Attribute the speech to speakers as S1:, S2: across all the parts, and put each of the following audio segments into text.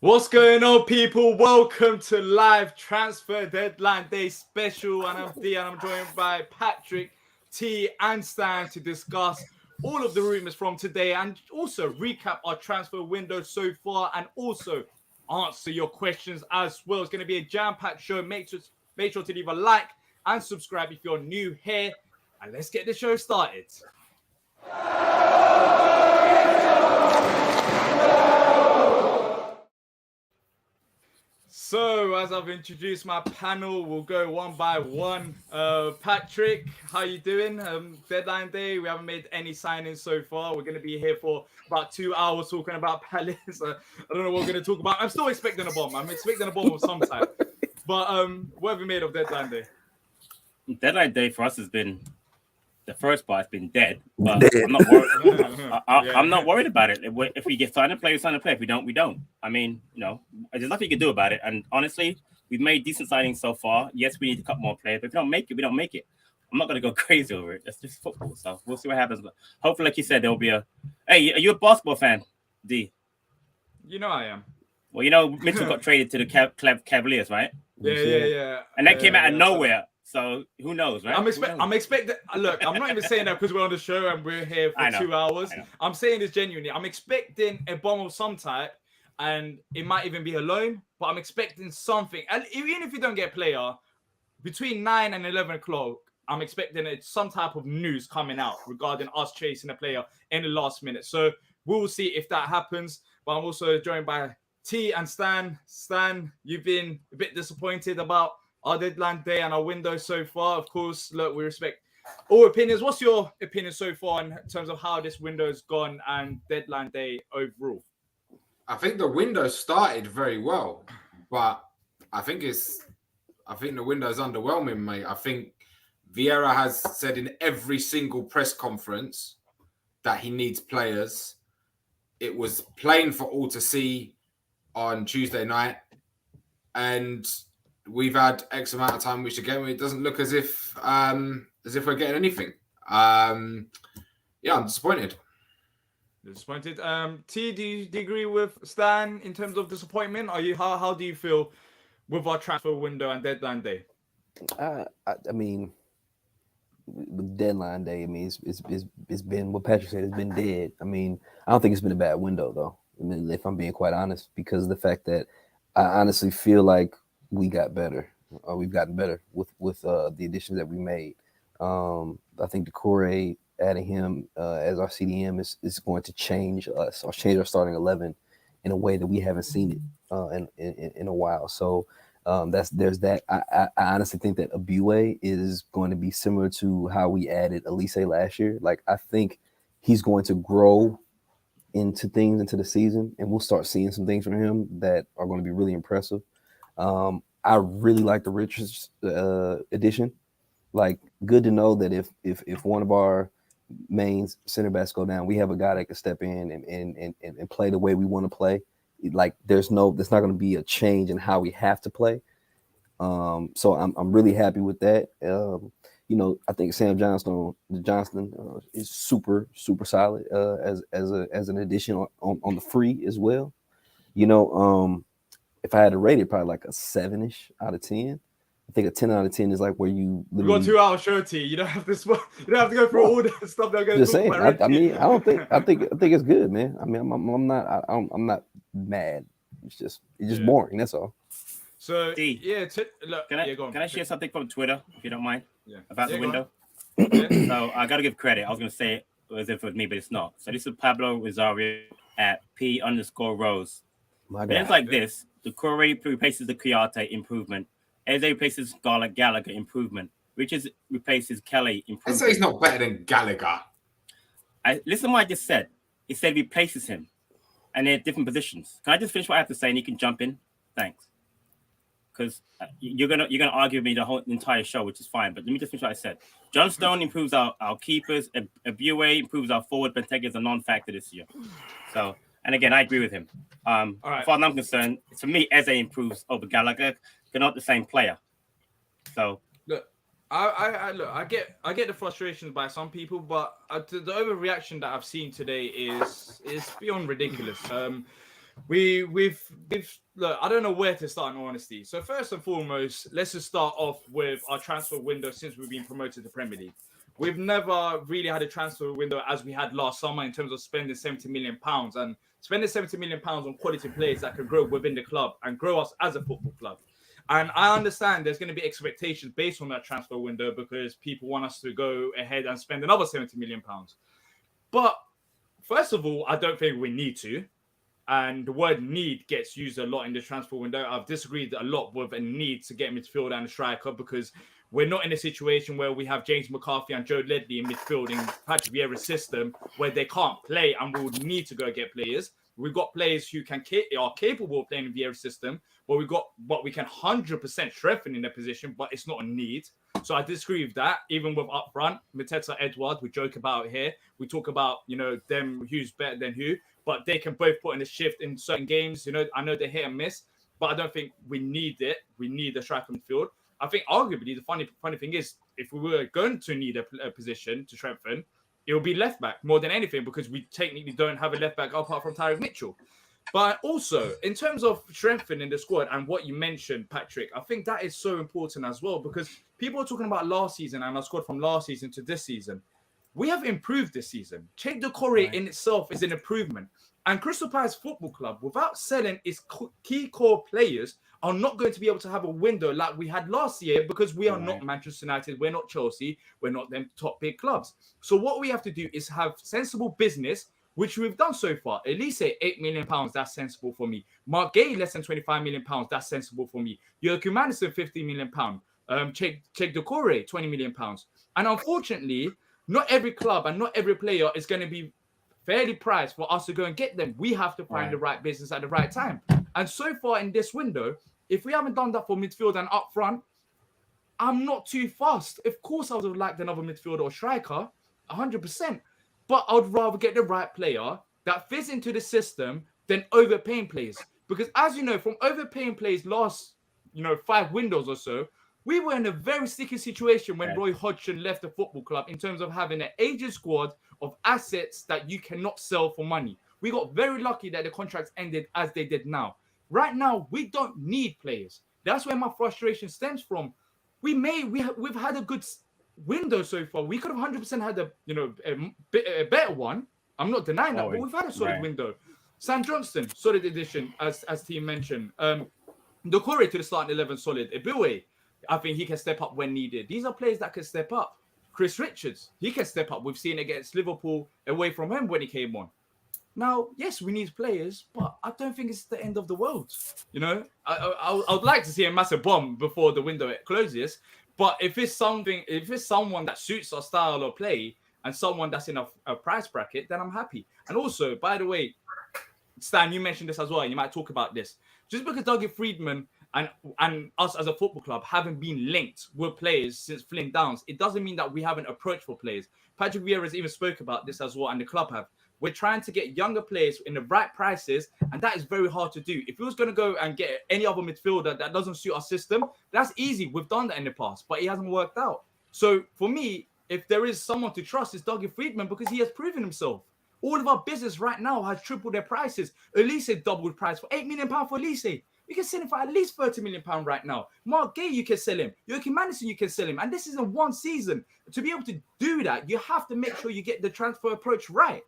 S1: What's going on, people? Welcome to live transfer deadline day special. And I'm D, and I'm joined by Patrick, T, and Stan to discuss all of the rumors from today and also recap our transfer window so far and also answer your questions as well. It's going to be a jam-packed show. Make sure to leave a like and subscribe if you're new here. And let's get the show started. So, as I've introduced my panel, we'll go one by one. Patrick, how you doing? Deadline day, we haven't made any signings so far. We're going to be here for about 2 hours talking about Palace. I don't know what we're going to talk about. I'm still expecting a bomb. I'm expecting a bomb of some type. But what have you made of deadline day?
S2: Deadline day for us has been the first part has been dead, but I'm not worried. I'm not worried about it. If we get signed and play, we sign and play. If we don't, we don't. I mean, there's nothing you can do about it. And honestly, we've made decent signings so far. Yes, we need to cut more players, but if we don't make it, we don't make it. I'm not going to go crazy over it. That's just football. So we'll see what happens. But hopefully, like you said, there'll be a. Hey, are you a basketball fan, D?
S1: You know I am.
S2: Well, Mitchell got traded to the Cavaliers, right?
S1: Yeah.
S2: And that came out of nowhere. So who knows, right?
S1: I'm expecting. Look, I'm not even saying that because we're on the show and we're here for 2 hours. I'm saying this genuinely. I'm expecting a bomb of some type, and it might even be a loan. But I'm expecting something. And even if you don't get a player, between 9 and 11 o'clock, I'm expecting some type of news coming out regarding us chasing a player in the last minute. So we'll see if that happens. But I'm also joined by T and Stan. Stan, you've been a bit disappointed about our deadline day and our window so far. Of course, look, we respect all opinions. What's your opinion so far in terms of how this window's gone and deadline day overall?
S3: I think the window started very well, but I think the window's underwhelming, mate. I think Vieira has said in every single press conference that he needs players. It was plain for all to see on Tuesday night, and we've had X amount of time, which again, it doesn't look as if we're getting anything. I'm disappointed.
S1: Disappointed. T, do you agree with Stan in terms of disappointment? How do you feel with our transfer window and deadline day?
S4: I mean, with deadline day, I mean, it's been what Patrick said. It's been dead. I mean, I don't think it's been a bad window though. I mean, if I'm being quite honest, because of the fact that I honestly feel like we got better. We've gotten better with the additions that we made. I think Decore adding him as our CDM is going to change us or change our starting 11 in a way that we haven't seen it in a while. So there's that. I honestly think that Abue is going to be similar to how we added Elise last year. Like, I think he's going to grow into the season, and we'll start seeing some things from him that are going to be really impressive. I really like the Richards addition. Like, good to know that if one of our main center backs go down, we have a guy that can step in and play the way we want to play. Like, there's not going to be a change in how we have to play. So I'm really happy with that. I think Sam Johnston is super solid as an addition on the free as well. If I had to rate it, probably like a 7-ish out of 10. I think a 10 out of 10 is like where you
S1: literally... We've got 2 hour show, T. You don't have to go through all the stuff that goes.
S4: Just saying. I think it's good, man. I mean, I'm not mad. It's just boring. That's all.
S1: So
S2: D,
S1: look,
S2: can I share something from Twitter if you don't mind?
S1: Yeah.
S2: About the window. So I got to give credit. I was going to say it as if it was me, but it's not. So this is Pablo Rosario at P_Rose. It's like this: the Corey replaces the Kouyaté, improvement. Eze replaces Gallagher, improvement. Richards replaces Kelly, improvement.
S3: I say he's not better than Gallagher.
S2: Listen to what I just said. He said replaces him, and they're different positions. Can I just finish what I have to say, and you can jump in? Thanks. Because you're gonna argue with me the whole entire show, which is fine. But let me just finish what I said. John Stone improves our keepers. Abue improves our forward. Benteke is a non-factor this year. So. And again, I agree with him. All right. As far as I'm concerned, for me, Eze improves over Gallagher. They're not the same player. So
S1: look, I get the frustrations by some people, but the overreaction that I've seen today is beyond ridiculous. we've look, I don't know where to start in all honesty. So first and foremost, let's just start off with our transfer window since we've been promoted to Premier League. We've never really had a transfer window as we had last summer in terms of spending £70 million and spending £70 million on quality players that can grow within the club and grow us as a football club. And I understand there's going to be expectations based on that transfer window because people want us to go ahead and spend another £70 million. But first of all, I don't think we need to. And the word need gets used a lot in the transfer window. I've disagreed a lot with a need to get midfield and a striker because we're not in a situation where we have James McCarthy and Joe Ledley in midfield in Patrick Vieira's system where they can't play and we would need to go get players. We've got players who are capable of playing in Vieira's system, but we can 100% strengthen in their position, but it's not a need. So I disagree with that. Even with up front, Mateta, Edouard, we joke about it here. We talk about, them who's better than who, but they can both put in a shift in certain games. I know they hit and miss, but I don't think we need it. We need a striker midfield. I think arguably the funny thing is if we were going to need a position to strengthen, it will be left back more than anything because we technically don't have a left back apart from Tyreek Mitchell. But also, in terms of strengthening the squad and what you mentioned, Patrick, I think that is so important as well because people are talking about last season and our squad from last season to this season. We have improved this season. Cheikh Doucouré in itself is an improvement. And Crystal Palace Football Club, without selling its key core players, are not going to be able to have a window like we had last year because we are not Manchester United, we're not Chelsea, we're not them top big clubs. So what we have to do is have sensible business, which we've done so far. Elise, £8 million, that's sensible for me. Mark Gay, less than £25 million, that's sensible for me. Jurgen Madison, £15 million. Cheikh Doucouré, £20 million. And unfortunately, not every club and not every player is going to be fairly priced for us to go and get them. We have to find the right business at the right time. And so far in this window, if we haven't done that for midfield and up front, I'm not too fast. Of course, I would have liked another midfielder or striker, 100%. But I would rather get the right player that fits into the system than overpaying players. Because as you know, from overpaying players last, 5 windows or so, we were in a very sticky situation when Roy Hodgson left the football club in terms of having an aging squad of assets that you cannot sell for money. We got very lucky that the contracts ended as they did now. Right now, we don't need players. That's where my frustration stems from. We've had a good window so far. We could have 100% had a better one. I'm not denying that, but we've had a solid window. Sam Johnston, solid addition, as team mentioned. Doucouré to the starting 11, solid. Ebiwe, I think he can step up when needed. These are players that can step up. Chris Richards, he can step up. We've seen it against Liverpool away from him when he came on. Now, yes, we need players, but I don't think it's the end of the world. I would like to see a massive bomb before the window closes. But if it's someone that suits our style of play and someone that's in a price bracket, then I'm happy. And also, by the way, Stan, you mentioned this as well. You might talk about this. Just because Dougie Friedman and us as a football club haven't been linked with players since Flynn Downs, it doesn't mean that we haven't approached for players. Patrick Vieira has even spoke about this as well, and the club have. We're trying to get younger players in the right prices, and that is very hard to do. If we was going to go and get any other midfielder that doesn't suit our system, that's easy. We've done that in the past, but it hasn't worked out. So for me, if there is someone to trust, it's Dougie Friedman because he has proven himself. All of our business right now has tripled their prices. Elise doubled price for £8 million for Elise. You can sell him for at least £30 million right now. Mark Gay, you can sell him. Jurgen Madison, you can sell him. And this isn't one season. To be able to do that, you have to make sure you get the transfer approach right.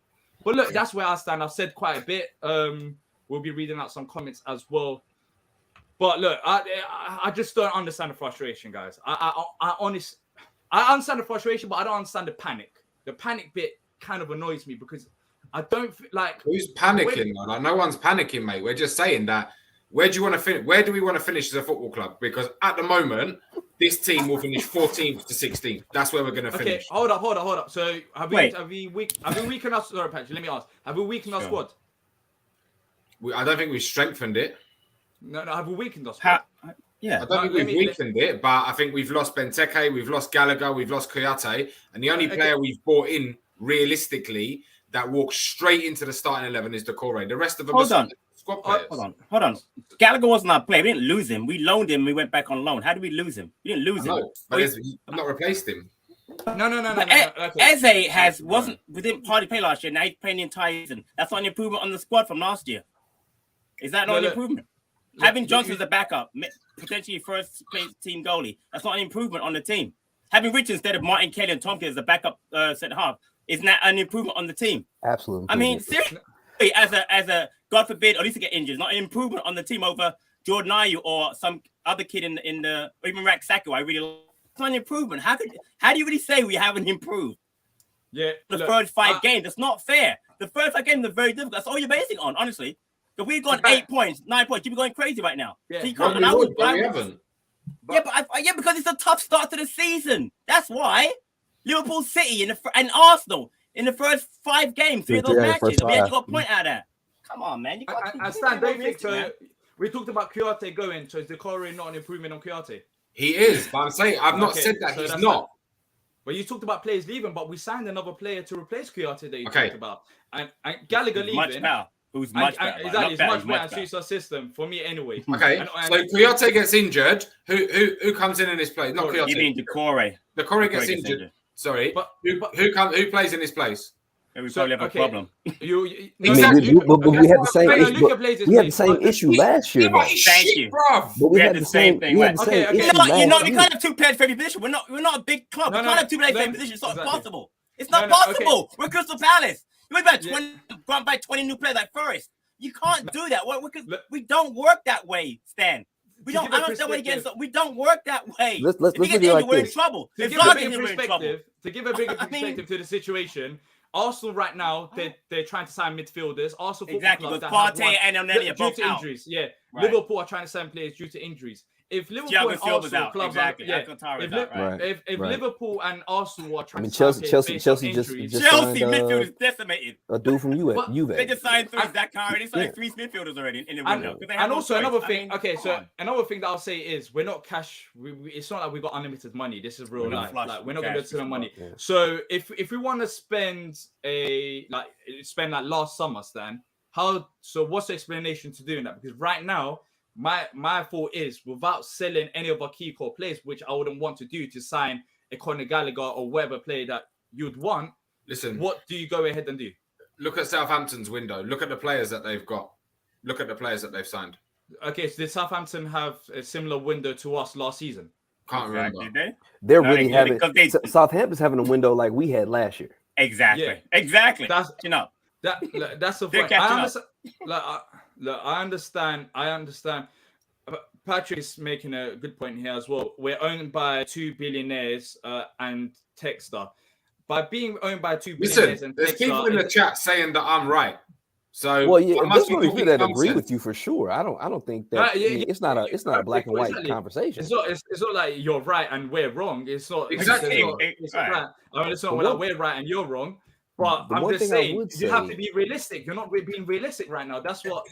S1: But look, that's where I stand. I've said quite a bit. We'll be reading out some comments as well. But look, I just don't understand the frustration, guys. I understand the frustration, but I don't understand the panic. The panic bit kind of annoys me because I don't like.
S3: Who's panicking? Like, no one's panicking, mate. We're just saying that. Where do you want to finish? Where do we want to finish as a football club? Because at the moment, this team will finish 14th to 16th. That's where we're going to finish.
S1: Hold up. So have we weakened our? Sorry, Patrick. Let me ask. Have we weakened our squad?
S3: I don't think we've strengthened it.
S1: No. Have we weakened our squad?
S3: I don't think we've weakened it, but I think we've lost Benteke, we've lost Gallagher, we've lost Kouyaté, and the only player we've brought in realistically that walks straight into the starting 11 is Doucouré. The rest of them are squad players. Hold on.
S2: Gallagher wasn't our player. We didn't lose him. We loaned him. We went back on loan. How did we lose him? We didn't lose him.
S3: But I've not replaced him.
S2: No. Eze we didn't partly play last year. Now he's playing the entire season. That's not an improvement on the squad from last year. Is that not an improvement? Having Johnson as a backup, potentially first place team goalie, that's not an improvement on the team. Having Richards instead of Martin Kelly and Tompkins as a backup centre half, isn't that an improvement on the team?
S4: Absolutely.
S2: I mean, seriously, as a God forbid, or at least to get injured, not an improvement on the team over Jordan Ayew or some other kid in the or even Rack Sacco. It's not an improvement. How do you really say we haven't improved?
S1: Yeah,
S2: The first 5 games, that's not fair. The first 5 games are very difficult. That's all you're basing on, honestly. If we've got 8 points, 9 points, you'd be going crazy right now.
S1: Yeah,
S2: so you can't.
S3: We haven't.
S2: Because it's a tough start to the season. That's why Liverpool, City, and Arsenal in the first 5 games, 3 of those matches. We had got a point out of that. Come on, man.
S1: I stand. Don't think so. We talked about Kouyaté going. So is Decore not an improvement on Kouyaté?
S3: He is, but I'm saying I've not said that he's not.
S1: Well, you talked about players leaving, but we signed another player to replace Kouyaté that you talked about, and Gallagher leaving.
S2: Much better. Who's much better?
S1: Exactly, it's much better. Suits our system for me anyway.
S3: Okay, so Kouyaté gets injured. Who comes in his place? Not Kouyaté.
S2: You mean Decore?
S3: Decore gets injured. Sorry, but who plays in his place?
S2: We probably have a problem.
S4: We had the same issue. We had the same issue last year.
S2: Thank you,
S3: bro.
S4: But we had the same thing. We
S2: can't have 2 players for every position. We're not a big club. We can't have 2 players for every position. It's not possible. It's not possible. We're Crystal Palace. You went by 20 new players like first. You can't do that. We don't work that way, Stan. We don't understand what against. We don't work that way.
S4: Let's look at it like
S2: we're in
S4: this.
S2: trouble.
S1: To give a bigger perspective to the situation, Arsenal right now they're trying to sign midfielders. Arsenal
S2: because Partey and O'Neill are both
S1: due to
S2: out.
S1: Injuries. Yeah, right. Liverpool are trying to sign players due to injuries. If Liverpool and Arsenal clubs if Liverpool and Arsenal are trying to sign
S4: Chelsea
S2: just midfield is decimated.
S4: A dude from Juve.
S2: They just signed 3 Zakari. They signed 3 midfielders already in the window.
S1: And also another thing. Another thing that I'll say is we're not cash. It's not like we got unlimited money. This is real life. Like we're not going to spend money. Yeah. So if we want to spend like last summer, Stan, what's the explanation to doing that? Because right now. My thought is without selling any of our key core players, which I wouldn't want to do to sign a Conor Gallagher or whatever player that you'd want.
S3: Listen,
S1: what do you go ahead and do?
S3: Look at Southampton's window. Look at the players that they've got. Look at the players that they've signed.
S1: Okay, so did Southampton have a similar window to us last season?
S3: Can't remember.
S2: Did they?
S4: They're really having Southampton's having a window like we had last year.
S2: Exactly. Exactly.
S1: That's
S2: that's
S1: a fact. I understand. Patrick is making a good point here as well. We're owned by 2 billionaires and Techstar. By being owned by 2 billionaires and Techstar,
S3: there's people in the chat saying that I'm right. So
S4: well, yeah, there's people that agree with you for sure. I don't think that it's not a black and white conversation.
S1: It's not like you're right and we're wrong. It's not
S3: exactly.
S1: It's not like we're right and you're wrong. But I'm just saying, you have to be realistic. You're not being realistic right now. That's what.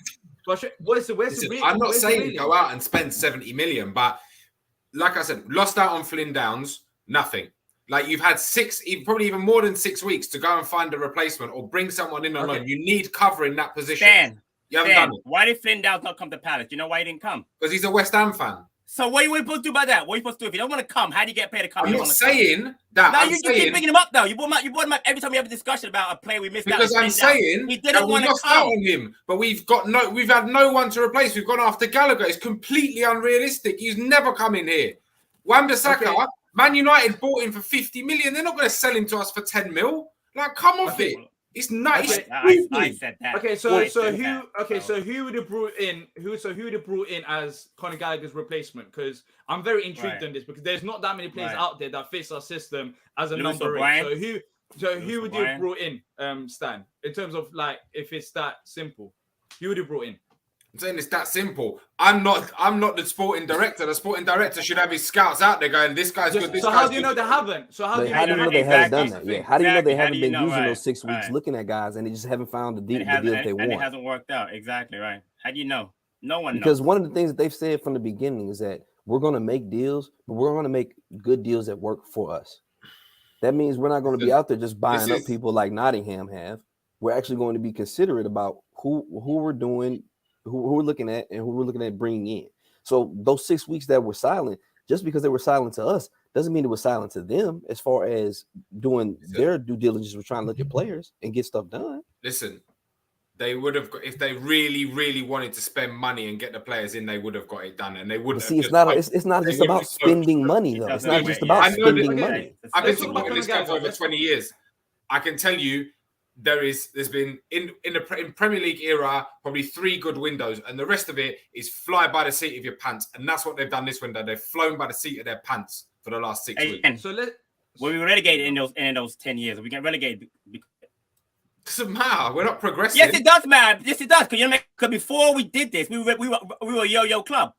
S3: I'm not saying go out and spend 70 million, but like I said, lost out on Flynn Downs, nothing. Like you've had probably even more than 6 weeks to go and find a replacement or bring someone in on loan. You need cover in that position. You haven't done it.
S2: Why did Flynn Downs not come to Palace? You know why he didn't come?
S3: Because he's a West Ham fan.
S2: So what are you supposed to do about that? What are you supposed to do? If you don't want to come, how do you get paid to come?
S3: I'm not saying that.
S2: No, you keep bringing him up though. You brought him up every time we have a discussion about a player we missed out.
S3: Because I'm saying
S2: he didn't want to
S3: come on him, but we've had no one to replace. We've gone after Gallagher. It's completely unrealistic. He's never come in here. Wan-Bissaka, Man United bought him for 50 million. They're not going to sell him to us for 10 mil. Like, come off it. It's nice.
S2: I said that.
S1: Okay, so who would have brought in? Who would have brought in as Conor Gallagher's replacement? Because I'm very intrigued on this because there's not that many players out there that fits our system as a number 8. So who would you have brought in, Stan? In terms of like, if it's that simple, who would have brought in?
S3: I'm saying it's that simple. I'm not the sporting director. The sporting director should have his scouts out there going, this guy's good.
S1: So how do you know they haven't? So how do you know
S4: they haven't done that? Yeah. How do you know they haven't been using those 6 weeks looking at guys and they just haven't found the deal that they want?
S2: And it hasn't worked out. Exactly right. How do you know? No one knows.
S4: Because one of the things that they've said from the beginning is that we're going to make deals, but we're going to make good deals that work for us. That means we're not going to be out there just buying up people like Nottingham have. We're actually going to be considerate about who we're doing, who we're looking at, and who we're looking at bringing in. So those 6 weeks that were silent, just because they were silent to us, doesn't mean it was silent to them as far as doing their due diligence with trying to look at players and get stuff done.
S3: Listen, they would have got, if they really, really wanted to spend money and get the players in, they would have got it done, and they wouldn't.
S4: See, it's not just about spending money, though. It's not just about spending money.
S3: I've been talking about this guy for over 20 years. I can tell you, there's been in Premier League era probably 3 good windows, and the rest of it is fly by the seat of your pants, and that's what they've done this window. They've flown by the seat of their pants for the last 6 weeks.
S2: So when we were relegated in those 10 years, we get relegated.
S3: Doesn't matter. We're not progressing.
S2: Yes, it does matter. Yes, it does. Because before we did this, we were a yo-yo club.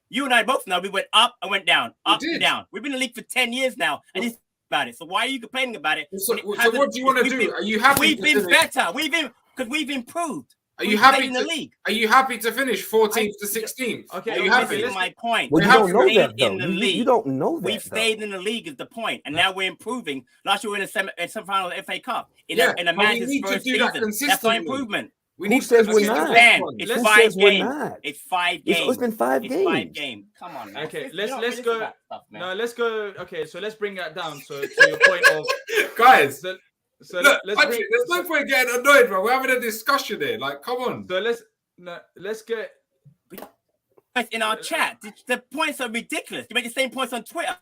S2: You and I both know we went up and went down, up and down. We've been in the league for 10 years now, and it's about it. So why are you complaining about it?
S3: So what do you want to do? Are you happy?
S2: We've been better. We've improved.
S3: Are you happy in the league? Are you happy to finish 14th to 16th?
S2: Okay,
S3: are you happy?
S2: That's my point.
S4: Well, you don't know that, though. You don't know that.
S2: We've stayed in the league is the point, and now we're improving. Last year we were in the semi-final of the FA Cup. In a manager's first season. That's our improvement.
S4: Who says we're not?
S2: It's 5 games. It's 5 games.
S4: It's been 5 games.
S2: It's 5 games. Come on, man.
S1: Okay, let's go. No, let's go. Okay, so let's bring that down. So to your point of
S3: guys.
S1: So
S3: look, there's no point getting annoyed, bro. We're having a discussion here. Like, come on.
S1: So let's get
S2: in our chat. The points are ridiculous. You make the same points on Twitter.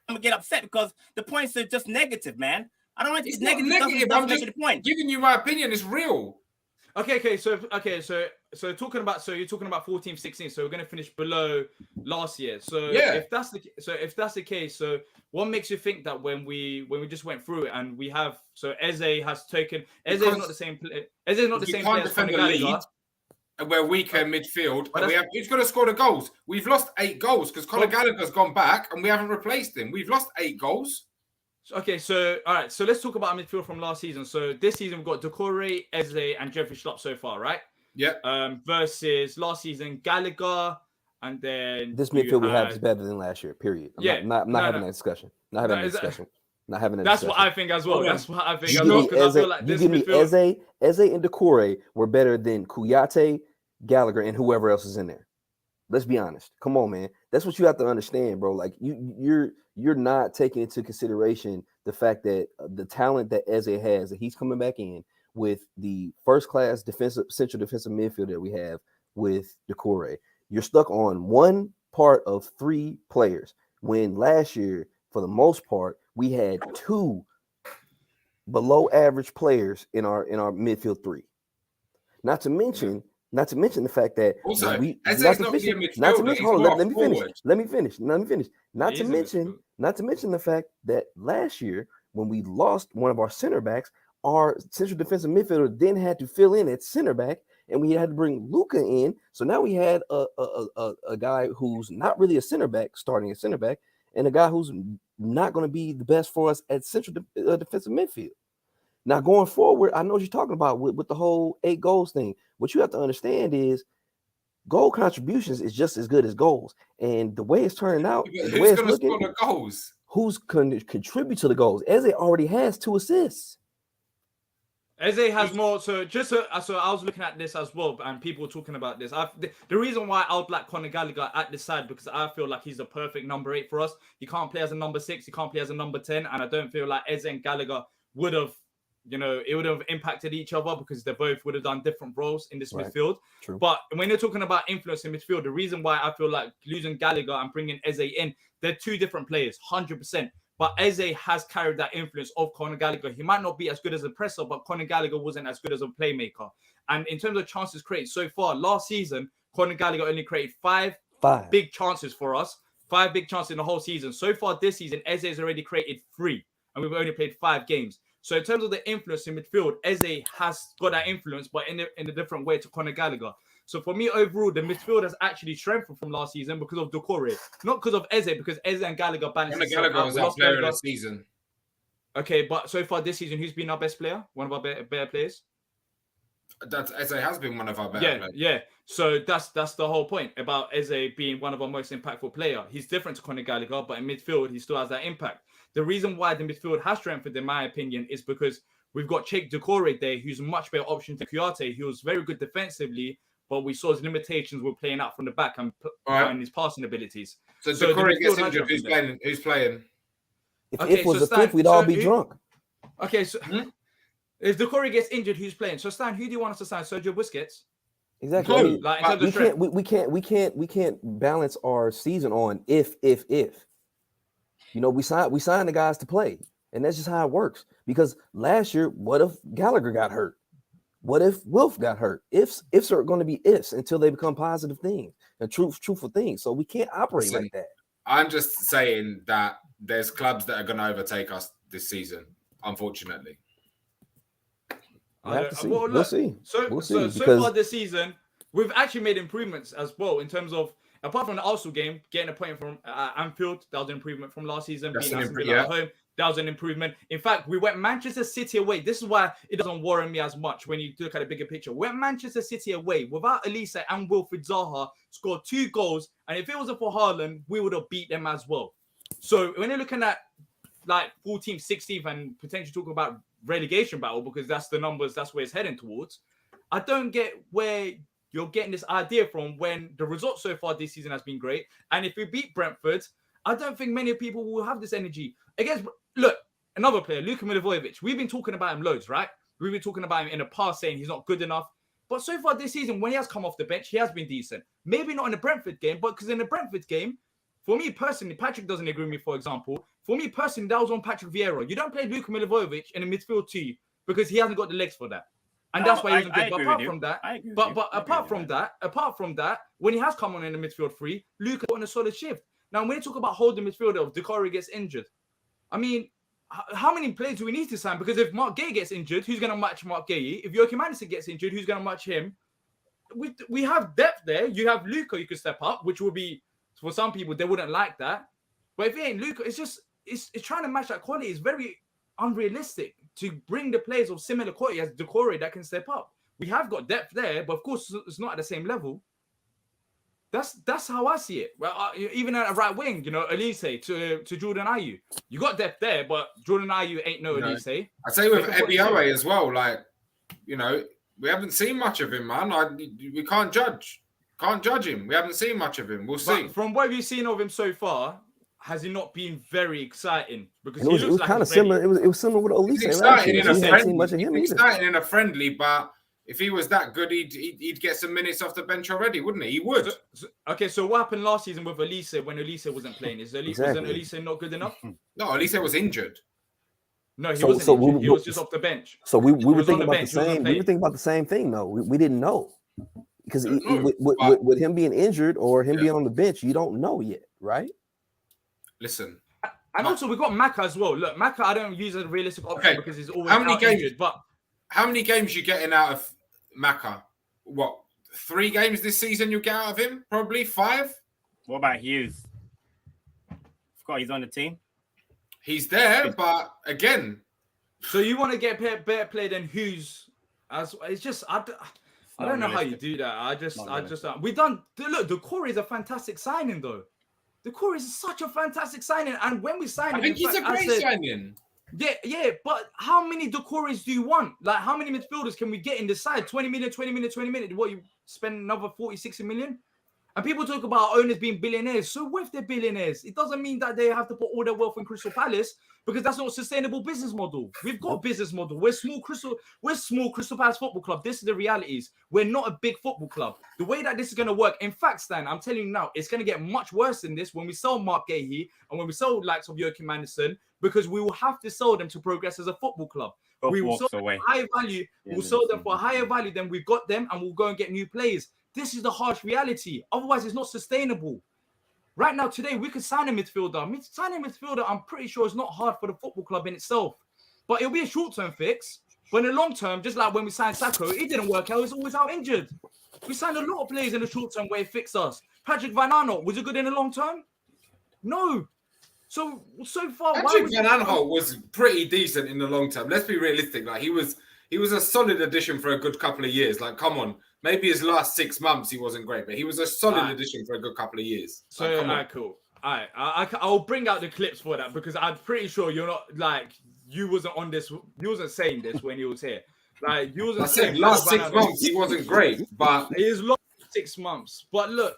S2: I'm gonna get upset because the points are just negative, man. I don't like it's negative. I'm just
S3: giving you my opinion. It's real.
S1: Okay. So you're talking about 14th, 16th. So we're gonna finish below last year. So if that's the case, so what makes you think that when we just went through it and we have Eze has taken Eze is not the same player. Eze is not the same player as Conor.
S3: And we're weaker in midfield, and who's going to score the goals? We've lost 8 goals because Conor Gallagher's gone back, and we haven't replaced him. We've lost 8 goals.
S1: Okay, so all right, so let's talk about midfield from last season. So this season we've got Doucouré, Eze, and Jeffrey Schlupp so far, right?
S3: Yeah.
S1: Versus last season Gallagher, and then
S4: this midfield we have is better than last year. Period. I'm not having that discussion. Not having that discussion.
S1: That's what I think as well. That's what I think as well. Because I feel like this midfield...
S4: Eze and Doucouré were better than Kouyaté, Gallagher, and whoever else is in there. Let's be honest. Come on, man. That's what you have to understand, bro. Like you're not taking into consideration the fact that the talent that Eze has, that he's coming back in with the first-class central defensive midfield that we have with Doucouré. You're stuck on one part of 3 players. When last year, for the most part, we had 2 below average players in our midfield 3. Not to mention the fact that
S3: also,
S4: let me finish. Not to mention the fact that last year when we lost one of our center backs, our central defensive midfielder then had to fill in at center back, and we had to bring Luka in. So now we had a guy who's not really a center back starting at center back, and a guy who's not going to be the best for us at central defensive midfield. Now, going forward, I know what you're talking about with the whole 8 goals thing. What you have to understand is goal contributions is just as good as goals. And the way it's turning out, the way it's looking,
S3: score the goals?
S4: Who's going to contribute to the goals? Eze already has 2 assists.
S1: Eze has more. So I was looking at this as well, and people talking about this. The reason why I would like Conor Gallagher at this side, because I feel like he's the perfect number 8 for us. He can't play as a number 6. He can't play as a number 10. And I don't feel like Eze and Gallagher would have, it would have impacted each other because they both would have done different roles in this midfield.
S4: True.
S1: But when you're talking about influence in midfield, the reason why I feel like losing Gallagher and bringing Eze in, they're 2 different players, 100%. But Eze has carried that influence of Conor Gallagher. He might not be as good as a presser, but Conor Gallagher wasn't as good as a playmaker. And in terms of chances created so far, last season, Conor Gallagher only created 5 big chances for us. 5 big chances in the whole season. So far this season, Eze has already created 3. And we've only played 5 games. So in terms of the influence in midfield, Eze has got that influence, but in a different way to Conor Gallagher. So for me, overall, the midfield has actually strengthened from last season because of Doucouré, not because of Eze, because Eze and Gallagher balanced.
S3: Conor Gallagher was our player of the season.
S1: Okay, but so far this season, who's been our best player? One of our better players?
S3: Eze has been one of our better players.
S1: Yeah. So that's the whole point about Eze being one of our most impactful players. He's different to Conor Gallagher, but in midfield, he still has that impact. The reason why the midfield has strengthened, in my opinion, is because we've got Cheikh Doucouré there, who's a much better option to Kouyaté. He was very good defensively, but we saw his limitations with playing out from the back and his passing abilities.
S3: So Doucouré gets injured. Who's playing?
S4: If it was a fifth, we'd all be drunk.
S1: Okay, so If Decore gets injured, who's playing? So Stan, who do you want us to sign? Sergio Busquets?
S4: Exactly.
S3: No,
S4: I mean,
S1: like in terms of strength.
S4: we can't balance our season on if. You know, we signed the guys to play, and that's just how it works. Because last year, what if Gallagher got hurt? What if Wilf got hurt? Ifs are going to be ifs until they become positive things and truthful things. So we can't operate like that.
S3: I'm just saying that there's clubs that are going to overtake us this season, unfortunately.
S4: We'll have to see.
S1: Well,
S4: We'll see.
S1: So far this season, we've actually made improvements as well in terms of, apart from the Arsenal game, getting a point from Anfield, that was an improvement from last season. Beating Aston Villa at home, that was an improvement. In fact, we went Manchester City away. This is why it doesn't worry me as much when you look at a bigger picture. We went Manchester City away without Elise and Wilfried Zaha, scored 2 goals. And if it wasn't for Haaland, we would have beat them as well. So when you're looking at like 14th, 16th, and potentially talking about relegation battle, because that's the numbers, that's where it's heading towards, I don't get where you're getting this idea from when the results so far this season has been great. And if we beat Brentford, I don't think many people will have this energy. Look, another player, Luka Milivojevic. We've been talking about him loads, right? We've been talking about him in the past, saying he's not good enough. But so far this season, when he has come off the bench, he has been decent. Maybe not in the Brentford game, but because in the Brentford game, for me personally, Patrick doesn't agree with me, for example. For me personally, that was on Patrick Vieira. You don't play Luka Milivojevic in the midfield 2 because he hasn't got the legs for that. And that's why he wasn't good. But apart from that, when he has come on in the midfield 3, Luka got on a solid shift. Now, when you talk about holding midfielder, if Decore gets injured, I mean, how many players do we need to sign? Because if Mark Gay gets injured, who's going to match Mark Gay? If Joachim Andersen gets injured, who's going to match him? We have depth there. You have Luka, you could step up, which will be, for some people, they wouldn't like that. But if it ain't Luka, it's trying to match that quality. It's very unrealistic to bring the players of similar quality as Decore that can step up. We have got depth there, but of course, it's not at the same level. That's how I see it. Well, even at a right wing, you know, Elise to Jordan Ayew. You got depth there, but Jordan Ayew ain't no Elise.
S3: I say with Ebioe as well, like, you know, we haven't seen much of him, man. We can't judge. Can't judge him. We haven't seen much of him. We'll see.
S1: But from what we've seen of him so far, has he not been very exciting? Because
S4: it was kind of similar. It was similar with Elise.
S3: He's exciting in a friendly, but if he was that good, he'd get some minutes off the bench already, wouldn't he? He would.
S1: So what happened last season with Elise when Elise wasn't playing? Wasn't Elise not good enough?
S3: No, Elise was injured.
S1: No, he wasn't injured. He was just off the bench.
S4: So we were thinking about the same. We were thinking about the same thing, though. We didn't know because with him being injured or him being on the bench, you don't know yet, right?
S3: Listen.
S1: And also we got Maka as well. Look, Maka, I don't use as a realistic option because he's always injured. But
S3: how many games you getting out of Maka? What, 3 games this season you get out of him? Probably 5.
S2: What about Hughes? Forgot he's on the team.
S3: He's there, but again.
S1: So you want to get better player than Hughes? It's just I don't know how you do that. I just we done. Look, Decore is a fantastic signing though. Decore is such a fantastic signing, and when we signed him,
S3: I think he's a great signing.
S1: Yeah, but how many Decores do you want? Like, how many midfielders can we get in the side? 20 million. What, you spend another 40, 60 million? And people talk about owners being billionaires. So what if they're billionaires? It doesn't mean that they have to put all their wealth in Crystal Palace because that's not a sustainable business model. We've got a business model. We're small Crystal Palace Football Club. This is the realities. We're not a big football club. The way that this is going to work, in fact, Stan, I'm telling you now, it's going to get much worse than this when we sell Mark Gahey and when we sell likes of Joachim Andersen, because we will have to sell them to progress as a football club. We will sell them for higher value. We'll sell them for a higher value than we've got them, and we'll go and get new players. This is the harsh reality. Otherwise, it's not sustainable. Right now, today, we could sign a midfielder. Signing a midfielder, I'm pretty sure it's not hard for the football club in itself. But it'll be a short-term fix. But in the long term, just like when we signed Sacco, it didn't work out. He's always out injured. We signed a lot of players in the short term where it fixed us. Patrick Van Aanholt, was it good in the long term? No. So far,
S3: Patrick Van Aanholt was pretty decent in the long term. Let's be realistic. Like he was a solid addition for a good couple of years. Like, come on. Maybe his last 6 months he wasn't great, but he was a solid addition for a good couple of years.
S1: So, cool. All right, I'll bring out the clips for that because I'm pretty sure you're not like you wasn't on this. You wasn't saying this when he was here. Like you wasn't.
S3: I said last 6 months he wasn't great, but
S1: his last 6 months. But look,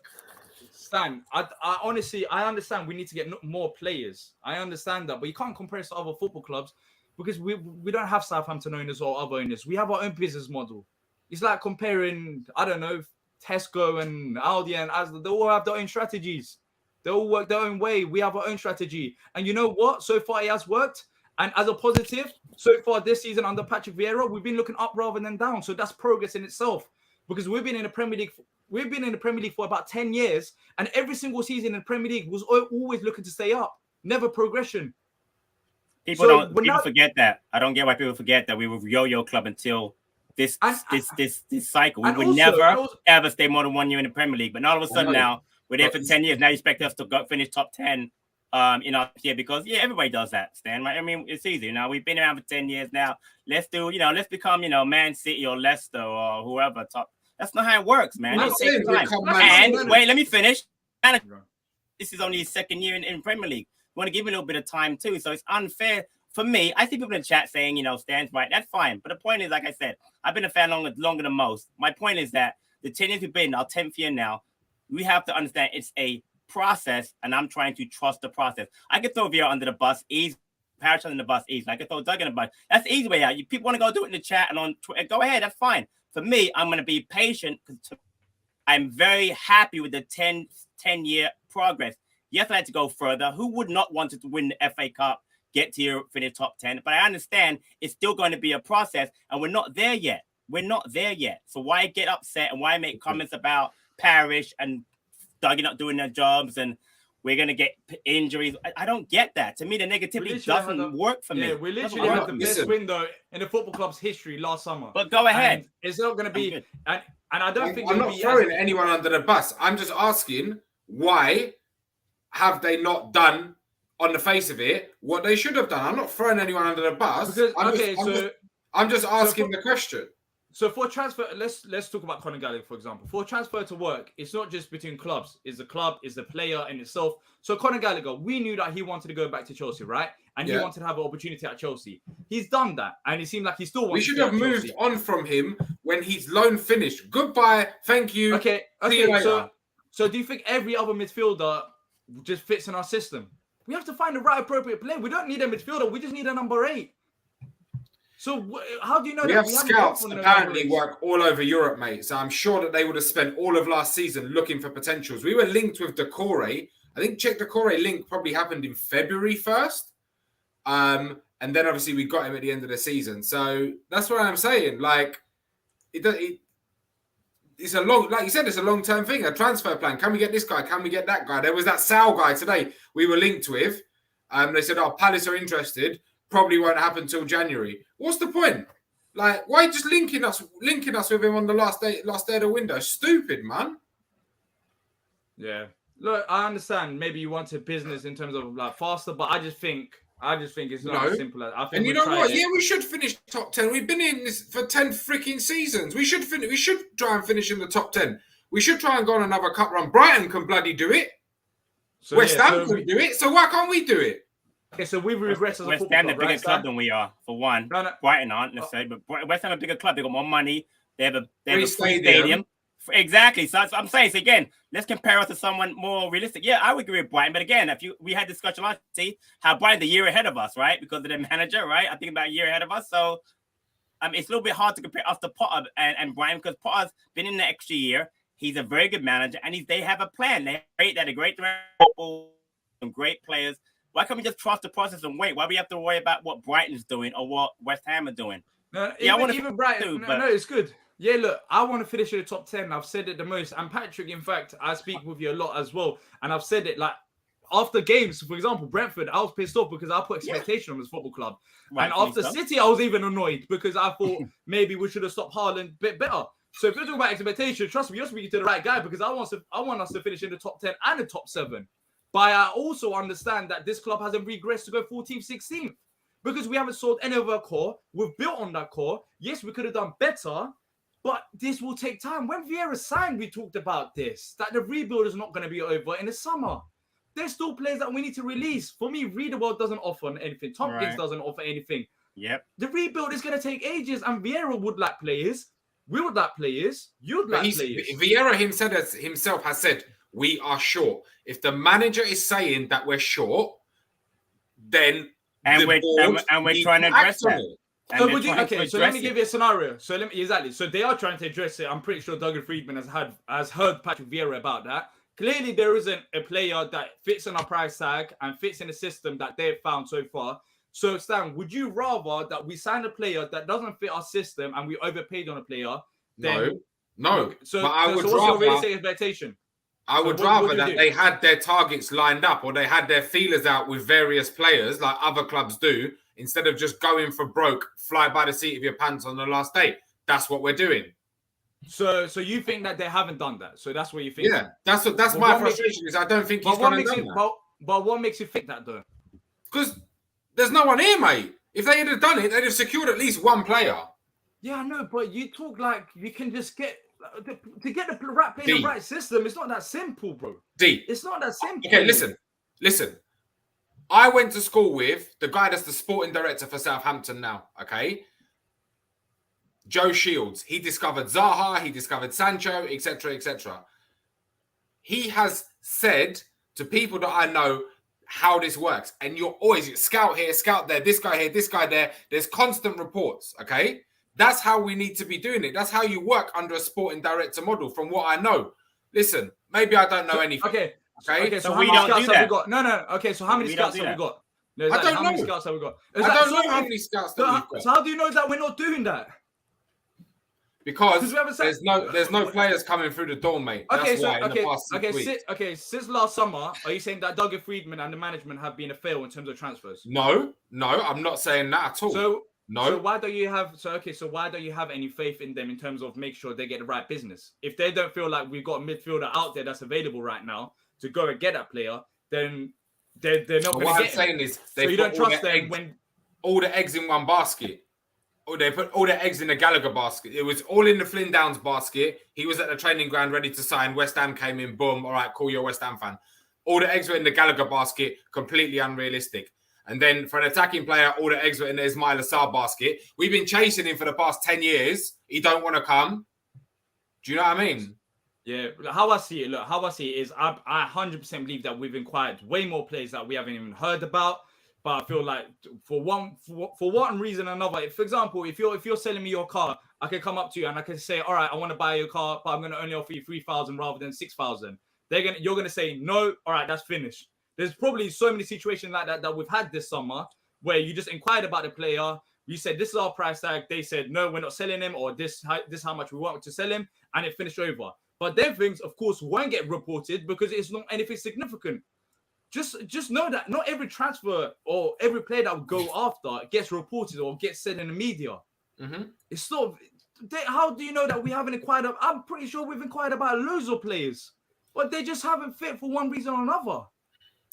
S1: Stan, I honestly understand we need to get more players. I understand that, but you can't compare us to other football clubs because we don't have Southampton owners or other owners. We have our own business model. It's like comparing, I don't know, Tesco and Aldi and Asda. They all have their own strategies. They all work their own way. We have our own strategy. And you know what? So far, it has worked. And as a positive, so far this season under Patrick Vieira, we've been looking up rather than down. So that's progress in itself. Because we've been in the Premier League for about 10 years. And every single season in the Premier League was always looking to stay up. Never progression.
S2: People forget that. I don't get why people forget that we were yo-yo club until this cycle. We would never ever stay more than 1 year in the Premier League. But all of a sudden now we're there for 10 years. Now you expect us to finish top 10 in our year because everybody does that, Stan, right? I mean, it's easy. Now we've been around for 10 years now. Let's become, Man City or Leicester or whoever top. That's not how it works, man. It takes time. And wait, let me finish. This is only his second year in Premier League. We want to give him a little bit of time too. So it's unfair for me. I see people in the chat saying, Stan's right. That's fine. But the point is, like I said, I've been a fan longer than most. My point is that the 10 years we've been, our 10th year now, we have to understand it's a process, and I'm trying to trust the process. I could throw Vieira under the bus easy, Parrish under the bus easy. I could throw Doug in the bus. That's the easy way out. People want to go do it in the chat and on Twitter. Go ahead. That's fine. For me, I'm going to be patient because I'm very happy with the 10-year progress. Yes, I had to go further. Who would not want to win the FA Cup, get to your finish top 10? But I understand it's still going to be a process, and we're not there yet. So why get upset and why make comments about Parrish and Dougie not doing their jobs and we're going to get injuries? I don't get that. To me, the negativity doesn't work for me.
S1: Yeah, we literally had the best window in the football club's history last summer.
S2: But go ahead.
S1: And it's not going to be... And I don't think...
S3: I'm not throwing anyone under the bus. I'm just asking why have they not done, on the face of it, what they should have done? I'm not throwing anyone under the bus. I'm just asking the question.
S1: So for transfer, let's talk about Conor Gallagher, for example. For transfer to work, it's not just between clubs. It's the club, it's the player in itself. So Conor Gallagher, we knew that he wanted to go back to Chelsea, right? And he wanted to have an opportunity at Chelsea. He's done that, and it seemed like he still wants.
S3: We should have moved on from him when his loan finished. Goodbye, thank you.
S1: Okay. So do you think every other midfielder just fits in our system? We have to find the right appropriate player. We don't need a midfielder. We just need a number 8. So how do you know
S3: we have scouts apparently work all over Europe, mate. So I'm sure that they would have spent all of last season looking for potentials. We were linked with Decore. I think Czech Decore link probably happened in February 1st. And then obviously we got him at the end of the season. So that's what I'm saying. Like it's a long, like you said, it's a long-term thing, a transfer plan. Can we get this guy? Can we get that guy? There was that Sal guy today we were linked with. They said, Palace are interested. Probably won't happen until January. What's the point? Like, why just linking us with him on the last day of the window? Stupid, man.
S1: Yeah. Look, I understand. Maybe you want a business in terms of like faster, but I just think it's not as simple as I think.
S3: And you know what? Yeah, we should finish top 10. We've been in this for 10 freaking seasons. We should try and finish in the top 10. We should try and go on another cup run. Brighton can bloody do it.
S1: So,
S3: West Ham can do it. So why can't we do it?
S1: Okay, so we've regressed as a
S2: West
S1: football
S2: Ham
S1: club,
S2: a bigger club than we are, for one.
S1: No.
S2: Brighton aren't necessarily, but West Ham a bigger club. They've got more money. They have a free stadium. Exactly. So I'm saying, so again, let's compare us to someone more realistic. Yeah, I would agree with Brighton, but again, we had discussion last see how Brighton the year ahead of us, right? Because of their manager, right? I think about a year ahead of us. So it's a little bit hard to compare us to Potter and Brighton because Potter's been in the extra year. He's a very good manager, and they have a plan. They had a great football, some great players. Why can't we just trust the process and wait? Why do we have to worry about what Brighton's doing or what West Ham are doing?
S1: No, even Brighton. No, it's good. Yeah, look, I want to finish in the top 10. I've said it the most. And Patrick, in fact, I speak with you a lot as well. And I've said it like after games, for example, Brentford, I was pissed off because I put expectation on this football club. Right, and after City, I was even annoyed because I thought maybe we should have stopped Haaland a bit better. So if you're talking about expectation, trust me, you're speaking to the right guy because I want us to finish in the top 10 and the top 7. But I also understand that this club hasn't regressed to go 14th, 16th because we haven't sold any of our core. We've built on that core. Yes, we could have done better, but this will take time. When Vieira signed, we talked about this, that the rebuild is not going to be over in the summer. There's still players that we need to release. For me, Riedewald doesn't offer anything. Tompkins doesn't offer anything.
S2: Yep.
S1: The rebuild is going to take ages, and Vieira would like players. We would like players. You'd like players.
S3: Vieira himself has said, we are short. If the manager is saying that we're short, then
S2: And
S3: the
S2: we're
S3: board
S2: trying to address that.
S1: So let me give you a scenario. So they are trying to address it. I'm pretty sure Doug Friedman has heard Patrick Vieira about that. Clearly, there isn't a player that fits on our price tag and fits in the system that they've found so far. So, Stan, would you rather that we sign a player that doesn't fit our system and we overpaid on a player?
S3: No.
S1: So,
S3: but I would
S1: what's your realistic expectation?
S3: I would rather that they had their targets lined up or they had their feelers out with various players like other clubs do, instead of just going for broke, fly by the seat of your pants on the last day. That's what we're doing.
S1: So you think that they haven't done that? So that's what you think?
S3: Yeah, that's my frustration is I don't think he's going to do that.
S1: But what makes you think that though?
S3: Because there's no one here, mate. If they had done it, they'd have secured at least one player.
S1: Yeah, I know, but you talk like you can just get to get the right player in the right system. It's not that simple, bro. It's not that simple.
S3: Okay, listen. I went to school with the guy that's the sporting director for Southampton now. Okay. Joe Shields, he discovered Zaha, he discovered Sancho, etc., etc. He has said to people that I know how this works, and you're always scout here, scout there, this guy here, this guy there. There's constant reports, okay? That's how we need to be doing it. That's how you work under a sporting director model, from what I know. Listen, maybe I don't know anything.
S1: Okay. So
S2: how many scouts have we
S1: got? No. Okay, so how many scouts have we got?
S3: I don't know.
S1: How many scouts have we got?
S3: I don't know how many scouts that we've got.
S1: So how do you know that we're not doing that?
S3: Because there's no players coming through the door, mate. That's why in the past 6 weeks.
S1: Since last summer, are you saying that Doug Friedman and the management have been a fail in terms of transfers?
S3: No, I'm not saying that at all.
S1: So why don't you have any faith in them in terms of make sure they get the right business? If they don't feel like we've got a midfielder out there that's available right now to go and get that player, then they're not going to get
S3: what I'm saying is
S1: you don't trust them when
S3: all the eggs in one basket. Oh, they put all their eggs in the Gallagher basket. It was all in the Flynn Downs basket. He was at the training ground ready to sign. West Ham came in. Boom. All right, cool. You're a West Ham fan. All the eggs were in the Gallagher basket. Completely unrealistic. And then for an attacking player, all the eggs were in the Ismail Assar basket. We've been chasing him for the past 10 years. He don't want to come. Do you know what I mean?
S1: Yeah. How I see it is I 100% believe that we've inquired way more players that we haven't even heard about. But I feel like for one reason or another, for example, if you're selling me your car, I can come up to you and I can say, all right, I want to buy your car, but I'm going to only offer you 3,000 rather than 6,000. You're going to say, no, all right, that's finished. There's probably so many situations like that we've had this summer where you just inquired about the player. You said, this is our price tag. They said, no, we're not selling him, or this how much we want to sell him, and it finished over. But then things, of course, won't get reported because it's not anything significant. Just know that not every transfer or every player that will go after gets reported or gets said in the media.
S3: Mm-hmm.
S1: It's sort of, how do you know that we haven't inquired? I'm pretty sure we've inquired about loads of players, but they just haven't fit for one reason or another.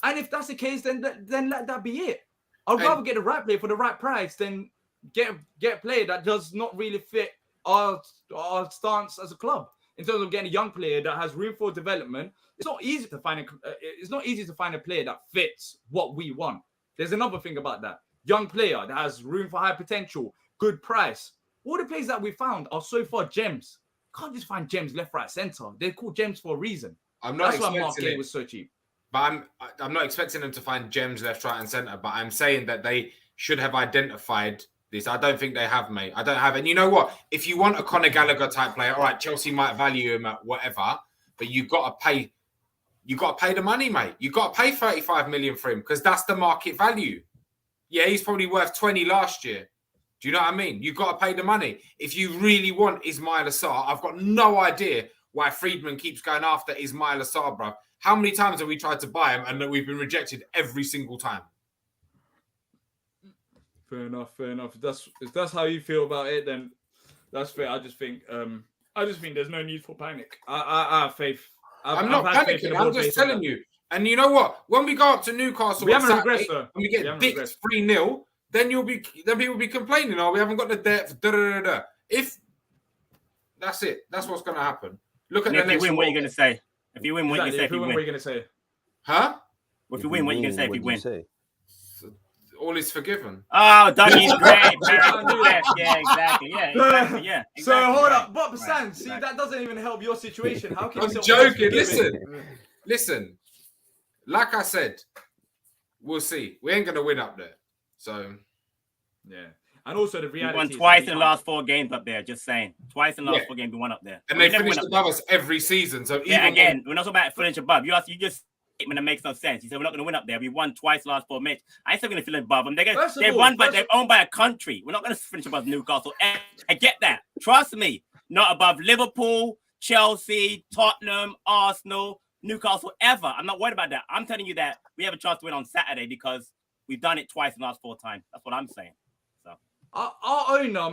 S1: And if that's the case, then let that be it. I'd rather get the right player for the right price than get a player that does not really fit our stance as a club in terms of getting a young player that has room for development. It's not easy to find a player that fits what we want. There's another thing about that. Young player that has room for high potential, good price. All the players that we found are so far gems. Can't just find gems left, right, centre. They're called gems for a reason. That's why Mark Gay was so cheap.
S3: But I'm not expecting them to find gems left, right, and centre. But I'm saying that they should have identified this. I don't think they have, mate. I don't have. And you know what? If you want a Conor Gallagher type player, all right, Chelsea might value him at whatever, but you've got to pay. You got to pay the money, mate. You got to pay 35 million for him because that's the market value. Yeah, he's probably worth 20 last year. Do you know what I mean? You got to pay the money. If you really want Ismail Assar, I've got no idea why Friedman keeps going after Ismail Assar, bro. How many times have we tried to buy him and we've been rejected every single time?
S1: Fair enough. If that's how you feel about it, then that's fair. I just think there's no need for panic. I have faith.
S3: I'm not panicking. I'm just telling you. And you know what? When we go up to Newcastle,
S1: we haven't regressed, though.
S3: And we get dicked 3-0, then people will be complaining. Oh, we haven't got the depth. If that's it, that's what's going to happen. Look at the next.
S2: If you win, what are you going to say? If you win, what are you going to say?
S1: If you win, what are you going to say?
S3: Huh?
S2: If you win, what are you going to say? If you win,
S3: all is forgiven.
S2: Oh, Dougie's great. Yeah, exactly. Yeah.
S1: So hold up, but Sam, see, that doesn't even help your situation. How can you
S3: I'm joking. Listen. Like I said, we'll see. We ain't gonna win up there. So,
S1: yeah. And also the reality.
S2: We won twice in the last 4 games up there. Just saying, twice in the last 4 games we won up there,
S3: and they finished above us every season. So
S2: yeah, again, we're not talking about finish above. You just statement that makes no sense. You said we're not going to win up there. We won twice last 4 matches. I ain't still going to feel above them. They're owned by a country. We're not going to finish above Newcastle. And I get that. Trust me. Not above Liverpool, Chelsea, Tottenham, Arsenal, Newcastle ever. I'm not worried about that. I'm telling you that we have a chance to win on Saturday because we've done it twice in the last 4 times. That's what I'm saying. So
S1: our owner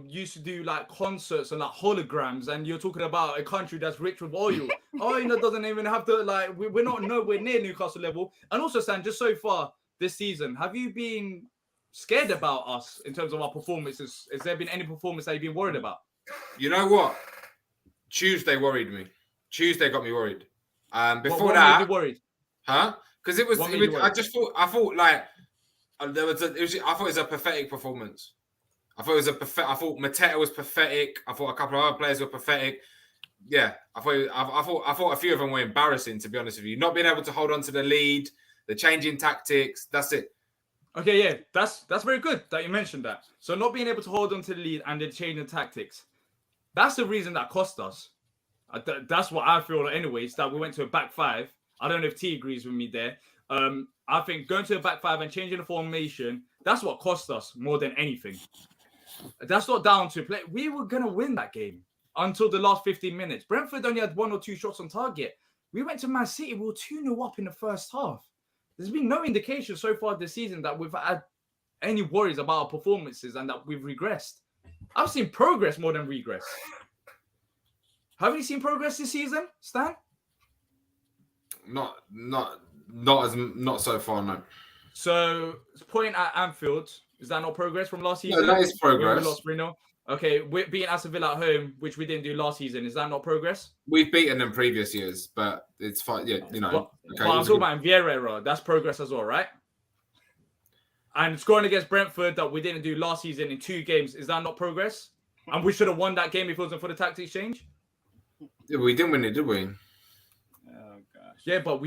S1: used to do like concerts and like holograms, and you're talking about a country that's rich with oil. Our owner doesn't even have to like. We're not nowhere near Newcastle level. And also, Stan, just so far this season, have you been scared about us in terms of our performances? Has there been any performance that you've been worried about?
S3: You know what? Tuesday worried me. Tuesday got me worried. Before
S1: what
S3: that,
S1: made you worried?
S3: Huh? Because it was. I thought like there was. I thought it was a pathetic performance. I thought Mateta was pathetic. I thought a couple of other players were pathetic. Yeah, I thought a few of them were embarrassing. To be honest with you, not being able to hold on to the lead, the changing tactics. That's it.
S1: Okay, yeah, that's very good that you mentioned that. So not being able to hold on to the lead and the changing tactics, that's the reason that cost us. That's what I feel anyways, that we went to a back 5. I don't know if T agrees with me there. I think going to a back 5 and changing the formation, that's what cost us more than anything. That's not down to play. We were going to win that game until the last 15 minutes. Brentford only had 1 or 2 shots on target. We went to Man City, we were 2-0 up in the first half. There's been no indication so far this season that we've had any worries about our performances and that we've regressed. I've seen progress more than regress. Have you seen progress this season, Stan?
S3: Not so far, no.
S1: So, point at Anfield, is that not progress from last season?
S3: No, that is progress.
S1: We lost 3-0. Okay, we're beating Aston Villa at home, which we didn't do last season. Is that not progress?
S3: We've beaten them previous years, but it's fine. Yeah, you know.
S1: But I'm talking about in Vieira era. That's progress as well, right? And scoring against Brentford that we didn't do last season in 2 games, is that not progress? And we should have won that game if it wasn't for the tactics change?
S3: Yeah, we didn't win it, did we?
S2: oh gosh.
S1: Yeah, but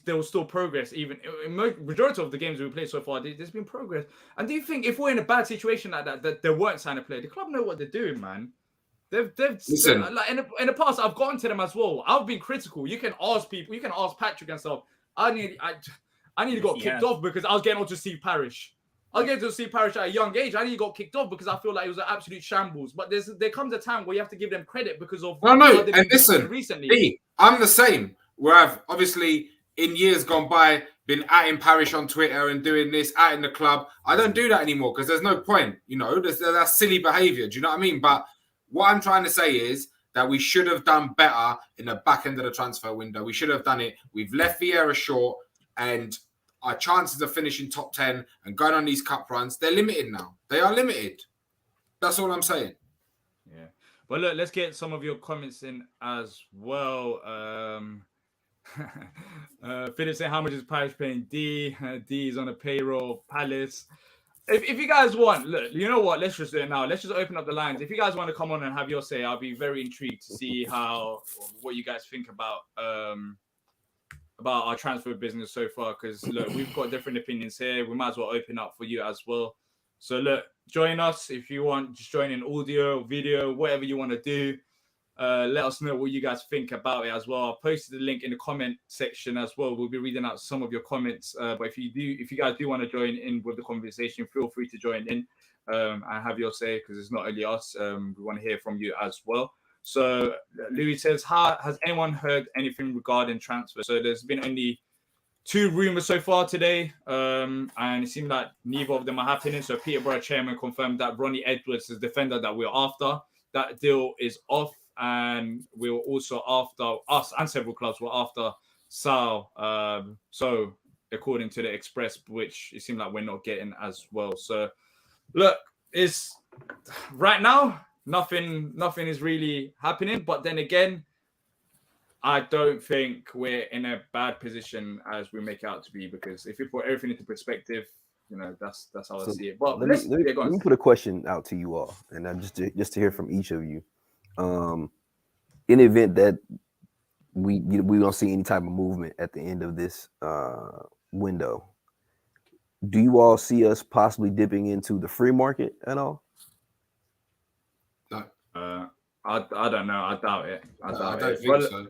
S1: there was still progress. Even in majority of the games we played so far, there's been progress. And do you think if we're in a bad situation like that they weren't signing a player? The club know what they're doing, man. They've
S3: Listen.
S1: like in the past, I've gotten to them as well. I've been critical. You can ask people. You can ask Patrick and stuff. I need to got kicked off because I was getting on to Steve Parish. I was getting to Steve Parish at a young age. I need to got kicked off because I feel like it was an absolute shambles. But there comes a time where you have to give them credit because of
S3: no. And listen,
S1: recently.
S3: I'm the same. Where I've obviously in years gone by been atting Parish on Twitter and doing this, atting the club. I don't do that anymore because there's no point. You know, that's silly behaviour. Do you know what I mean? But what I'm trying to say is that we should have done better in the back end of the transfer window. We should have done it. We've left Vieira short, and our chances of finishing top 10 and going on these cup runs, they're limited now. They are limited. That's all I'm saying.
S1: Yeah. But look, let's get some of your comments in as well. Philip saying, how much is Parish paying D? D is on a payroll. Palace. If you guys want, look, you know what? Let's just do it now. Let's just open up the lines. If you guys want to come on and have your say, I'll be very intrigued to see what you guys think about our transfer business so far. Because look, we've got different opinions here. We might as well open up for you as well. So look, join us if you want. Just join in audio, video, whatever you want to do. Let us know what you guys think about it as well. I posted the link in the comment section as well. We'll be reading out some of your comments. But if you guys do want to join in with the conversation, feel free to join in and have your say because it's not only us. We want to hear from you as well. So Louis says, has anyone heard anything regarding transfer? So there's been only 2 rumors so far today, and it seemed like neither of them are happening. So Peterborough chairman confirmed that Ronnie Edwards is the defender that we're after. That deal is off. And we were also after us and several clubs were after Sal. So according to the Express, which it seemed like we're not getting as well. So look, it's right now, nothing is really happening. But then again, I don't think we're in a bad position as we make it out to be, because if you put everything into perspective, you know, that's how I see it. But
S4: let me put a question out to you all, and just to hear from each of you. In the event that we don't see any type of movement at the end of this window, do you all see us possibly dipping into the free market at all?
S3: No.
S1: I don't know. I doubt it. I
S3: don't think so.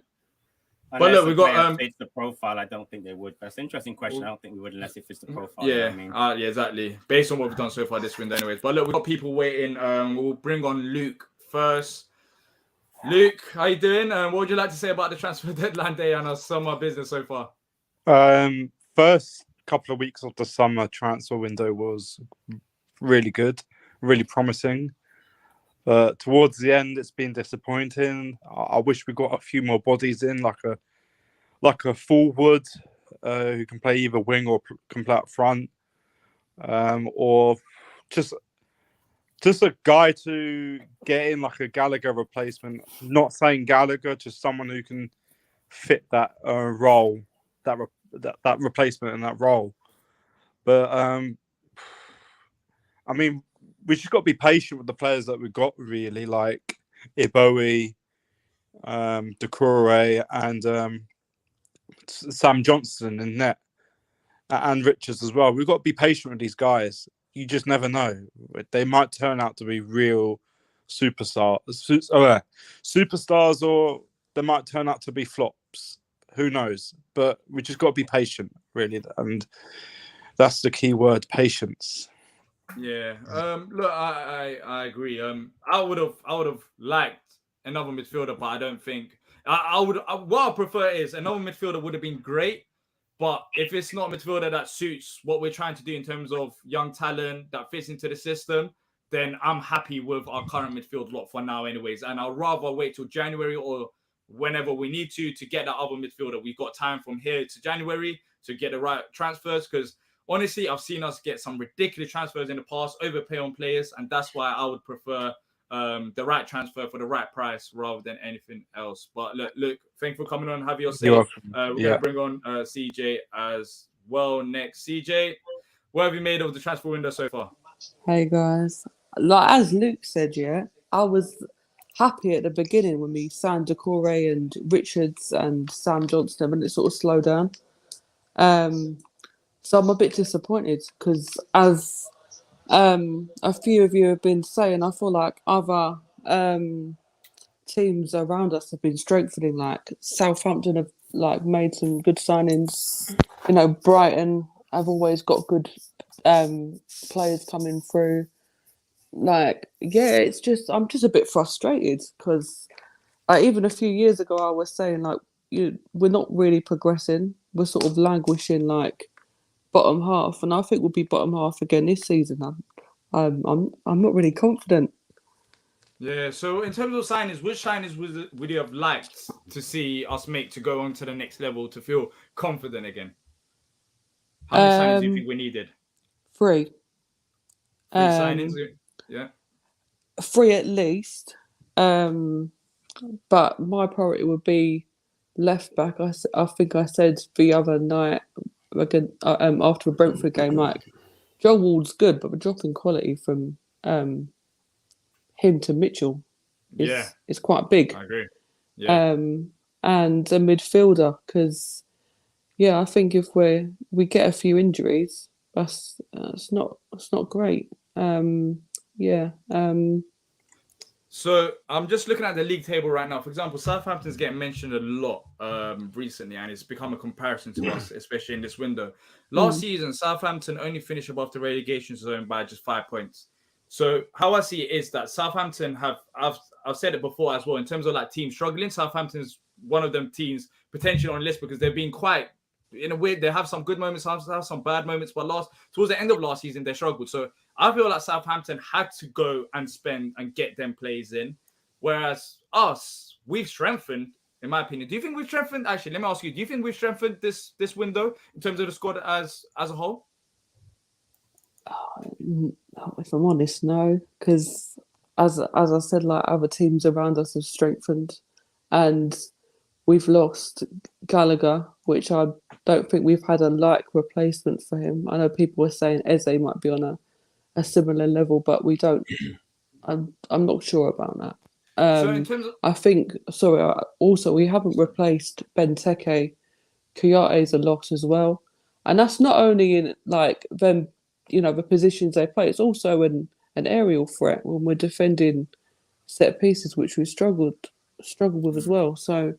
S1: But look, we got
S2: fits the profile. I don't think they would. That's an interesting question. I don't think we would unless it fits the profile.
S1: Yeah,
S2: you know what I mean?
S1: Yeah, exactly. Based on what we've done so far this window, anyways. But look, we've got people waiting. We'll bring on Luke first. Luke, how you doing? What would you like to say about the transfer deadline day and our summer business so far?
S5: First couple of weeks of the summer transfer window was really good, really promising. Towards the end, it's been disappointing. I wish we got a few more bodies in, like a forward who can play either wing or can play up front, or just a guy to get in like a Gallagher replacement. Not saying Gallagher, just someone who can fit that role, that replacement in that role. But I mean, we just got to be patient with the players that we got, really, like Iboe, Doucouré, and Sam Johnson in net, and Richards as well. We've got to be patient with these guys. You just never know. They might turn out to be real superstars, or they might turn out to be flops. Who knows? But we just got to be patient, really, and that's the key word: patience.
S1: Yeah. Look, I agree. I would have liked another midfielder, but I don't think what I prefer is another midfielder would have been great, but if it's not a midfielder that suits what we're trying to do in terms of young talent that fits into the system, then I'm happy with our current midfield lot for now, anyways. And I'll rather wait till January or whenever we need to get that other midfielder. We've got time from here to January to get the right transfers, because honestly, I've seen us get some ridiculous transfers in the past, overpay on players, and that's why I would prefer the right transfer for the right price rather than anything else. But look, thank you for coming on. Have your say. We're going to bring on CJ as well next. CJ, what have you made of the transfer window so far?
S6: Hey guys, like as Luke said, I was happy at the beginning when we signed Doucouré and Richards and Sam Johnson, and it sort of slowed down. So I'm a bit disappointed because, as a few of you have been saying, I feel like other teams around us have been strengthening. Like Southampton have made some good signings. You know, Brighton have always got good players coming through. It's just I'm just a bit frustrated because even a few years ago I was saying we're not really progressing. We're sort of languishing bottom half, and I think we'll be bottom half again this season. I'm not really confident.
S1: Yeah. So in terms of signings, which signings would you have liked to see us make to go on to the next level to feel confident again? How many signings do you think we needed?
S6: 3.
S1: 3 signings. Yeah.
S6: 3 at least. But my priority would be left back. I think I said the other night, after the Brentford game, Joe Ward's good, but we're dropping quality from him to Mitchell. It's quite big.
S1: I agree. Yeah.
S6: And a midfielder, because I think if we get a few injuries, that's not great.
S1: So I'm just looking at the league table right now. For example, Southampton's getting mentioned a lot recently, and it's become a comparison to us, especially in this window. Last season, Southampton only finished above the relegation zone by just 5 points. So how I see it is that Southampton I've said it before as well, in terms of teams struggling, Southampton's one of them teams potentially on the list because they've been quite, in a way, they have some good moments, have some bad moments, but towards the end of last season, they struggled. So I feel like Southampton had to go and spend and get them plays in, whereas us, we've strengthened, in my opinion. Do you think we've strengthened? Actually, let me ask you, do you think we've strengthened this window in terms of the squad as a whole?
S6: If I'm honest, no, because as I said, other teams around us have strengthened, and we've lost Gallagher, which I don't think we've had a replacement for him. I know people were saying Eze might be on a similar level, but we don't. I'm not sure about that.
S1: So in terms of...
S6: I think, also we haven't replaced Benteke. Kouyate's a loss as well. And that's not only in like them, the positions they play. It's also an aerial threat when we're defending set pieces, which we struggle with as well. So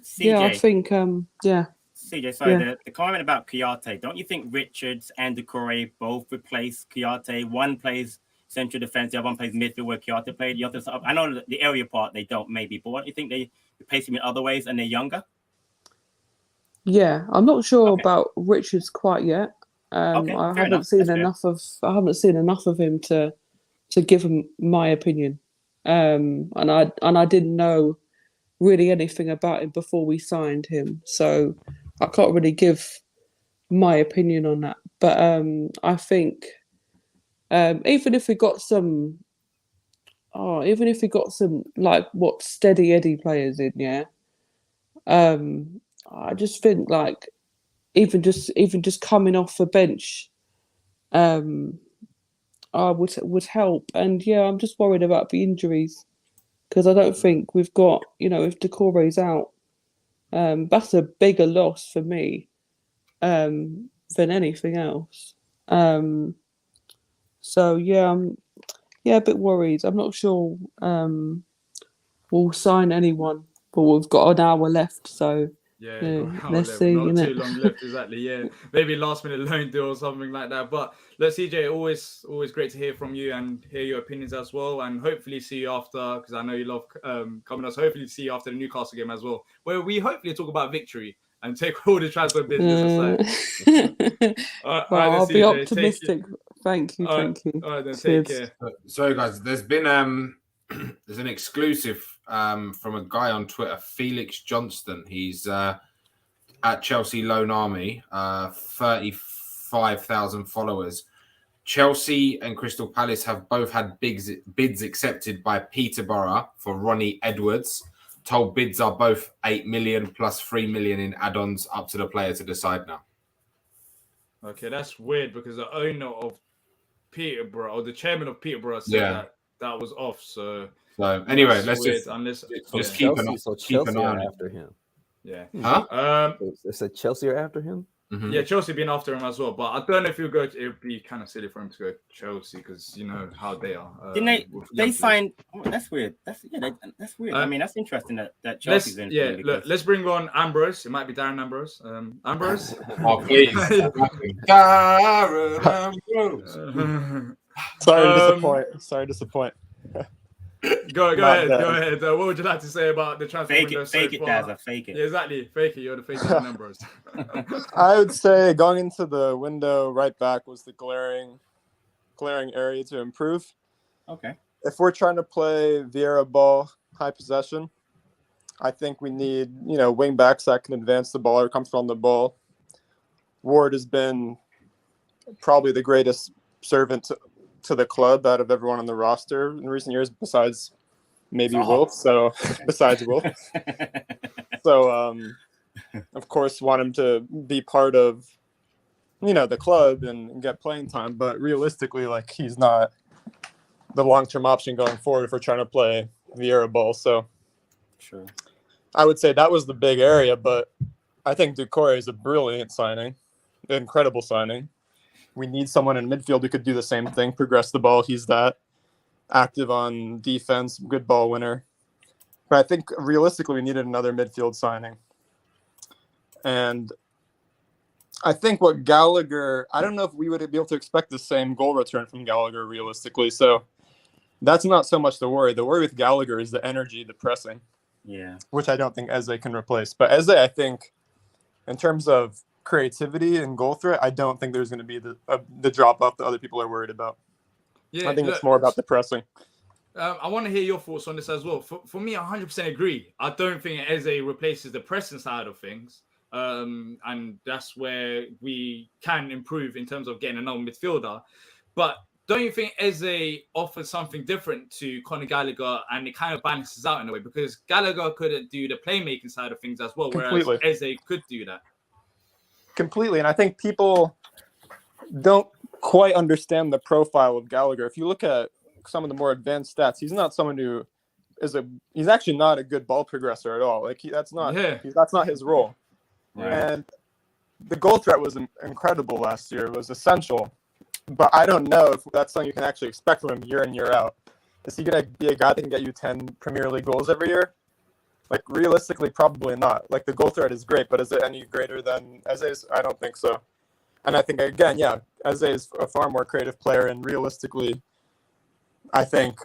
S2: CJ,
S6: I think
S2: CJ, sorry, the comment about Kouyaté, don't you think Richards and Doucouré both replace Kouyaté? One plays central defense, the other one plays midfield where Kouyaté played. The other side, I know the area part they don't maybe, but don't you think they replace him in other ways and they're younger?
S6: Yeah, I'm not sure about Richards quite yet. I haven't seen enough of him to give him my opinion. And I didn't know really anything about him before we signed him, so I can't really give my opinion on that. But I think even if we got some like steady Eddie players in, I just think like even just coming off the bench, would help. And I'm just worried about the injuries because I don't think we've got, if Doucouré's out, that's a bigger loss for me than anything else. I'm a bit worried. I'm not sure we'll sign anyone, but we've got an hour left, so let's see.
S1: Not too long left, exactly. Yeah, maybe last minute loan deal or something like that. But look, CJ, always great to hear from you and hear your opinions as well, and hopefully see you after, because I know you love coming us. Hopefully see you after the Newcastle game as well, where we hopefully talk about victory and take all the transfer business aside.
S6: I'll be optimistic. Thank you.
S1: All right, then take care.
S3: So guys, there's been there's an exclusive from a guy on Twitter, Felix Johnston. He's at Chelsea Loan Army, 35,000 followers. Chelsea and Crystal Palace have both had bids accepted by Peterborough for Ronnie Edwards. Told bids are both 8 million plus 3 million in add-ons, up to the player to decide now.
S1: Okay, that's weird because the owner of Peterborough, or the chairman of Peterborough, said that was off. So
S3: anyway, let's
S1: weird,
S3: just keep an eye
S4: after him.
S1: Yeah.
S3: Huh?
S4: It's a Chelsea are after him.
S3: Mm-hmm.
S1: Yeah, Chelsea been after him as well, but I don't know if he'll go. It would be kind of silly for him to go to Chelsea because you know how they are.
S2: Didn't they signed? Oh, that's weird. That's weird. I mean, that's interesting that Chelsea's in.
S1: Yeah, look, let's bring on Ambrose. It might be Darren Ambrose. Ambrose.
S3: Oh please, Darren Ambrose.
S5: Sorry to disappoint.
S1: Go ahead. What would you like to say about the transfer window?
S2: Fake it, Dazza. Fake it.
S1: Yeah, exactly. Fake it. You're the fake numbers.
S5: I would say going into the window, right back was the glaring area to improve.
S2: Okay.
S5: If we're trying to play Vieira ball, high possession, I think we need, wing backs that can advance the ball or come from the ball. Ward has been probably the greatest servant to the club out of everyone on the roster in recent years, besides maybe Wolf. So besides Wolf. So of course want him to be part of the club and get playing time, but realistically, like, he's not the long-term option going forward if we're trying to play Vieira ball. So
S2: sure,
S5: I would say that was the big area, but I think Doucouré is a brilliant signing, an incredible signing. We need someone in midfield who could do the same thing, progress the ball. He's that active on defense, good ball winner. But I think realistically we needed another midfield signing. And I think what Gallagher, I don't know if we would be able to expect the same goal return from Gallagher realistically. So that's not so much the worry. The worry with Gallagher is the energy, the pressing.
S2: Yeah.
S5: Which I don't think Eze can replace. But Eze, I think, in terms of creativity and goal threat, I don't think there's going to be the drop off that other people are worried about.
S1: Yeah,
S5: I think it's more about the pressing.
S1: I want to hear your thoughts on this as well. For me, I 100% agree. I don't think Eze replaces the pressing side of things. And that's where we can improve in terms of getting another midfielder. But don't you think Eze offers something different to Conor Gallagher, and it kind of balances out in a way, because Gallagher couldn't do the playmaking side of things as well,
S5: Completely.
S1: whereas Eze could do that.
S5: Completely. And I think people don't quite understand the profile of Gallagher. If you look at some of the more advanced stats, he's not someone who he's actually not a good ball progressor at all. Like that's not his role.
S2: Right.
S5: And
S7: the goal threat was incredible last year. It was essential. But I don't know if that's something you can actually expect from him year in, year out. Is he going to be a guy that can get you 10 Premier League goals every year? Like, realistically, probably not. Like, the goal threat is great, but is it any greater than Eze's? I don't think so. And I think, again, yeah, Eze is a far more creative player, and realistically, I think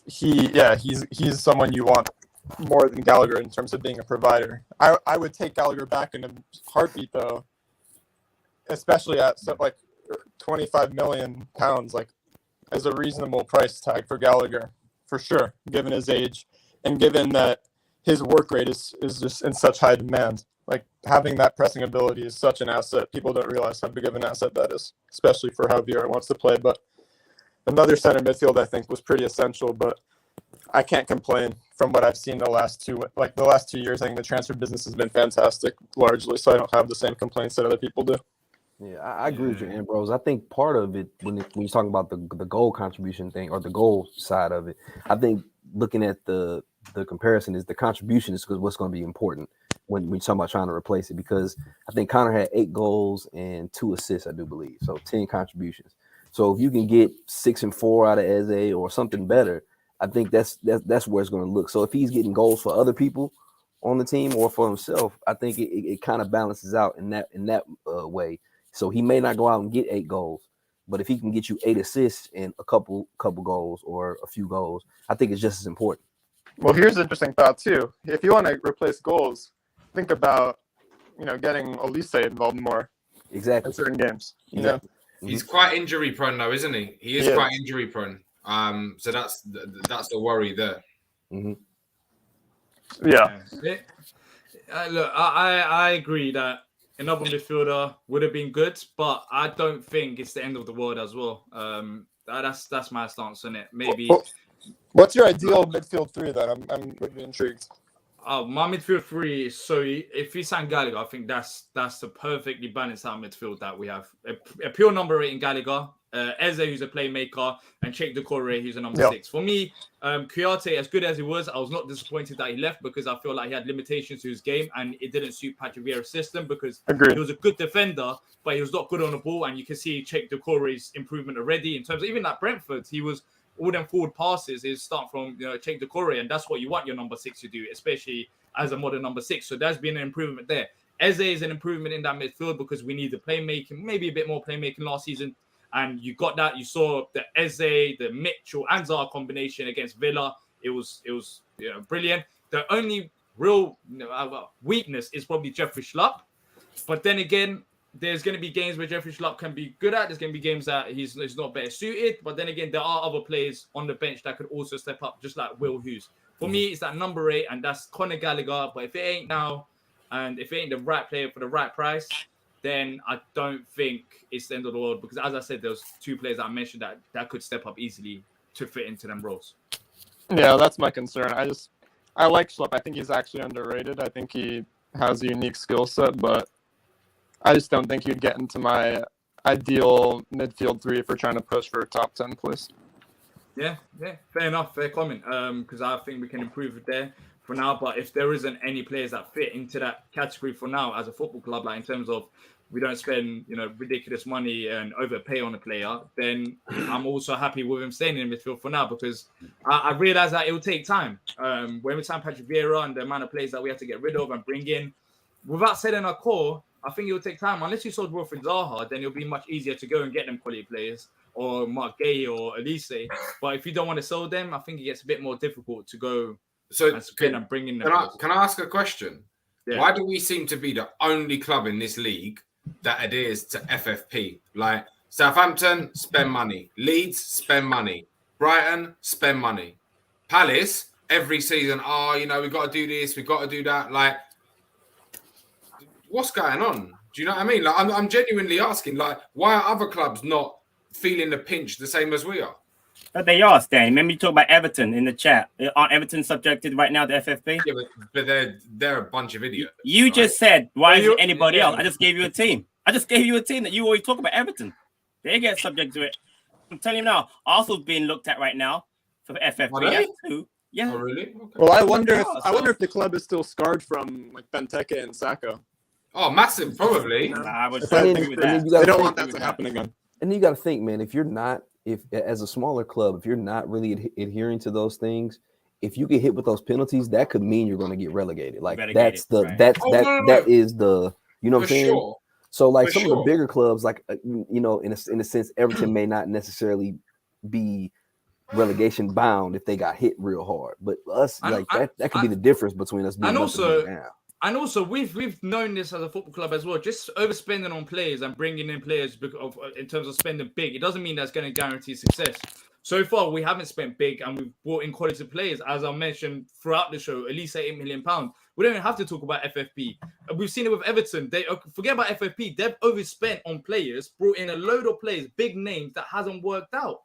S7: he's someone you want more than Gallagher in terms of being a provider. I would take Gallagher back in a heartbeat, though, especially at, like, 25 million pounds, like, as a reasonable price tag for Gallagher, for sure, given his age and given that his work rate is just in such high demand. Like, having that pressing ability is such an asset. People don't realize how big of an asset that is, especially for how Vieira wants to play. But another center midfield, I think, was pretty essential, but I can't complain from what I've seen the last 2 years. I think the transfer business has been fantastic largely, so I don't have the same complaints that other people do.
S4: Yeah, I agree with you, Ambrose. I think part of it, when you're talking about the goal contribution thing or the goal side of it, I think looking at the comparison is the contribution is what's going to be important when you're talking about trying to replace it, because I think Connor had 8 goals and 2 assists, I do believe, so 10 contributions. So if you can get 6 and 4 out of Eze or something better, I think that's where it's going to look. So if he's getting goals for other people on the team or for himself, I think it kind of balances out in that way. So he may not go out and get 8 goals, but if he can get you 8 assists and a couple goals or a few goals, I think it's just as important.
S7: Well, here's an interesting thought too. If you want to replace goals, think about, getting Olise involved more.
S4: Exactly.
S7: In certain games.
S4: Exactly.
S3: He's quite injury prone though, isn't he? He is quite injury prone. So that's the worry there.
S4: Mm-hmm.
S7: Yeah.
S1: Look, I agree that another midfielder would have been good, but I don't think it's the end of the world as well. That's my stance on it. Maybe.
S7: What's your ideal midfield 3 then? I'm really intrigued.
S1: My midfield 3 is, so if you sign Gallagher, I think that's the perfectly balanced out midfield that we have. A pure number 8 in Gallagher, Eze, who's a playmaker, and Cheikh Doucouré, who's a number 6. For me, Kouyaté, as good as he was, I was not disappointed that he left, because I feel like he had limitations to his game and it didn't suit Patrick Vieira's system, because he was a good defender, but he was not good on the ball, and you can see Cheikh Doucouré's improvement already in terms of even at Brentford. He was all them forward passes is start from Cheikh Doucouré, and that's what you want your number 6 to do, especially as a modern number 6. So there's been an improvement there. Eze is an improvement in that midfield because we need the playmaking, maybe a bit more playmaking last season, and you got that. You saw the Eze, the Mitchell and Zaha combination against Villa. It was brilliant. The only real weakness is probably Jeffrey Schlupp, but then again, there's going to be games where Jeffrey Schlupp can be good at. There's going to be games that he's not better suited. But then again, there are other players on the bench that could also step up, just like Will Hughes. For me, it's that number 8, and that's Conor Gallagher. But if it ain't now, and if it ain't the right player for the right price, then I don't think it's the end of the world. Because as I said, there's 2 players that I mentioned that could step up easily to fit into them roles.
S7: Yeah, that's my concern. I like Schlupp. I think he's actually underrated. I think he has a unique skill set, but I just don't think he'd get into my ideal midfield 3 if we're trying to push for a top 10 place.
S1: Yeah, fair enough, fair comment. Because I think we can improve it there for now. But if there isn't any players that fit into that category for now as a football club, like in terms of we don't spend ridiculous money and overpay on a player, then I'm also happy with him staying in midfield for now, because I realize that it will take time. When we sign Patrick Vieira and the amount of players that we have to get rid of and bring in, without selling our core, I think it will take time. Unless you sold Wilfried Zaha, then it'll be much easier to go and get them quality players, or Mark Gay or Elise. But if you don't want to sell them, I think it gets a bit more difficult to go and spend and bring in them.
S3: Can I ask a question? Yeah. Why do we seem to be the only club in this league that adheres to FFP? Like Southampton, spend money. Leeds, spend money. Brighton, spend money. Palace, every season, we've got to do this, we've got to do that. Like, what's going on? Do you know what I mean? Like, I'm genuinely asking, like, why are other clubs not feeling the pinch the same as we are?
S2: But they are, Stan. Remember you talk about Everton in the chat. Aren't Everton subjected right now to FFP?
S3: Yeah, but they're a bunch of idiots.
S2: You just said, why is anybody else? I just gave you a team. That you always talk about Everton. They get subject to it. I'm telling you now, Arsenal's being looked at right now for FFP.
S3: Oh, really?
S2: Too. Yeah.
S3: Oh, really? Okay.
S7: Well, I wonder if the club is still scarred from like Benteke and Sacco.
S3: Oh, massive, probably.
S2: I would
S7: If I
S2: agree
S7: think
S2: with
S7: they
S2: that.
S4: you gotta
S7: don't
S4: think-
S7: want that to happen again.
S4: And you got to think, man, if you're not, if as a smaller club, if you're not really adhering to those things, if you get hit with those penalties, that could mean you're going to get relegated. Like that's the
S2: right.
S4: that is the, you know what I'm saying?
S3: Sure.
S4: So like
S3: For
S4: some of
S3: sure.
S4: the bigger clubs, like you know, in a sense, Everton may not necessarily be relegation bound if they got hit real hard, but us that could be the difference between us being
S1: and
S4: up
S1: also-
S4: and being down.
S1: And also, we've known this as a football club as well. Just overspending on players and bringing in players in terms of spending big, it doesn't mean that's going to guarantee success. So far, we haven't spent big, and we've brought in quality players, as I mentioned throughout the show, at least £8 million. We don't even have to talk about FFP. We've seen it with Everton. They forget about FFP. They've overspent on players, brought in a load of players, big names that hasn't worked out.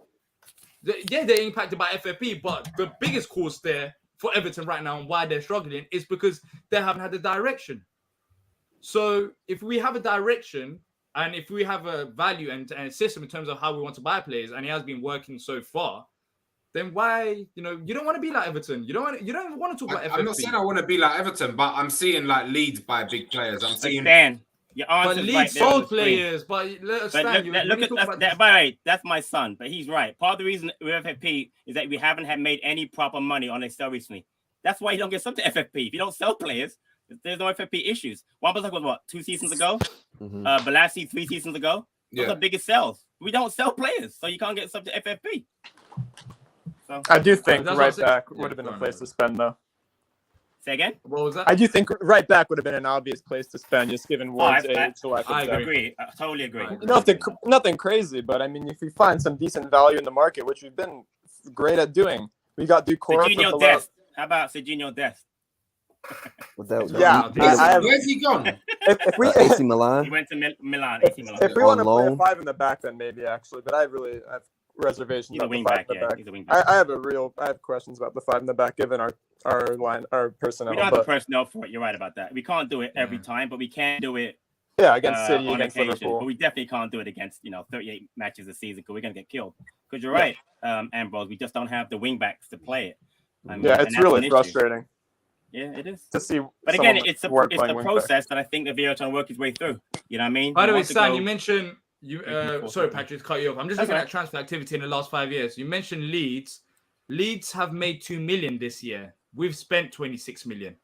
S1: Yeah, they're impacted by FFP, but the biggest cause there for Everton right now and why they're struggling is because they haven't had a direction. So if we have a direction and if we have a value and a system in terms of how we want to buy players, and it has been working so far, then why, you don't want to be like Everton. You don't even want to talk about FFP.
S3: I'm not saying I want to be like Everton, but I'm seeing like Leeds buy big players. I'm seeing
S2: Dan, your
S1: But
S2: answer's
S1: Leeds
S2: right there on
S1: sold
S2: the screen.
S1: players, but let us stand.
S2: Look at that. By the way, that's my son, but he's right. Part of the reason with FFP is that we haven't made any proper money on Excel recently. That's why you don't get some to FFP. If you don't sell players, there's no FFP issues. One was like, what, 2 seasons ago? Balassi 3 seasons ago? Those are biggest sales. We don't sell players, so you can't get some to FFP. So
S7: I do think
S1: that's
S7: right
S1: what I'm
S7: back
S1: saying.
S7: would have been
S1: Yeah,
S7: a place to spend, though.
S2: say again?
S1: What was that?
S7: I do think right back would have been an obvious place to spend, just given Ward's age. So
S2: I agree. I totally agree.
S7: Nothing crazy, but I mean, if we find some decent value in the market, which we've been great at doing, we got Ducora.
S2: Serginho Dest. How about Serginho Dest?
S3: where's he gone?
S7: If we
S4: AC Milan.
S2: He went to Milan.
S7: if we want to play a
S4: loan.
S7: 5 in the back, then maybe actually. But I have reservations
S2: He's a
S7: about the
S2: wing
S7: 5
S2: back.
S7: in the
S2: Yeah,
S7: back.
S2: he's a wing back.
S7: I have questions about the 5 in the back, given our personnel.
S2: We don't have the personnel for it. You're right about that. We can't do it every time, but we can do it.
S7: Yeah, against City,
S2: on
S7: against
S2: occasion.
S7: Liverpool.
S2: But we definitely can't do it against 38 matches a season because we're gonna get killed. Because you're right, Ambrose. We just don't have the wing backs to play it. I mean,
S7: Yeah,
S2: and
S7: it's
S2: that's
S7: really
S2: an issue.
S7: frustrating
S2: Yeah, it is.
S7: to see.
S2: But again,
S7: someone
S2: it's the
S7: playing wing back.
S2: process that I think the VAR trying to work his way through. You know what I mean?
S1: By the
S2: He
S1: way,
S2: wants to
S1: Stan,
S2: go-
S1: you mentioned sorry, Patrick, to cut you off. I'm just looking
S2: Okay.
S1: at transfer activity in the last 5 years. You mentioned Leeds. Leeds have made 2 million this year. We've spent 26 million.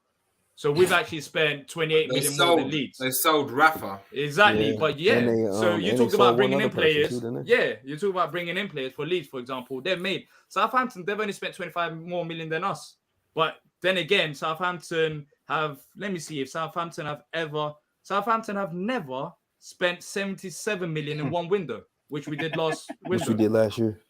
S1: So we've actually spent 28 million more than Leeds.
S3: They sold Rafa.
S1: Exactly,
S4: Yeah.
S1: but yeah.
S4: And they,
S1: So
S4: and
S1: you
S4: they
S1: talked
S4: sold
S1: about
S4: one
S1: bringing in
S4: other person
S1: players.
S4: too, didn't they?
S1: Yeah, you talk about bringing in players for Leeds, for example. They've made Southampton. They've only spent 25 more million than us. But then again, Southampton have. Let me see if Southampton have never spent 77 million in one window, which we did last
S4: Which
S1: window.
S4: we did last year.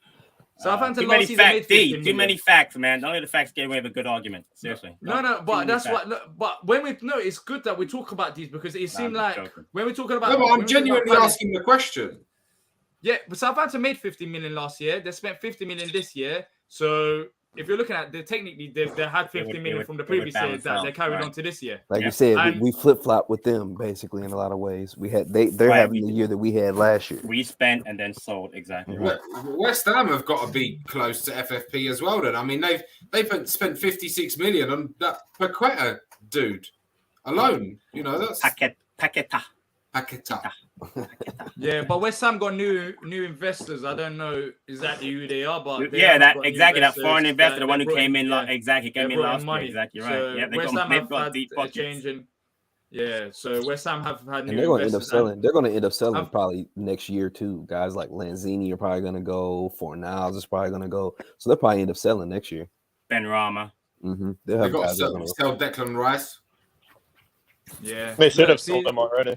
S1: Southampton
S2: too
S1: last
S2: many
S1: season made
S2: facts.
S1: 50
S2: Too
S1: million.
S2: many facts, man. Don't let the facts get away with a good argument. Seriously.
S1: No, but that's what. Look, but when it's good that we talk about these because it seemed like when we're talking about.
S3: No, but
S1: when
S3: I'm
S1: we're talking about
S3: genuinely
S1: Palace-
S3: asking the question.
S1: Yeah, but Southampton made 50 million last year. They spent 50 million this year. So if you're looking at, they had 50 million from the previous year that they carried on to this year.
S4: Like you said, we flip flop with them basically in a lot of ways. They're having the year that we had last year.
S2: We spent and then sold. Exactly right.
S3: West Ham have got to be close to FFP as well. Then I mean they've spent 56 million on that Paqueta dude alone. That's
S2: Paqueta.
S1: Yeah, but West Ham got new investors. I don't know exactly who they are, but
S2: that foreign investor, the one who came in, came in last year. Exactly right.
S1: So
S2: Yeah,
S1: West Ham have had
S2: deep
S1: a
S2: pockets.
S1: change in. Yeah, so West Ham have had new
S4: And they're going to end up
S1: investors.
S4: selling. They're going to end up selling probably next year too. Guys like Lanzini are probably going to go. Fornals is probably going to go. So they'll probably end up selling next year.
S2: Ben Rama.
S4: Mm-hmm.
S3: They've got to sell Declan Rice.
S1: Yeah,
S7: They should have sold them already.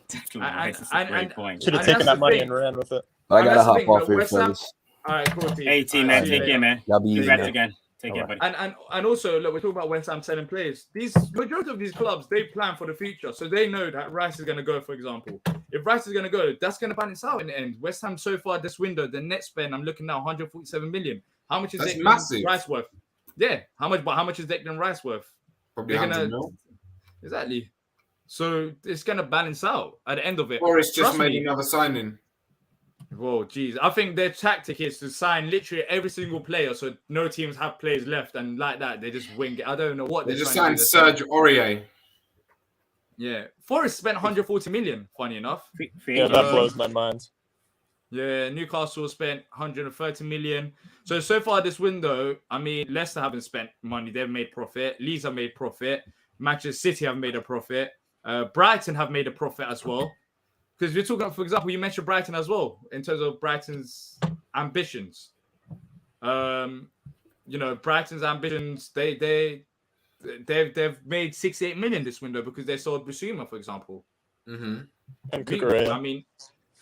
S2: That's a great point.
S7: Should have taken that money and ran with it.
S4: I got to hop off here, fellas.
S1: All right, cool.
S2: Hey, team, man. Take care, man.
S4: Y'all be easy,
S2: Congrats
S4: man.
S2: again. Take care, buddy.
S1: And also, look, we're talking about West Ham selling players. Majority of these clubs, they plan for the future. So they know that Rice is going to go, for example. If Rice is going to go, that's going to balance out in the end. West Ham so far this window, the net spend, I'm looking now, 147 million. How much is Declan Rice worth? Yeah, how much is Declan Rice worth?
S3: Probably 100 mil.
S1: Exactly. So it's going to balance out at the end of it.
S3: Or it's just made another signing.
S1: Whoa, geez. I think their tactic is to sign literally every single player so no teams have players left, and like that, they just wing it. I don't know what
S3: they just signed Serge Aurier.
S1: Yeah, Forest spent 140 million. Funny enough.
S7: Yeah, that blows my mind.
S1: Yeah, Newcastle spent 130 million. So far this window, I mean, Leicester haven't spent money. They've made profit. Leeds have made profit. Manchester City have made a profit. Brighton have made a profit as well. Because we're talking, for example, you mentioned Brighton as well in terms of Brighton's ambitions. Brighton's ambitions, they've made 68 million this window because they sold Bissouma, for example.
S3: Mm-hmm.
S7: And Kukurea.
S1: I mean,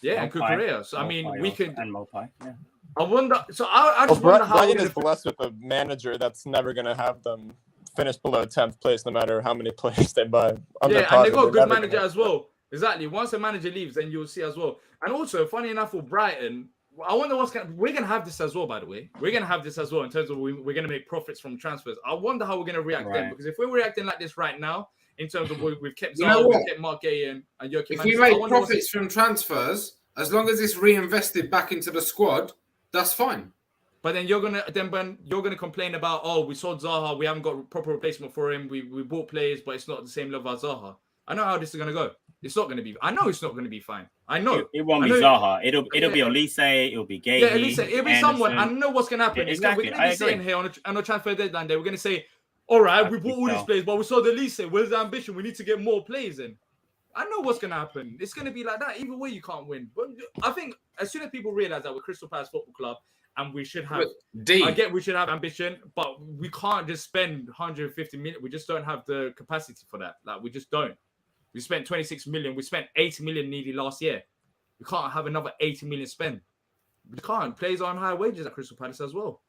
S1: yeah, and Kukurea. So, I mean, we could...
S2: And Mopai, yeah.
S1: I wonder... So, I just wonder how...
S7: Brighton is blessed with a manager that's never going to have them finish below 10th place no matter how many players they buy.
S1: And they got a good manager as well. Exactly. Once a manager leaves, then you'll see as well. And also, funny enough, for Brighton... I wonder we're going to have this as well, by the way. We're going to have this as well in terms of we're going to make profits from transfers. I wonder how we're going to react then. Because if we're reacting like this right now, in terms of we've kept Zaha, we've kept Mark Gay and Joachim.
S3: If we make profits from transfers, as long as it's reinvested back into the squad, that's fine.
S1: But then you're gonna complain about, we sold Zaha, we haven't got proper replacement for him. We bought players, but it's not the same level as Zaha. I know how this is gonna go. It's not gonna be. I know it's not gonna be fine. I know
S2: it won't be Zaha. It'll be Olise. It'll be Gay.
S1: Yeah, Olise. It'll be someone. I know what's gonna happen.
S2: Yeah, exactly.
S1: We're gonna be sitting here on a transfer deadline day. We're gonna say, all right, we bought all these players, but we sold Olise. Where's the ambition? We need to get more players in. I know what's gonna happen. It's gonna be like that. Either way, you can't win. But I think as soon as people realize that we're Crystal Palace Football Club and we should have, I get we should have ambition, but we can't just spend 150 million. We just don't have the capacity for that. Like we just don't. We spent 26 million. We spent 80 million nearly last year. We can't have another 80 million spend. We can't. Players are on high wages at Crystal Palace as well.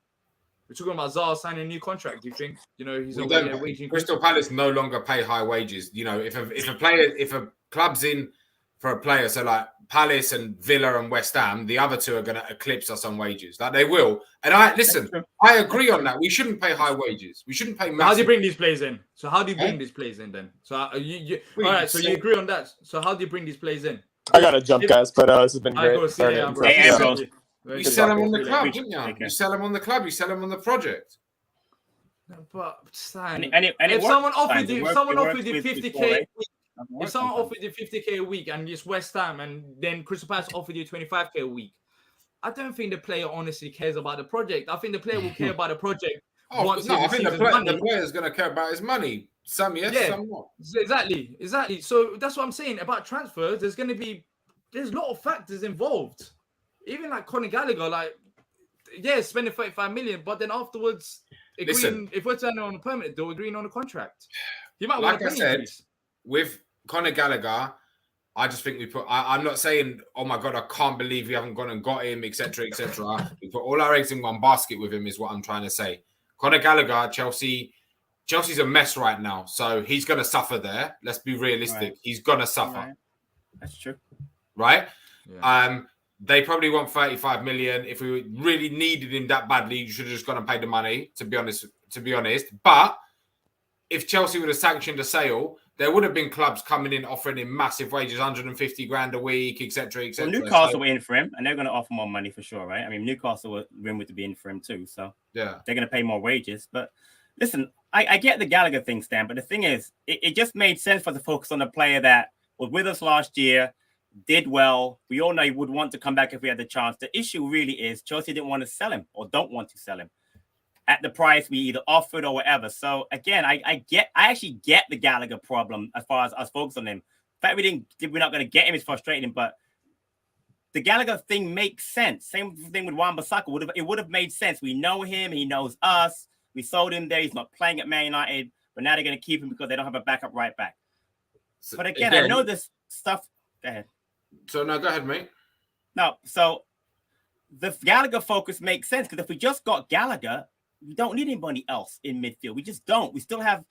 S1: We're talking about Zaha signing a new contract. Do you think he's not getting a wage increase?
S3: Crystal Palace no longer pay high wages. If a club's in for a player, so like Palace and Villa and West Ham, the other two are going to eclipse us on wages. Like they will. And I agree on that. We shouldn't pay high wages. We shouldn't pay.
S1: How do you bring these players in? So how do you bring these players in then? So all right. So you agree on that. So how do you bring these players in?
S7: I gotta jump, guys, but this has been great.
S3: You sell them on the club, didn't you? You sell them on the club. You sell them on the project.
S1: But Stan,
S2: if
S1: someone offered you 50k, if someone offered you 50k a week and it's West Ham, and then Crystal Palace offered you 25k a week, I don't think the player honestly cares about the project. I think the player will care about the project.
S3: I think the player's going to care about his money. Some yes, some not.
S1: Exactly. So that's what I'm saying about transfers. There's a lot of factors involved. Even like Conor Gallagher, spending 35 million, but then afterwards, if we're turning on a permanent deal, agreeing on a contract, you might want to pay
S3: with Conor Gallagher. I just think I'm not saying, oh my God, I can't believe we haven't gone and got him, etc., etc. We put all our eggs in one basket with him, is what I'm trying to say. Conor Gallagher, Chelsea's a mess right now, so he's going to suffer there. Let's be realistic. Right. He's going to suffer.
S2: Right. That's true.
S3: Right? Yeah. They probably want 35 million. If we really needed him that badly, you should have just gone and paid the money, to be honest. But if Chelsea would have sanctioned a sale, there would have been clubs coming in offering him massive wages, 150 grand a week, etc., etc.
S2: Well, Newcastle were in for him, and they're going to offer more money for sure, right? I mean, Newcastle were rumored to be in for him too, so they're going to pay more wages. But listen, I get the Gallagher thing, Stan, but the thing is, it just made sense for us to focus on a player that was with us last year, did well. We all know he would want to come back if we had the chance. The issue really is Chelsea didn't want to sell him or don't want to sell him at the price we either offered or whatever. So again, I actually get the Gallagher problem as far as us focus on him. The fact we're not going to get him is frustrating, but the Gallagher thing makes sense. Same thing with Wan-Bissaka. It would have made sense. We know him. He knows us. We sold him there. He's not playing at Man United, but now they're going to keep him because they don't have a backup right back. But again, I know this stuff. Go ahead.
S3: So no, go ahead, mate.
S2: No, so the Gallagher focus makes sense because if we just got Gallagher, we don't need anybody else in midfield. We just don't. We still have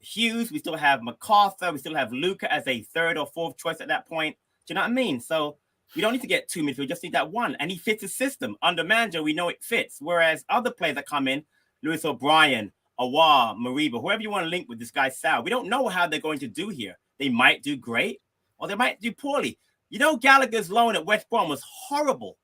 S2: Hughes. We still have MacArthur. We still have Luca as a third or fourth choice at that point. Do you know what I mean? So we don't need to get two midfield. We just need that one. And he fits the system. Under manager, we know it fits. Whereas other players that come in, Lewis O'Brien, Awar, Mariba, whoever you want to link with this guy, Sal, we don't know how they're going to do here. They might do great or they might do poorly. Gallagher's loan at West Brom was horrible.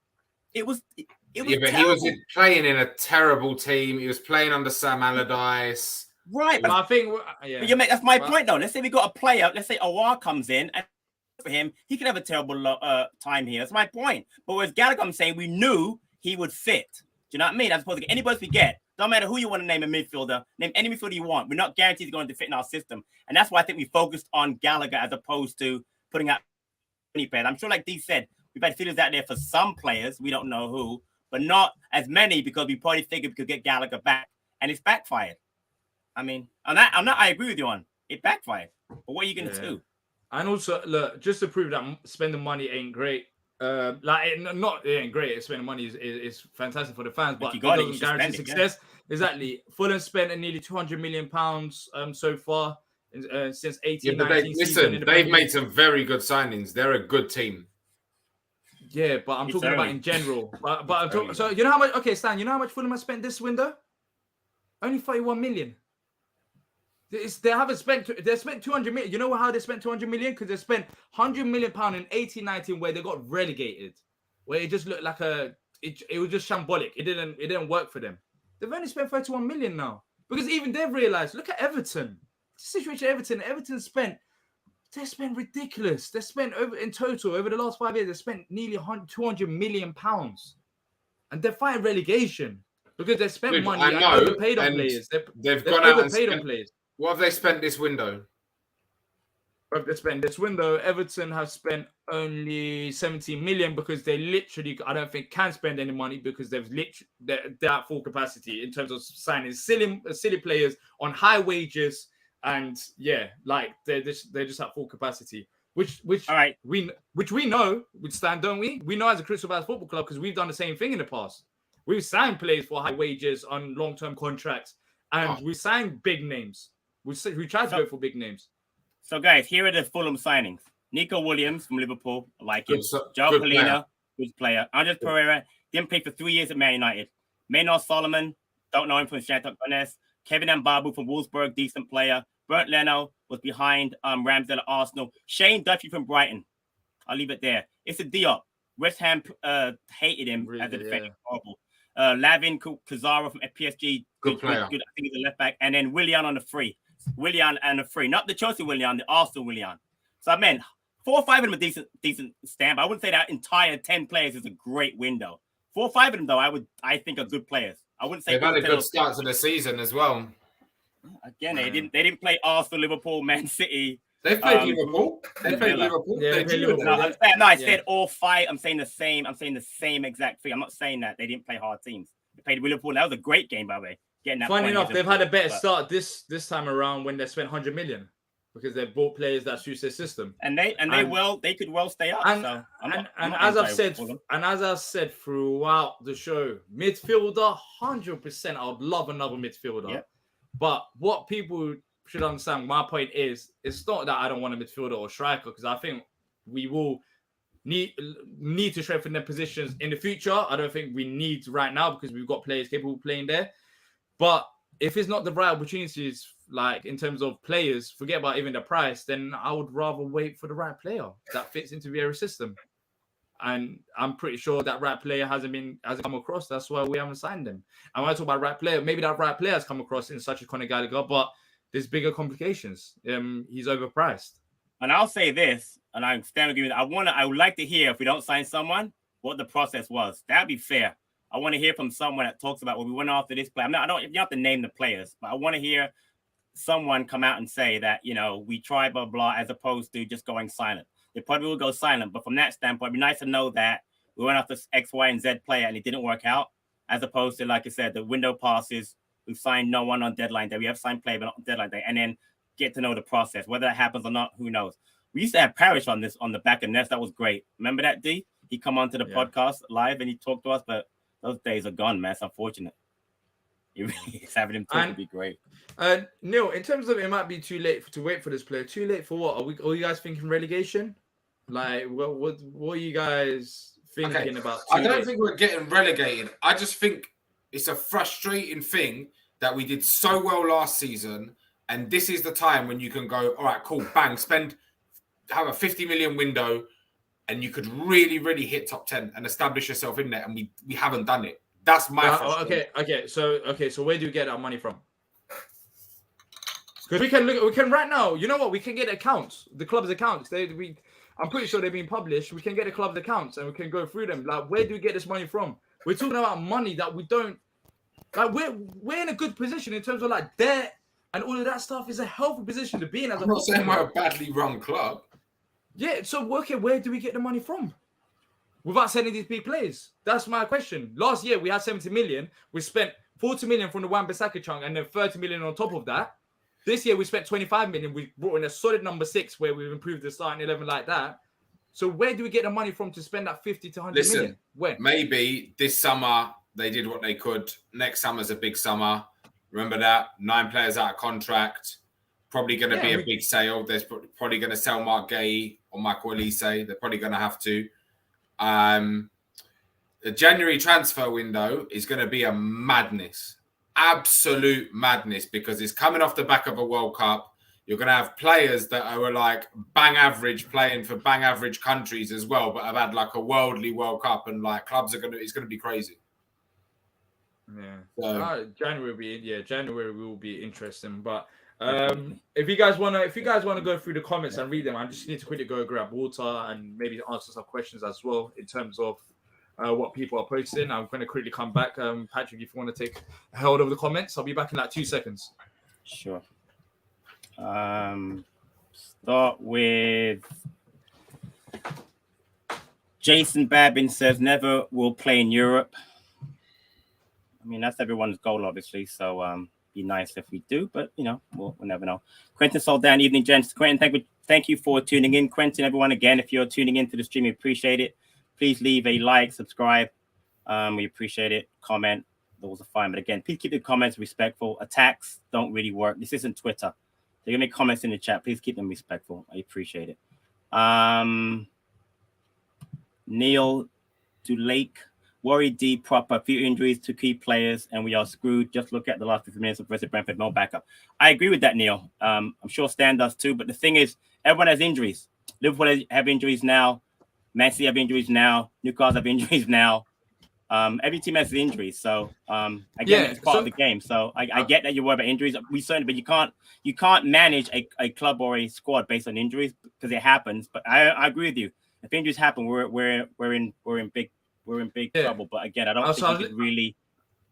S2: It was
S3: but he was playing in a terrible team. He was playing under Sam Allardyce.
S2: Right,
S1: But I think, yeah.
S2: But you make that's my point though. Let's say we got a player. Let's say Awar comes in, and for him, he could have a terrible time here. That's my point. But with Gallagher, I'm saying we knew he would fit. Do you know what I mean? As opposed to anybody we get, don't matter who you want to name a midfielder, name any midfielder you want. We're not guaranteed going to fit in our system, and that's why I think we focused on Gallagher as opposed to putting out any players. I'm sure, like Dee said, we've had feelers out there for some players. We don't know who, but not as many because we probably figured we could get Gallagher back, and it's backfired. I mean, I agree with you on it backfired. But what are you going to do?
S1: And also, look, just to prove that spending money ain't great. It ain't great. Spending money is fantastic for the fans, but it doesn't guarantee success. Yeah. Exactly. Fulham spent nearly £200 million so far since 18-19
S3: season. They've made some very good signings. They're a good team.
S1: Yeah, but I'm talking about in general. So you know how much? Okay, Stan, you know how much Fulham has spent this window? Only 31 million. They spent 200 million. You know how they spent 200 million? Because they spent 100 million pound in 18-19 where they got relegated, where it just looked like it was just shambolic. It didn't work for them. They've only spent 31 million now because even they've realized. Look at Everton. The situation at Everton spent ridiculous. They spent in total over the last 5 years. They spent nearly 200 million pounds, and they're fighting relegation because they spent money and overpaid on players.
S3: They've gone out and spent on players. What have they spent this window?
S1: Everton have spent only 17 million because they literally, I don't think, can spend any money because they're at full capacity in terms of signing silly players on high wages, and they're just at full capacity. Which all right, we know with Stan, don't we? We know as a Crystal Palace Football Club because we've done the same thing in the past. We've signed players for high wages on long-term contracts, and we signed big names. We tried to go for big names.
S2: So, guys, here are the Fulham signings. Nico Williams from Liverpool, I like him. Joe Polina, good player. Andres Pereira, didn't play for 3 years at Man United. Maynard Solomon, don't know him from Shakhtar Donetsk. Kevin Mbabu from Wolfsburg, decent player. Bernd Leno was behind Ramsdale at Arsenal. Shane Duffy from Brighton. I'll leave it there. It's a Diop. West Ham hated him as a defender. Horrible. Lavin Kazara from PSG.
S3: Good player.
S2: Good. I think he's a left back. And then Willian on the free. Not the Chelsea Willian, the Arsenal Willian. So I meant 4 or 5 of them are decent stamp. I wouldn't say that entire 10 players is a great window. 4 or 5 of them, though, I think are good players. I wouldn't say
S3: they've had a good start to the season as well.
S2: Again, they didn't play Arsenal, Liverpool, Man City.
S3: They played Liverpool. They played Liverpool.
S2: I said all 5. I'm saying the same exact thing. I'm not saying that they didn't play hard teams. They played Liverpool. That was a great game, by the way.
S1: Funny enough, they've had a better start this time around when they spent 100 million because they've bought players that suit their system.
S2: And they could well stay up.
S1: As I've said throughout the show, midfielder 100%. I would love another midfielder. Yep. But what people should understand, my point is, it's not that I don't want a midfielder or striker because I think we will need to strengthen their positions in the future. I don't think we need right now because we've got players capable of playing there. But if it's not the right opportunities, like in terms of players, forget about even the price, then I would rather wait for the right player that fits into Vieira's system. And I'm pretty sure that right player hasn't come across. That's why we haven't signed him. And when I talk about right player, maybe that right player has come across in such a Conor Gallagher, but there's bigger complications. He's overpriced.
S2: And I'll say this, and I'm standing with you. I would like to hear, if we don't sign someone, what the process was. That'd be fair. I want to hear from someone that talks about, well, we went after this player. You don't have to name the players, but I want to hear someone come out and say that, we tried blah, blah, as opposed to just going silent. They probably will go silent, but from that standpoint, it'd be nice to know that we went after X, Y, and Z player and it didn't work out, as opposed to, like I said, the window passes, we've signed no one on deadline day. We have signed player, but not on deadline day, and then get to know the process. Whether that happens or not, who knows? We used to have Parrish on the back of Nest. That was great. Remember that, D? He come onto the podcast live and he talked to us, but those days are gone, man. It's unfortunate. Having him talk would be great.
S1: Neil, in terms of it might be too late to wait for this player. Too late for what? Are you guys thinking relegation? Like, what are you guys thinking about?
S3: I don't think we're getting relegated. I just think it's a frustrating thing that we did so well last season, and this is the time when you can go, all right, cool, bang, have a 50 million window, and you could really, really hit top 10 and establish yourself in there, and we haven't done it. That's my frustration.
S1: Okay. So where do you get our money from? Because we can right now. You know what? We can get accounts, the club's accounts. I'm pretty sure they've been published. We can get the club's accounts and we can go through them. Like, where do we get this money from? We're talking about money that we don't. Like, we're in a good position in terms of like debt and all of that stuff. Is a healthy position to be in as
S3: I'm not saying we're a badly run club.
S1: Yeah. So okay, where do we get the money from? Without sending these big players? That's my question. Last year, we had 70 million. We spent 40 million from the Wan-Bissaka chunk and then 30 million on top of that. This year, we spent 25 million. We brought in a solid number 6 where we've improved the starting 11 like that. So where do we get the money from to spend that 50 to 100 million? When?
S3: Maybe this summer, they did what they could. Next summer's a big summer. Remember that? 9 players out of contract. Probably going to be a big sale. There's probably going to sell Mark Gay or Michael Elise. They're probably going to have to. The January transfer window is going to be a madness, absolute madness, because it's coming off the back of a World Cup. You're going to have players that are like bang average playing for bang average countries as well, but have had like a worldly World Cup, and like clubs are it's going to be crazy.
S1: Yeah.
S3: So,
S1: January will be interesting, but if you guys want to go through the comments and read them, I just need to quickly go grab water and maybe answer some questions as well in terms of what people are posting. I'm going to quickly come back. Patrick, if you want to take hold of the comments, I'll be back in like 2 seconds.
S2: Sure. Start with Jason Babin says never will play in Europe. I mean, that's everyone's goal, obviously. So be nice if we do, but you know, we'll never know. Quentin Soldan, evening, gents. Quentin, thank you for tuning in. Quentin, everyone, again, if you're tuning into the stream, we appreciate it. Please leave a like, subscribe. We appreciate it. Comment. Those are fine. But again, please keep the comments respectful. Attacks don't really work. This isn't Twitter. They're going to make comments in the chat. Please keep them respectful. I appreciate it. Neil Dulake. Worried D proper. Few injuries to key players, and we are screwed. Just look at the last 50 minutes of versus Brentford. No backup. I agree with that, Neil. I'm sure Stan does too. But the thing is, everyone has injuries. Liverpool have injuries now. Man City have injuries now. Newcastle have injuries now. Every team has injuries. So again, it's part of the game. So I get that you're worried about injuries. We certainly, but you can't manage a club or a squad based on injuries because it happens. But I agree with you. If injuries happen, we're in big trouble. But again, I don't think you could really.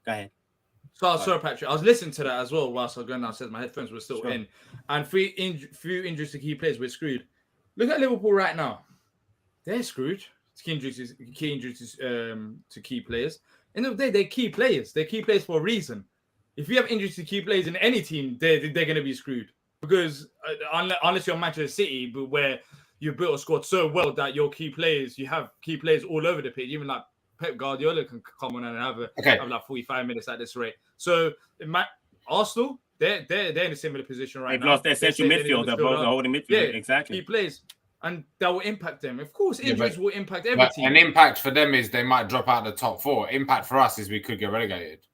S2: Go ahead.
S1: Sorry, Patrick. I was listening to that as well whilst I was going downstairs. My headphones were still in, and few injuries to key players. We're screwed. Look at Liverpool right now. They're screwed. Key injuries to key players. End of the day, they're key players. They're key players for a reason. If you have injuries to key players in any team, they're going to be screwed. Because unless you're Manchester City, but where you built a squad so well that your key players, you have key players all over the pitch. Even like Pep Guardiola can come on and have like 45 minutes at this rate. So Arsenal, they're in a similar position right now.
S2: They've lost their central midfield. They're both holding midfield.
S1: Yeah,
S2: exactly.
S1: Key players. And that will impact them. Of course, injuries will impact every team.
S3: An impact for them is they might drop out of the top 4. Impact for us is we could get relegated.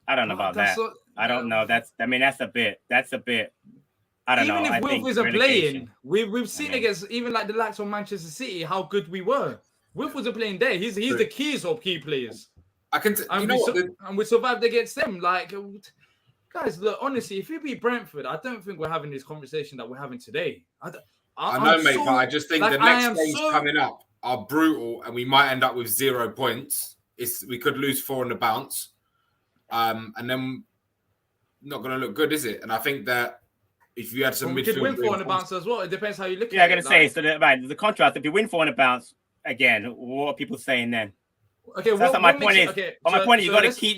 S2: I don't know about that. I don't know. That's a bit. I don't know.
S1: Even if Wilf isn't playing, we've seen against even like the likes of Manchester City how good we were. Wilf wasn't playing there. He's the keys of key players. And we survived against them. Like, guys, look, honestly, if we beat Brentford, I don't think we're having this conversation that we're having today.
S3: I know, mate, but I just think the next games coming up are brutal, and we might end up with 0 points. We could lose 4 on the bounce, and then not going to look good, is it? And I think that if you had some midfield,
S1: we could win 4 on the bounce as well. It depends how you look at it.
S2: Yeah, I'm going to say so. The contrast. If you win 4 on the bounce, again, what are people saying then?
S1: Okay,
S2: so that's what my point is. Okay, my point is, you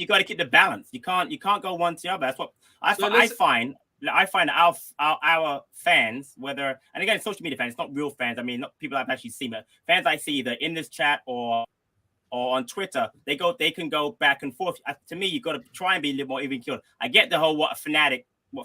S2: got to keep the balance. You can't go one to the other. That's what I find. I find our fans, whether, and again, social media fans, it's not real fans. I mean, not people I've actually seen, but fans I see either in this chat or on Twitter, they can go back and forth. To me, you got to try and be a little more even keeled. I get the whole what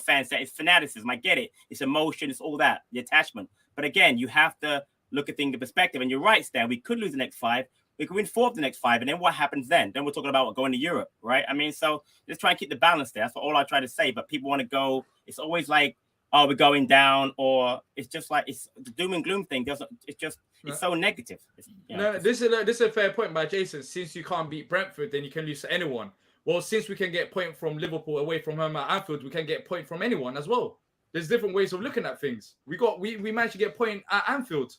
S2: fans say. It's fanaticism. I get it. It's emotion. It's all that, the attachment. But again, you have to look at things in perspective. And you're right, Stan. We could lose the next 5. We could win 4 of the next 5, and then what happens then? Then we're talking about going to Europe, right? I mean, so just try and keep the balance there. That's all I try to say. But people want to go. It's always like, oh, we're going down, or it's just like it's the doom and gloom thing. It's so negative.
S1: This is a fair point by Jason. Since you can't beat Brentford, then you can lose to anyone. well, since we can get a point from Liverpool away from home at Anfield, we can get a point from anyone as well. There's different ways of looking at things. We managed to get a point at Anfield.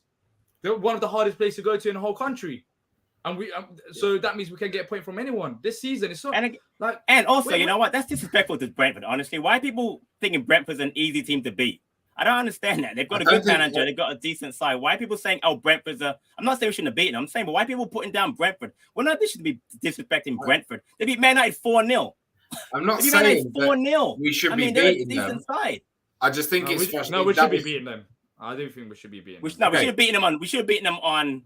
S1: They're one of the hardest places to go to in the whole country. And so that means we can get a point from anyone this season. It's not
S2: and also, you know what? That's disrespectful to Brentford, honestly. Why are people thinking Brentford's an easy team to beat? I don't understand that. They've got a good manager. They've got a decent side. Why are people saying, oh, Brentford's I'm not saying we shouldn't have beaten them. I'm saying, but why are people putting down Brentford? Well, no, they should be disrespecting Brentford. They beat Man United 4-0.
S3: I'm not saying
S2: 4-0.
S3: We should be beating them.
S2: Decent side.
S3: I just think
S1: we should be beating them. I do think we should be beating them.
S2: We should have beaten them on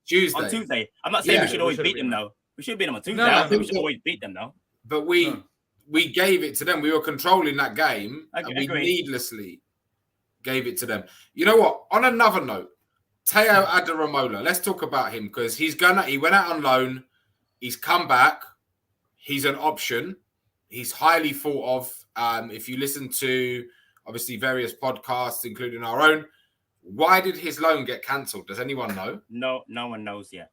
S3: Tuesday.
S2: On Tuesday. I'm not saying we should always beat them though. We should beat them on Tuesday. I don't think we should always beat them though.
S3: But we gave it to them. We were controlling that game, and we needlessly gave it to them. You know what? On another note, Teo Adaramola. Let's talk about him because he went out on loan. He's come back. He's an option. He's highly thought of. If you listen to obviously various podcasts, including our own, why did his loan get cancelled? Does anyone know?
S2: No one knows yet.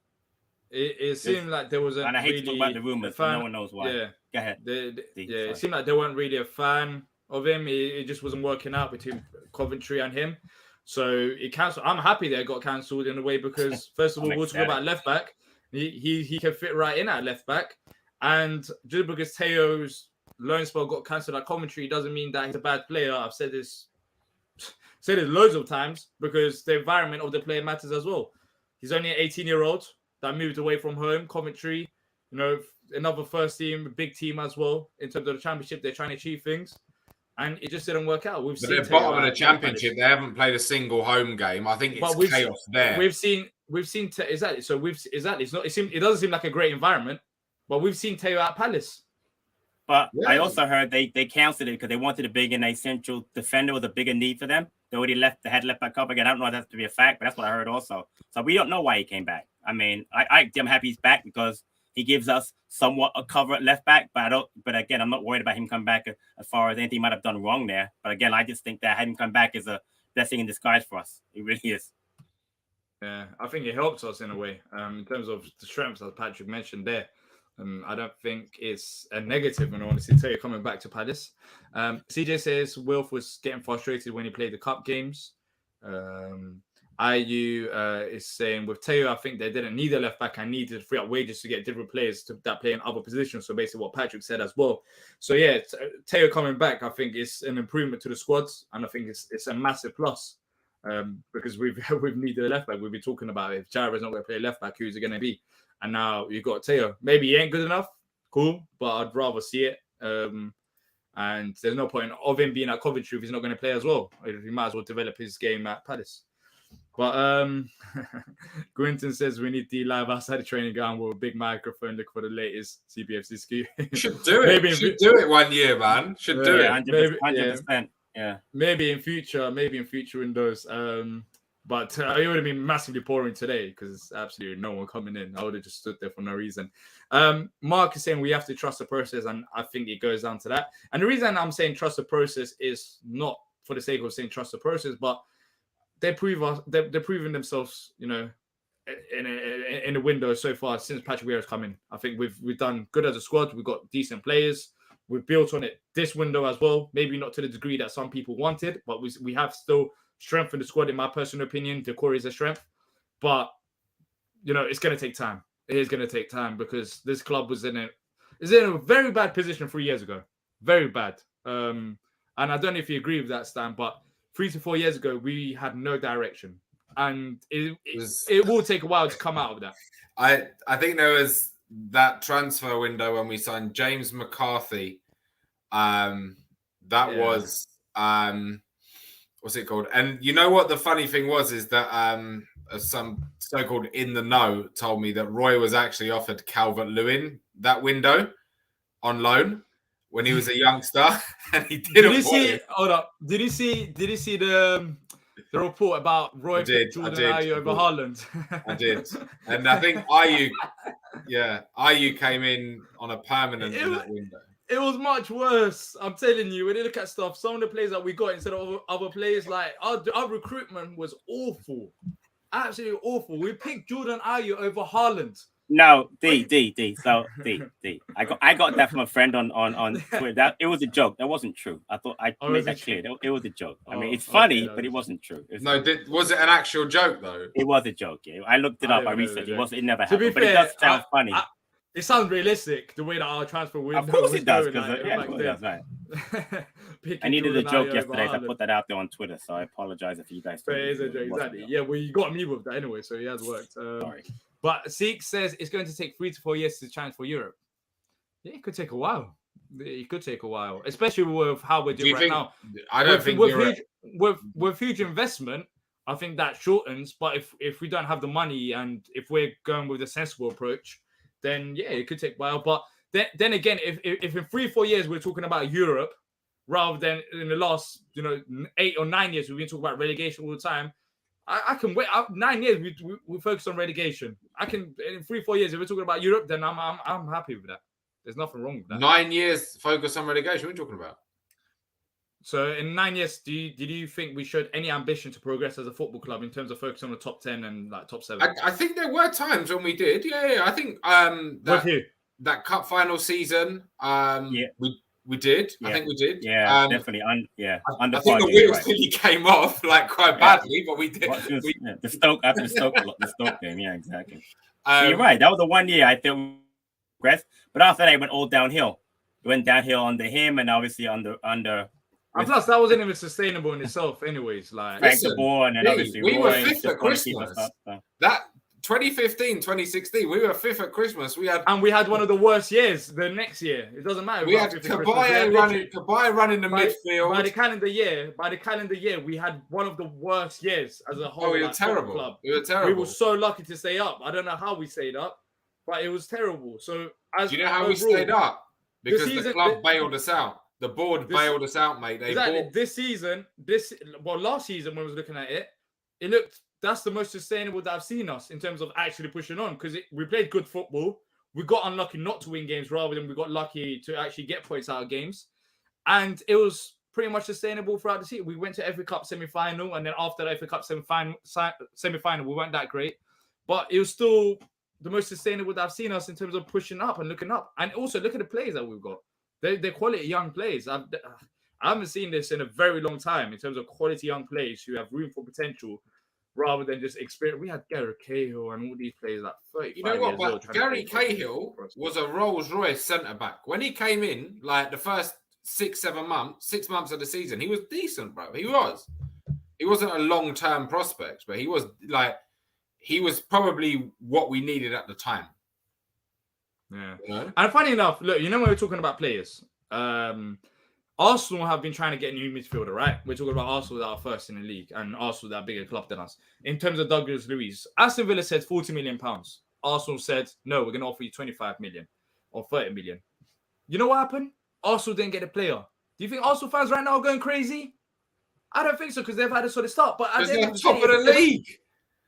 S1: It seemed like there wasn't.
S2: And I hate to talk about the rumors, but no one knows why.
S1: Yeah,
S2: go ahead.
S1: It seemed like they weren't really a fan of him. It just wasn't working out between Coventry and him. So it cancelled. I'm happy that it got cancelled in a way because first of all, we'll talk about left back. He can fit right in at left back, and just because Teo's loan spell got cancelled at Coventry doesn't mean that he's a bad player. I've said this loads of times because the environment of the player matters as well. He's only an 18-year-old that moved away from home, Coventry, another first team, big team as well. In terms of the championship, they're trying to achieve things. And it just didn't work out.
S3: They're bottom of the championship. They haven't played a single home game. I think it's chaos there.
S1: We've seen exactly. So it doesn't seem like a great environment, but we've seen Teo at Palace.
S2: But I also heard they canceled it because they wanted to bring in a central defender with a bigger need for them. They already had left back up again. I don't know if that's to be a fact, but that's what I heard also. So we don't know why he came back. I mean, I'm happy he's back because he gives us somewhat a cover at left back. But again, I'm not worried about him coming back as far as anything he might have done wrong there. But again, I just think that having him come back is a blessing in disguise for us. It really is.
S1: Yeah, I think it helps us in a way in terms of the strengths, as Patrick mentioned there. I don't think it's a negative when I want to tell you coming back to Palace. CJ says Wilf was getting frustrated when he played the cup games. IU is saying with Teo, I think they didn't need a left back and needed to free up wages to get different players that play in other positions. So basically what Patrick said as well. So yeah, Teo coming back, I think it's an improvement to the squads. And I think it's a massive plus because we've needed a left back. We've been talking about if Jara's not going to play left back, who's it going to be? And now you've got Teo. Maybe he ain't good enough. Cool. But I'd rather see it. And there's no point of him being at Coventry if he's not going to play as well. He might as well develop his game at Palace. But Quinton says we need the live outside the training ground with a big microphone. Look for the latest CBFC scoop.
S3: Should do it. Should do it one year, man. Should do it.
S2: 100%. Yeah.
S1: Maybe in future windows. But it would have been massively boring today because absolutely no one coming in. I would have just stood there for no reason. Mark is saying we have to trust the process, and I think it goes down to that. And the reason I'm saying trust the process is not for the sake of saying trust the process, but they're proving themselves, in a window so far since Patrick Vieira's come in. I think we've done good as a squad. We've got decent players. We've built on it this window as well. Maybe not to the degree that some people wanted, but we have still strengthened the squad, in my personal opinion. Decore is a strength. But, it's going to take time. It is going to take time because this club is in a very bad position 3 years ago. Very bad. And I don't know if you agree with that, Stan, but 3 to 4 years ago, we had no direction. And it will take a while to come out of that.
S3: I think there was that transfer window when we signed James McCarthy. Was what's it called? And you know what the funny thing was is that some so-called in the know told me that Roy was actually offered Calvert-Lewin that window on loan when he was a youngster, and he didn't.
S1: Hold up. Did you see the report about Roy Jordan Ayew over Haaland?
S3: I did, and I think Ayew came in on a permanent in that window.
S1: It was much worse. I'm telling you, when you look at stuff, some of the players that we got instead of other players, like our recruitment was awful. Absolutely awful. We picked Jordan Ayew over Haaland.
S2: No, D. So D. I got that from a friend on Twitter. That it was a joke. That wasn't true. I thought I made that clear. It was a joke. I mean, it's funny, but it wasn't true.
S3: Was it an actual joke though?
S2: It was a joke. Yeah, I looked it up. I researched. It never happened.
S1: To be
S2: but
S1: fair,
S2: it does sound funny.
S1: It sounds realistic the way that our transfer window.
S2: Of course it does,
S1: going,
S2: because
S1: like,
S2: of course it does, right. I needed
S1: Jordan
S2: a joke
S1: Ayew
S2: yesterday, so I
S1: over
S2: put that out there on Twitter. So I apologize if you guys.
S1: But it is a joke, exactly. Yeah, well, you got me with that anyway, so it has worked.
S2: Sorry.
S1: But Seek says it's going to take 3 to 4 years to transfer Europe. Yeah, it could take a while. It could take a while, especially with how we're doing right now.
S3: I don't think
S1: with huge investment, I think that shortens. But if we don't have the money and if we're going with a sensible approach, then yeah, it could take a while. But then again, if in 3-4 years we're talking about Europe, rather than in the last 8 or 9 years we've been talking about relegation all the time, I can wait. 9 years we focus on relegation. I can in 3-4 years if we're talking about Europe, then I'm happy with that. There's nothing wrong with that. 9
S3: years focus on relegation. What are you talking about?
S1: So in 9 years, did you think we showed any ambition to progress as a football club in terms of focus on the top 10 and like top 7?
S3: I think there were times when we did. Yeah. I think that cup final season, we did. Yeah. I think we did.
S2: Yeah, definitely.
S3: I think the wheels really came off like quite badly, but we did.
S2: The Stoke after the Stoke game. Yeah, exactly. So you're right. That was the 1 year I think we progressed, but after that it went all downhill. It went downhill under him, and obviously under.
S1: And plus, that wasn't even sustainable in itself, anyways. Like
S2: the ball, and then obviously
S3: we were 5th at Christmas. That 2015, 2016, we were 5th at Christmas. We had
S1: one of the worst years the next year. It doesn't matter.
S3: We had Kabay running the midfield.
S1: By the calendar year, we had one of the worst years as a whole.
S3: We were terrible.
S1: Club.
S3: We were terrible.
S1: We were so lucky to stay up. I don't know how we stayed up, but it was terrible. So
S3: do you know how we stayed up? Because the club bailed us out. The board bailed us out, mate.
S1: This season, last season when I was looking at it, that's the most sustainable that I've seen us in terms of actually pushing on, because we played good football. We got unlucky not to win games rather than we got lucky to actually get points out of games. And it was pretty much sustainable throughout the season. We went to FA Cup semi-final, and then after the FA Cup semi-final, we weren't that great. But it was still the most sustainable that I've seen us in terms of pushing up and looking up. And also look at the players that we've got. They're quality young players. I haven't seen this in a very long time in terms of quality young players who have room for potential rather than just experience. We had Gary Cahill and all these players like 35
S3: You know what?
S1: years old.
S3: But Gary Cahill was a Rolls Royce centre back. When he came in, like the first 6 months of the season, he was decent, bro. He was. He wasn't a long-term prospect, but he was probably what we needed at the time.
S1: Yeah.
S3: You know?
S1: And funny enough, look, when we're talking about players, Arsenal have been trying to get a new midfielder, right? We're talking about Arsenal that are first in the league and Arsenal that are a bigger club than us. In terms of Douglas Luiz, Aston Villa said £40 million. Arsenal said, no, we're going to offer you 25 million or 30 million. You know what happened? Arsenal didn't get a player. Do you think Arsenal fans right now are going crazy? I don't think so, because they've had a solid start. But at the end of the
S3: top of the league.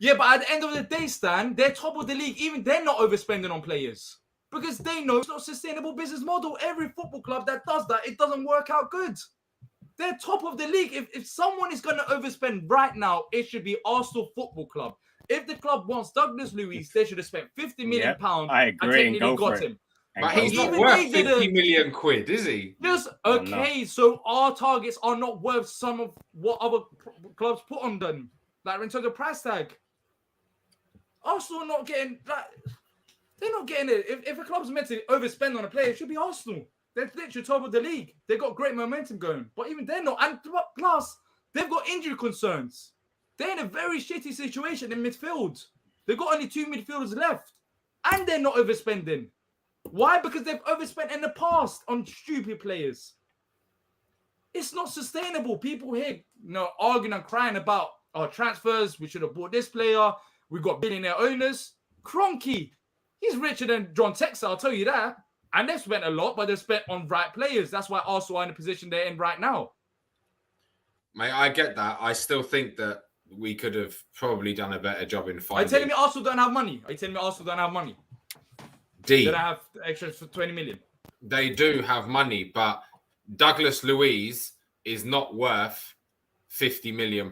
S1: Yeah, but at the end of the day, Stan, they're top of the league. Even they're not overspending on players. Because they know it's not a sustainable business model. Every football club that does that, it doesn't work out good. They're top of the league. If someone is going to overspend right now, it should be Arsenal Football Club. If the club wants Douglas Luiz, they should have spent £50 million.
S2: I agree.
S1: And technically got him.
S3: But he's not worth 50 million quid, is he?
S1: Just okay. So our targets are not worth some of what other clubs put on them, like in terms of price tag. Arsenal not getting like. They're not getting it. If a club's meant to overspend on a player, it should be Arsenal. They're literally top of the league. They've got great momentum going. But even they're not. And plus, they've got injury concerns. They're in a very shitty situation in midfield. They've got only 2 midfielders left. And they're not overspending. Why? Because they've overspent in the past on stupid players. It's not sustainable. People here arguing and crying about our transfers. We should have bought this player. We've got billionaire owners. Kroenke. He's richer than John Textor, I'll tell you that. And they've spent a lot, but they've spent on right players. That's why Arsenal are in the position they're in right now.
S3: Mate, I get that. I still think that we could have probably done a better job in finding.
S1: Are you telling me Arsenal don't have money? They don't have extras for 20 million.
S3: They do have money, but Douglas Luiz is not worth £50 million.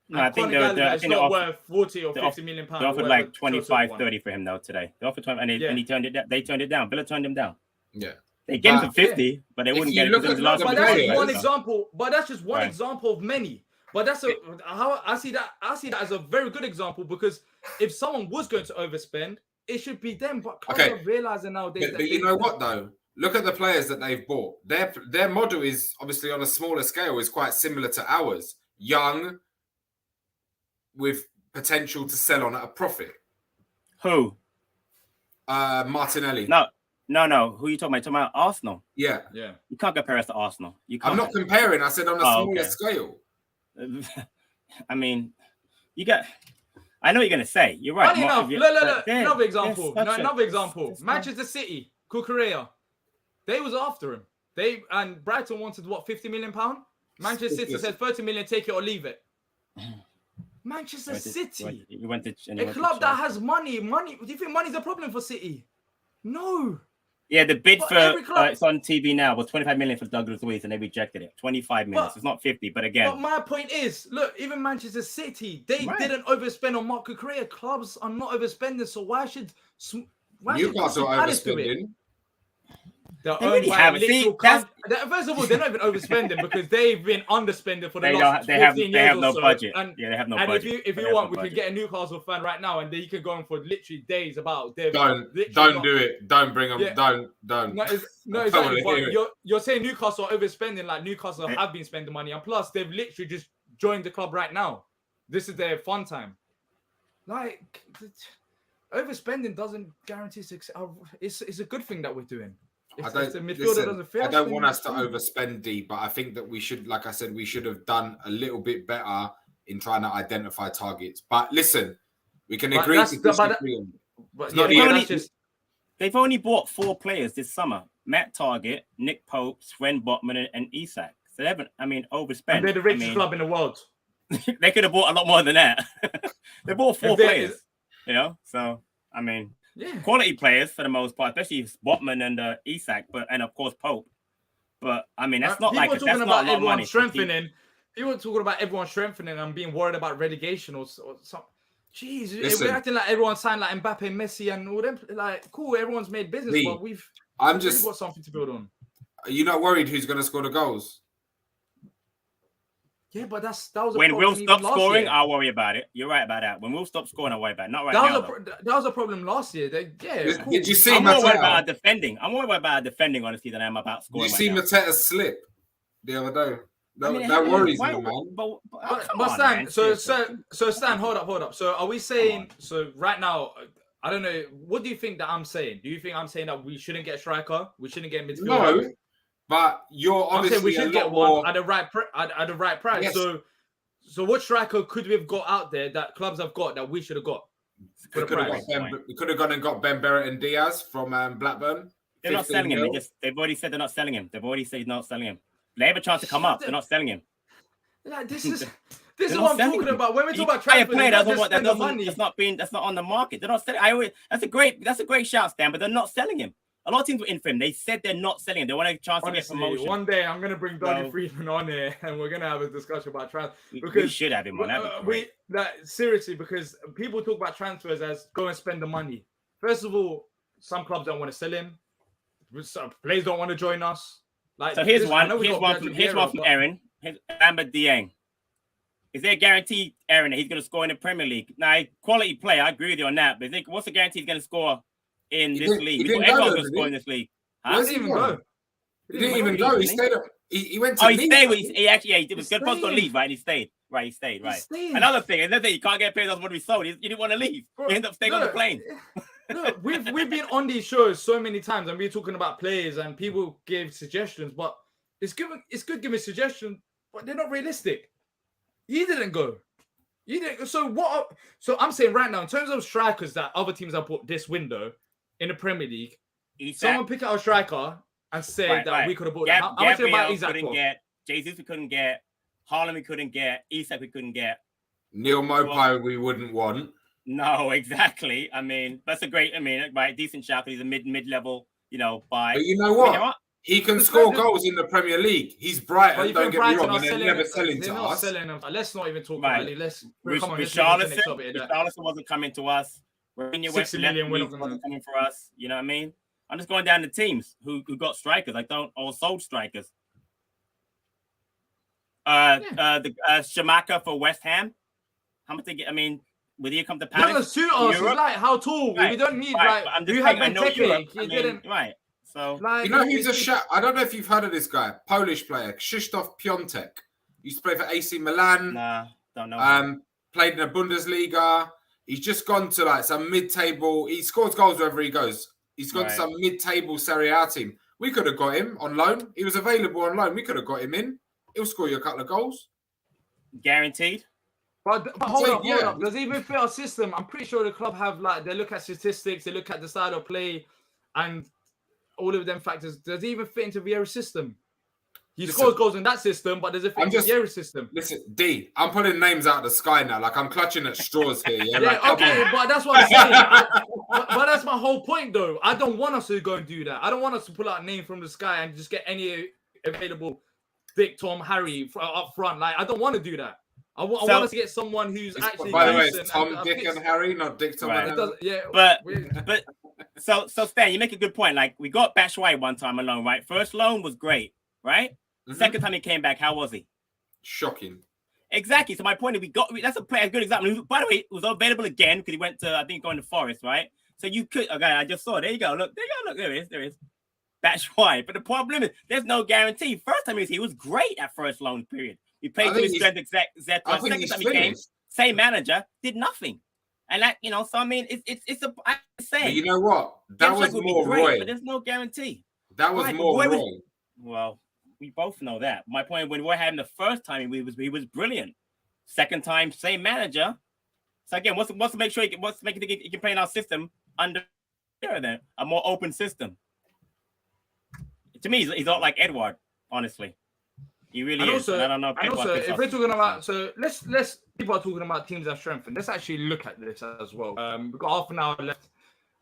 S2: No, I think they're
S1: not worth 40 or 50 million pounds.
S2: They offered like 25, 30 for him though today. They offered 20, and he turned it down. They turned it down. Villa turned him down.
S3: Yeah.
S2: They gave him for 50, but they wouldn't get it because it was last
S1: But that's just one example. But that's just one example of many. But that's how I see that. I see that as a very good example because if someone was going to overspend, it should be them. But clubs are realizing nowadays.
S3: But you know what though? Look at the players that they've bought. Their model is obviously on a smaller scale is quite similar to ours. Young, with potential to sell on at a profit.
S2: Who?
S3: Martinelli.
S2: No. Who are you talking about? You're talking about Arsenal?
S3: Yeah.
S2: You can't compare us to Arsenal. You can't.
S3: I'm not comparing. I said on a smaller scale.
S2: I mean, I know what you're going to say. You're right.
S1: Funny enough, look, another example. Manchester City, Cucurella. They was after him. And Brighton wanted, what, £50 million? Manchester City said 30 million, take it or leave it. Manchester City. A club that has money. Do you think money's a problem for City? No.
S2: Yeah, the bid for it's on TV now was 25 million for Douglas Luiz, and they rejected it. 25 million. It's not 50, but again.
S1: But my point is, look, even Manchester City, they didn't overspend on Marc Cucurella. Clubs are not overspending, so why should
S3: Newcastle overspending?
S1: They're owned by first of all, they're not even overspending because they've been underspending for the last 15 years.
S2: They have
S1: or
S2: no
S1: so.
S2: budget.
S1: They
S2: have no budget.
S1: And if you want, we can get a Newcastle fan right now, and he can go on for literally days about.
S3: Don't do it. Don't bring them. Yeah. Don't.
S1: No, exactly. But you're saying Newcastle are overspending, like Newcastle have been spending money, and plus they've literally just joined the club right now. This is their fun time. Like overspending doesn't guarantee success. It's a good thing that we're doing.
S3: I don't want us to overspend, D, but I think that we should, like I said, we should have done a little bit better in trying to identify targets. But listen, we can agree to disagree on it.
S2: They've only bought 4 players this summer: Matt Target, Nick Pope, Sven Botman, and Isak. So they haven't, overspent.
S1: And they're the richest club in the world.
S2: They could have bought a lot more than that. They bought 4 players, So quality players for the most part, especially Botman and Isak, and of course Pope. But that's not like that's not a lot of money.
S1: People are talking about everyone strengthening and being worried about relegation or something. Jeez, we're acting like everyone signed like Mbappe, Messi, and all them. Like, cool, everyone's made business, but we've got something to build on.
S3: Are you not worried who's going to score the goals?
S1: Yeah, but that was
S2: when Will stop scoring, I'll worry about it. You're right about that. When Will stop scoring, I'll worry about it. Not right now.
S1: That was a problem last year. Cool.
S3: Did you see
S2: I'm more worried about our defending. I'm more worried about our defending, honestly, than I am about scoring.
S3: Did you see Mateta slip the other day? That worries me, man.
S1: But Stan, so Stan, hold up. So are we saying? So right now, I don't know. What do you think that I'm saying? Do you think I'm saying that we shouldn't get a striker? We shouldn't get midfielder?
S3: No. But you're obviously
S1: we should get one at the right price. Yes. So what striker could we have got out there that clubs have got that we should have got?
S3: We could have gone and got Ben Barrett and Diaz from Blackburn.
S2: They're not selling him. They've already said they're not selling him. They've already said he's not selling him. They have a chance to come up. They're not selling him.
S1: Like this is what I'm talking about. When we talk about transfers,
S2: that's not on the market. They're not selling. That's a great shout, Stan. But they're not selling him. A lot of teams were in for him. They said they're not selling him. They want a chance to get promotion.
S1: One day I'm going to bring Dougie Freedman on here and we're going to have a discussion about transfers.
S2: We should have him on.
S1: Seriously, because people talk about transfers as go and spend the money. First of all, some clubs don't want to sell him. Some players don't want to join us.
S2: So here's one from Aaron. Lambert Dieng. Is there a guarantee, Aaron, that he's going to score in the Premier League? Now, quality player, I agree with you on that. But what's the guarantee he's going to score in this league? Everyone's going to score in this league.
S3: Huh? He didn't even go. He didn't even go. He stayed up. He went to
S2: he stayed. He was good supposed to leave, right? He stayed. Right, he stayed. Another thing, you can't get paid. That's what we sold. You didn't want to leave. You ended up staying on the plane.
S1: Look, we've been on these shows so many times, and we're talking about players, and people give suggestions. But it's good giving suggestions, but they're not realistic. You didn't go. You didn't. So what? So I'm saying right now, in terms of strikers that other teams have put this window in the Premier League, someone pick out a striker and say that we could have bought. How much about Isak?
S2: Couldn't get Jesus. We couldn't get Haaland. We couldn't get Isak. We couldn't get
S3: Neil Mopai. We wouldn't want.
S2: No, exactly. That's a great. Decent shout. He's a mid-level. Buy.
S3: But you know what? He can score goals in the Premier League. He's Brighton, don't get me wrong, and they're never selling to us.
S1: Let's not even talk about it.
S2: Richarlison wasn't coming to us.
S1: 60 million
S2: wasn't coming for us. You know what I mean? I'm just going down the teams who got strikers. Or sold strikers. The Shamaka for West Ham. How much they get? I mean, will he come to Paris?
S1: No, suit us. It's like how tall? Right. We don't need you have Benteke.
S2: Right. So
S3: you know who's a shot? I don't know if you've heard of this guy, Polish player, Krzysztof Piątek. Used to play for AC Milan.
S2: Nah, don't know.
S3: Played in the Bundesliga. He's just gone to like some mid-table. He scores goals wherever he goes. He's gone to some mid-table Serie A team. We could have got him on loan. He was available on loan. We could have got him in. He'll score you a couple of goals.
S2: Guaranteed.
S1: But hold up. Does it even fit our system? I'm pretty sure the club have they look at statistics, they look at the style of play, and all of them factors. Does it even fit into Vieira's system? He scores goals in that system, but does it fit into Vieira's system?
S3: Listen, D, I'm putting names out of the sky now. Like I'm clutching at straws here. Yeah,
S1: but that's what I'm saying. But that's my whole point, though. I don't want us to go and do that. I don't want us to pull out a name from the sky and just get any available Dick, Tom, Harry up front. Like I don't want to do that. I want us to get someone who's actually.
S3: By the way, it's Tom, Dick, and Harry, not Dick, Tom, and Harry.
S1: Yeah,
S2: but so Stan, you make a good point. Like we got Batshuayi one time alone, right? First loan was great, right? Mm-hmm. Second time he came back, how was he?
S3: Shocking.
S2: Exactly. So my point is, that's a player, a good example. By the way, it was available again because he went to, I think, going to Forest, right? So you could, okay, I just saw. There you go. Look, there it is. Batshuayi. But the problem is, there's no guarantee. First time he was great at first loan period. He played to his strength exact. Second time he came, same manager, did nothing. And that, so I mean, it's a. I'm saying.
S3: But you know what? That was more Roy.
S2: But there's no guarantee.
S3: That was more Roy.
S2: Well, we both know that. My point, when Roy had him the first time, he was brilliant. Second time, same manager. So again, what's to make sure he can play in our system under then a more open system. To me, he's not like Edward, honestly. He really is. And I don't know.
S1: And also, if we're talking about, so let's people are talking about teams that strengthen. Let's actually look at this as well. We've got half an hour left.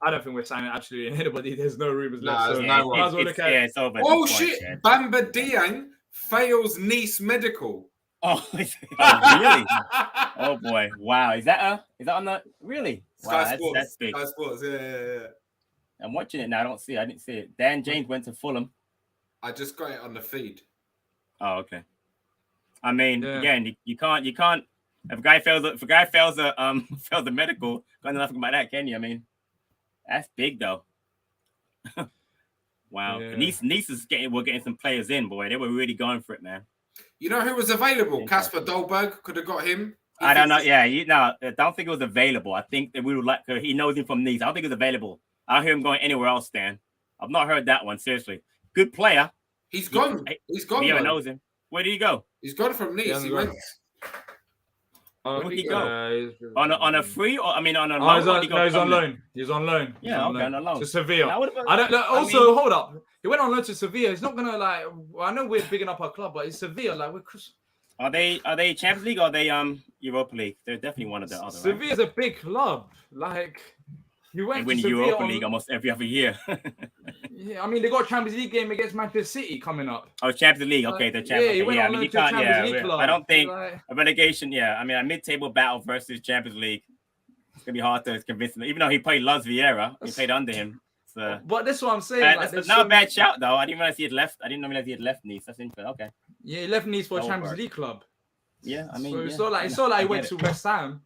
S1: I don't think we're signing absolutely anybody. There's no rumors left. So
S3: no
S1: might as well look at it.
S2: It's over.
S3: Oh shit! Yeah. Bamba Dieng fails Nice medical.
S2: Oh, really? Oh boy! Wow, is that on the really?
S3: Sky Sports.
S2: That's big.
S3: Sky Sports. Yeah.
S2: I'm watching it now. I didn't see it. Dan James went to Fulham.
S3: I just got it on the feed.
S2: Oh, okay. I mean, again, you can't. If a guy fails the medical, can't do nothing about that, can you? I mean, that's big though. Wow. Yeah. Nice is getting some players in, boy. They were really going for it, man.
S3: You know who was available? Kasper Dolberg could have got him.
S2: I don't know. Yeah, I don't think it was available. I think that we would like. He knows him from Nice. I don't think it's available. I don't hear him going anywhere else, Stan. I've not heard that one. Seriously, good player.
S3: He's gone. He's gone.
S2: He knows him. Where did he go?
S3: He's gone from Nice. He went.
S2: Where did he go? On a free or on a
S1: loan? He's on loan. He's on loan.
S2: Yeah, on loan
S1: to Sevilla. Hold up. He went on loan to Sevilla. He's not gonna I know we're bigging up our club, but it's Sevilla.
S2: Are they Champions League or are they Europa League? They're definitely one of the other.
S1: Sevilla's a big club. He went
S2: to Sevilla Europa League almost every other year.
S1: Yeah, I mean they got a Champions League game against Manchester City coming up.
S2: Oh, Champions League. Okay, the Champions League. Yeah, I mean you can't. I don't think a relegation. Yeah, I mean a mid-table battle versus Champions League. It's gonna be hard to convince him. Even though he played Luz Vieira, he played under him. So,
S1: but that's what I'm saying.
S2: That's not a bad shout though. I didn't realize he had left. I didn't realize he had left Nice. That's interesting. Okay.
S1: Yeah, he left Nice for a Champions League club.
S2: Yeah, I mean,
S1: it's not like he went to West Ham.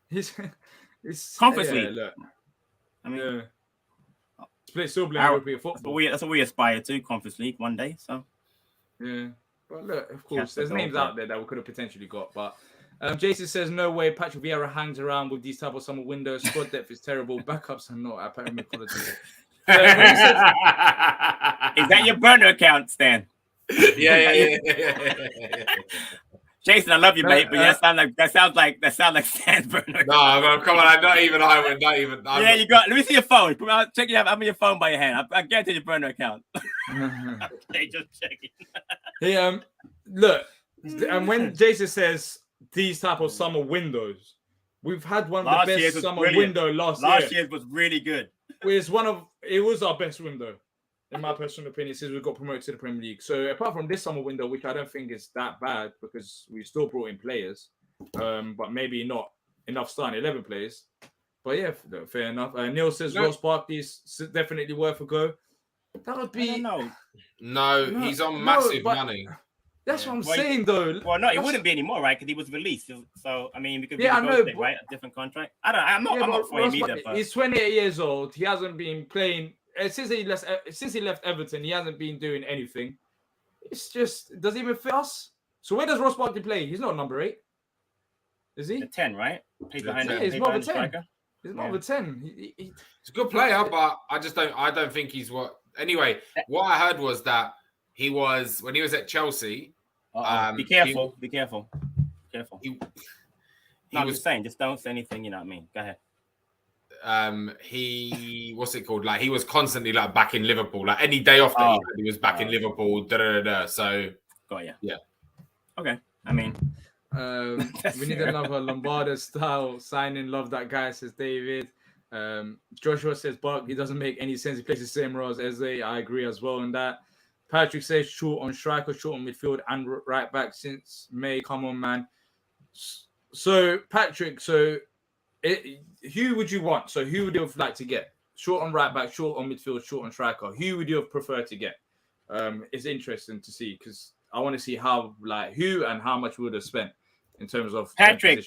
S1: It's
S2: Conference League.
S1: Look.
S2: I mean,
S1: split still playing European football.
S2: That's what we aspire to, Conference League one day. So,
S1: yeah. But look, of course, there's names out there that we could have potentially got. But Jason says, no way Patrick Vieira hangs around with these type of summer windows. Squad depth is terrible. Backups are not. Apparently, quality.
S2: Is that your burner account, Stan?
S3: Yeah.
S2: Jason, I love you, mate, but that sounds like Stan's burner.
S3: No, come on, not even.
S2: Yeah, you got. Let me see your phone. Check your phone by your hand. I guarantee your burner account. Okay, just checking.
S1: Hey, look, and when Jason says these type of summer windows, we've had one of the best summer window last year.
S2: Last year was really good.
S1: It was our best window. in my personal opinion, since we got promoted to the Premier League. So apart from this summer window, which I don't think is that bad because we still brought in players, but maybe not enough starting 11 players. But yeah, fair enough. Neil says Ross Barkley's definitely worth a go. That would be
S3: no, he's on massive money.
S1: That's what I'm saying, though.
S2: Well, no, it wouldn't be anymore, right? Because he was released. So I mean, we could
S1: I know,
S2: right? A different contract. I'm not for him either. But...
S1: He's 28 years old. He hasn't been playing since he left Everton. He hasn't been doing anything. It's just does he even fit us? So where does Ross Barkley play? He's not number 8, is he?
S2: The 10, right? He's behind
S1: he's more of a 10. He's more of a 10.
S3: He's a good player, but I don't think he's what. Anyway, what I heard was that he was when he was at Chelsea.
S2: Be careful. Be careful.
S3: He
S2: was just saying, just don't say anything. You know what I mean? Go ahead.
S3: He what's it called? Like he was constantly like back in Liverpool. Like any day off that he was back in Liverpool. So
S2: got ya.
S3: Yeah.
S2: Okay. I mean,
S1: we need another Lombardo style signing. Love that guy, says David. Joshua says Barkley doesn't make any sense. He plays the same role as Eze. I agree as well on that. Patrick says short on striker, short on midfield, and right back since May. Come on, man. So Patrick, who would you want? So who would you have liked to get? Short on right back, short on midfield, short on striker. Who would you have preferred to get? It's interesting to see because I want to see who and how much we would have spent in terms of
S2: Patrick.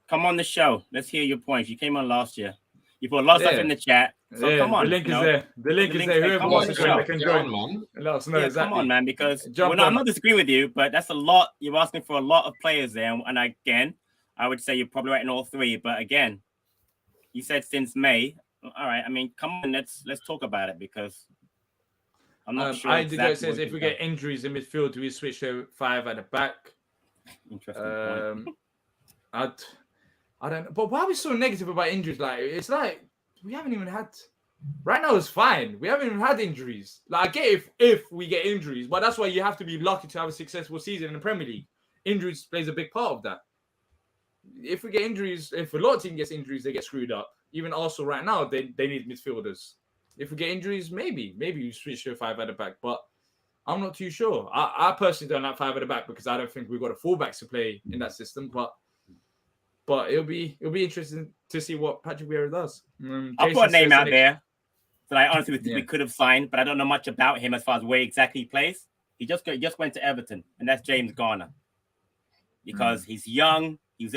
S2: Come on the show. Let's hear your points. You came on last year. You put a lot of stuff in the chat. So come on.
S1: The link is there. The link is there. Whoever wants to join, they can join, man. Let us know exactly.
S2: Come on, man, because I'm not disagreeing with you, but that's a lot. You're asking for a lot of players there. And again, I would say you're probably right in all three. But again, you said since May. All right. I mean, come on, let's talk about it because I'm not sure.
S1: It says if we get injuries in midfield, do we switch to 5 at the back?
S2: Interesting point.
S1: I don't know. But why are we so negative about injuries? Like, it's like we haven't even had. Right now, it's fine. We haven't even had injuries. Like, I get if we get injuries, but that's why you have to be lucky to have a successful season in the Premier League. Injuries plays a big part of that. If we get injuries, if a lot of teams get injuries, they get screwed up. Even also right now, they need midfielders. If we get injuries, maybe you switch to 5 at the back. But I'm not too sure. I personally don't like 5 at the back because I don't think we've got a fullbacks to play in that system. But it'll be interesting to see what Patrick Vieira does.
S2: I'll put a name out there that I honestly think we could have signed, but I don't know much about him as far as where exactly he plays. He just went to Everton, and that's James Garner. Because he's young, he was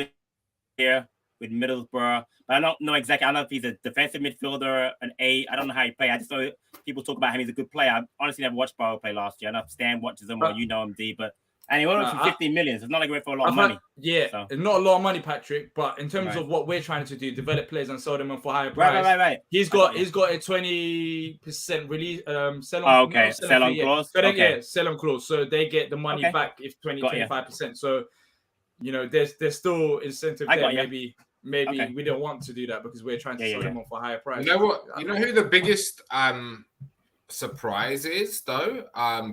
S2: here with Middlesbrough, but I don't know exactly. I don't know if he's a defensive midfielder, an 8. I don't know how he plays. I just know people talk about him. He's a good player. I honestly never watched Barrow play last year. I know Stan watches him, or you know him, D, but and he went for 15 million. So it's not like he went for a lot of money.
S1: It's not a lot of money, Patrick. But in terms of what we're trying to do, develop players and sell them on for higher price.
S2: Right.
S1: He's got a 20% release sell
S2: on. Sell on clause.
S1: So sell on clause. So they get the money back if 25%. So there's still incentive there. Maybe we don't want to do that because we're trying to sell them on for higher price.
S3: You know what? You know who the biggest surprise is though,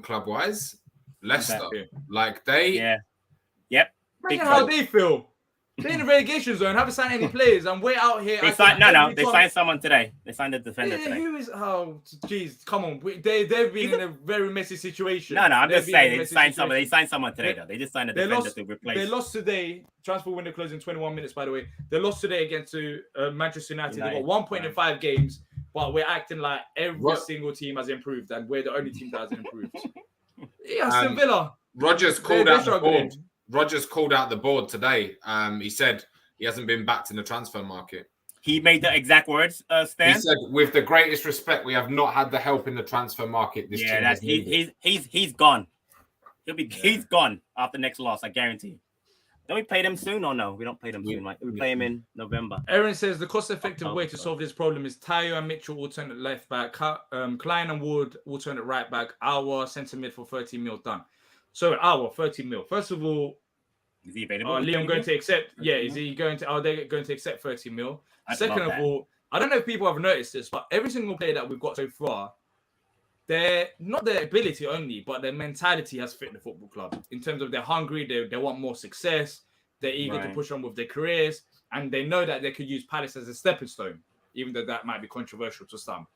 S3: club wise? Leicester, like they,
S2: yep.
S1: Imagine how they feel. They're in the relegation zone, haven't signed any players, and we're out here.
S2: They signed someone today. They signed a defender today.
S1: Who is? Oh, jeez, come on. They've been in a very messy situation.
S2: No, I'm just saying they signed someone. They signed someone today, though. They just signed a defender to replace.
S1: They lost today. Transfer window closed in 21 minutes. By the way, they lost today against Manchester United. They got 1 point in 5 games, but we're acting like every single team has improved, and we're the only team that hasn't improved. Aston Villa.
S3: Rogers called out the board. Rogers called out the board today. He said he hasn't been backed in the transfer market.
S2: He made the exact words, Stan.
S3: He said, "With the greatest respect, we have not had the help in the transfer market this year."
S2: He's gone. He's gone after next loss. I guarantee. Don't we pay them soon or no? We don't pay them soon, right? We pay him in November.
S1: Aaron says the cost-effective way to solve this problem is Tayo and Mitchell alternate left back, Klein and Wood alternate right back, our centre mid for 30 mil done. So our 30 mil. First of all,
S2: is he available?
S1: Are Liam going to accept? Yeah, is he going to? Are they going to accept 30 mil? Second of all, I don't know if people have noticed this, but every single player that we've got so far, they're not their ability only, but their mentality has fit the football club in terms of they're hungry, they want more success, they're eager to push on with their careers, and they know that they could use Palace as a stepping stone, even though that might be controversial to some.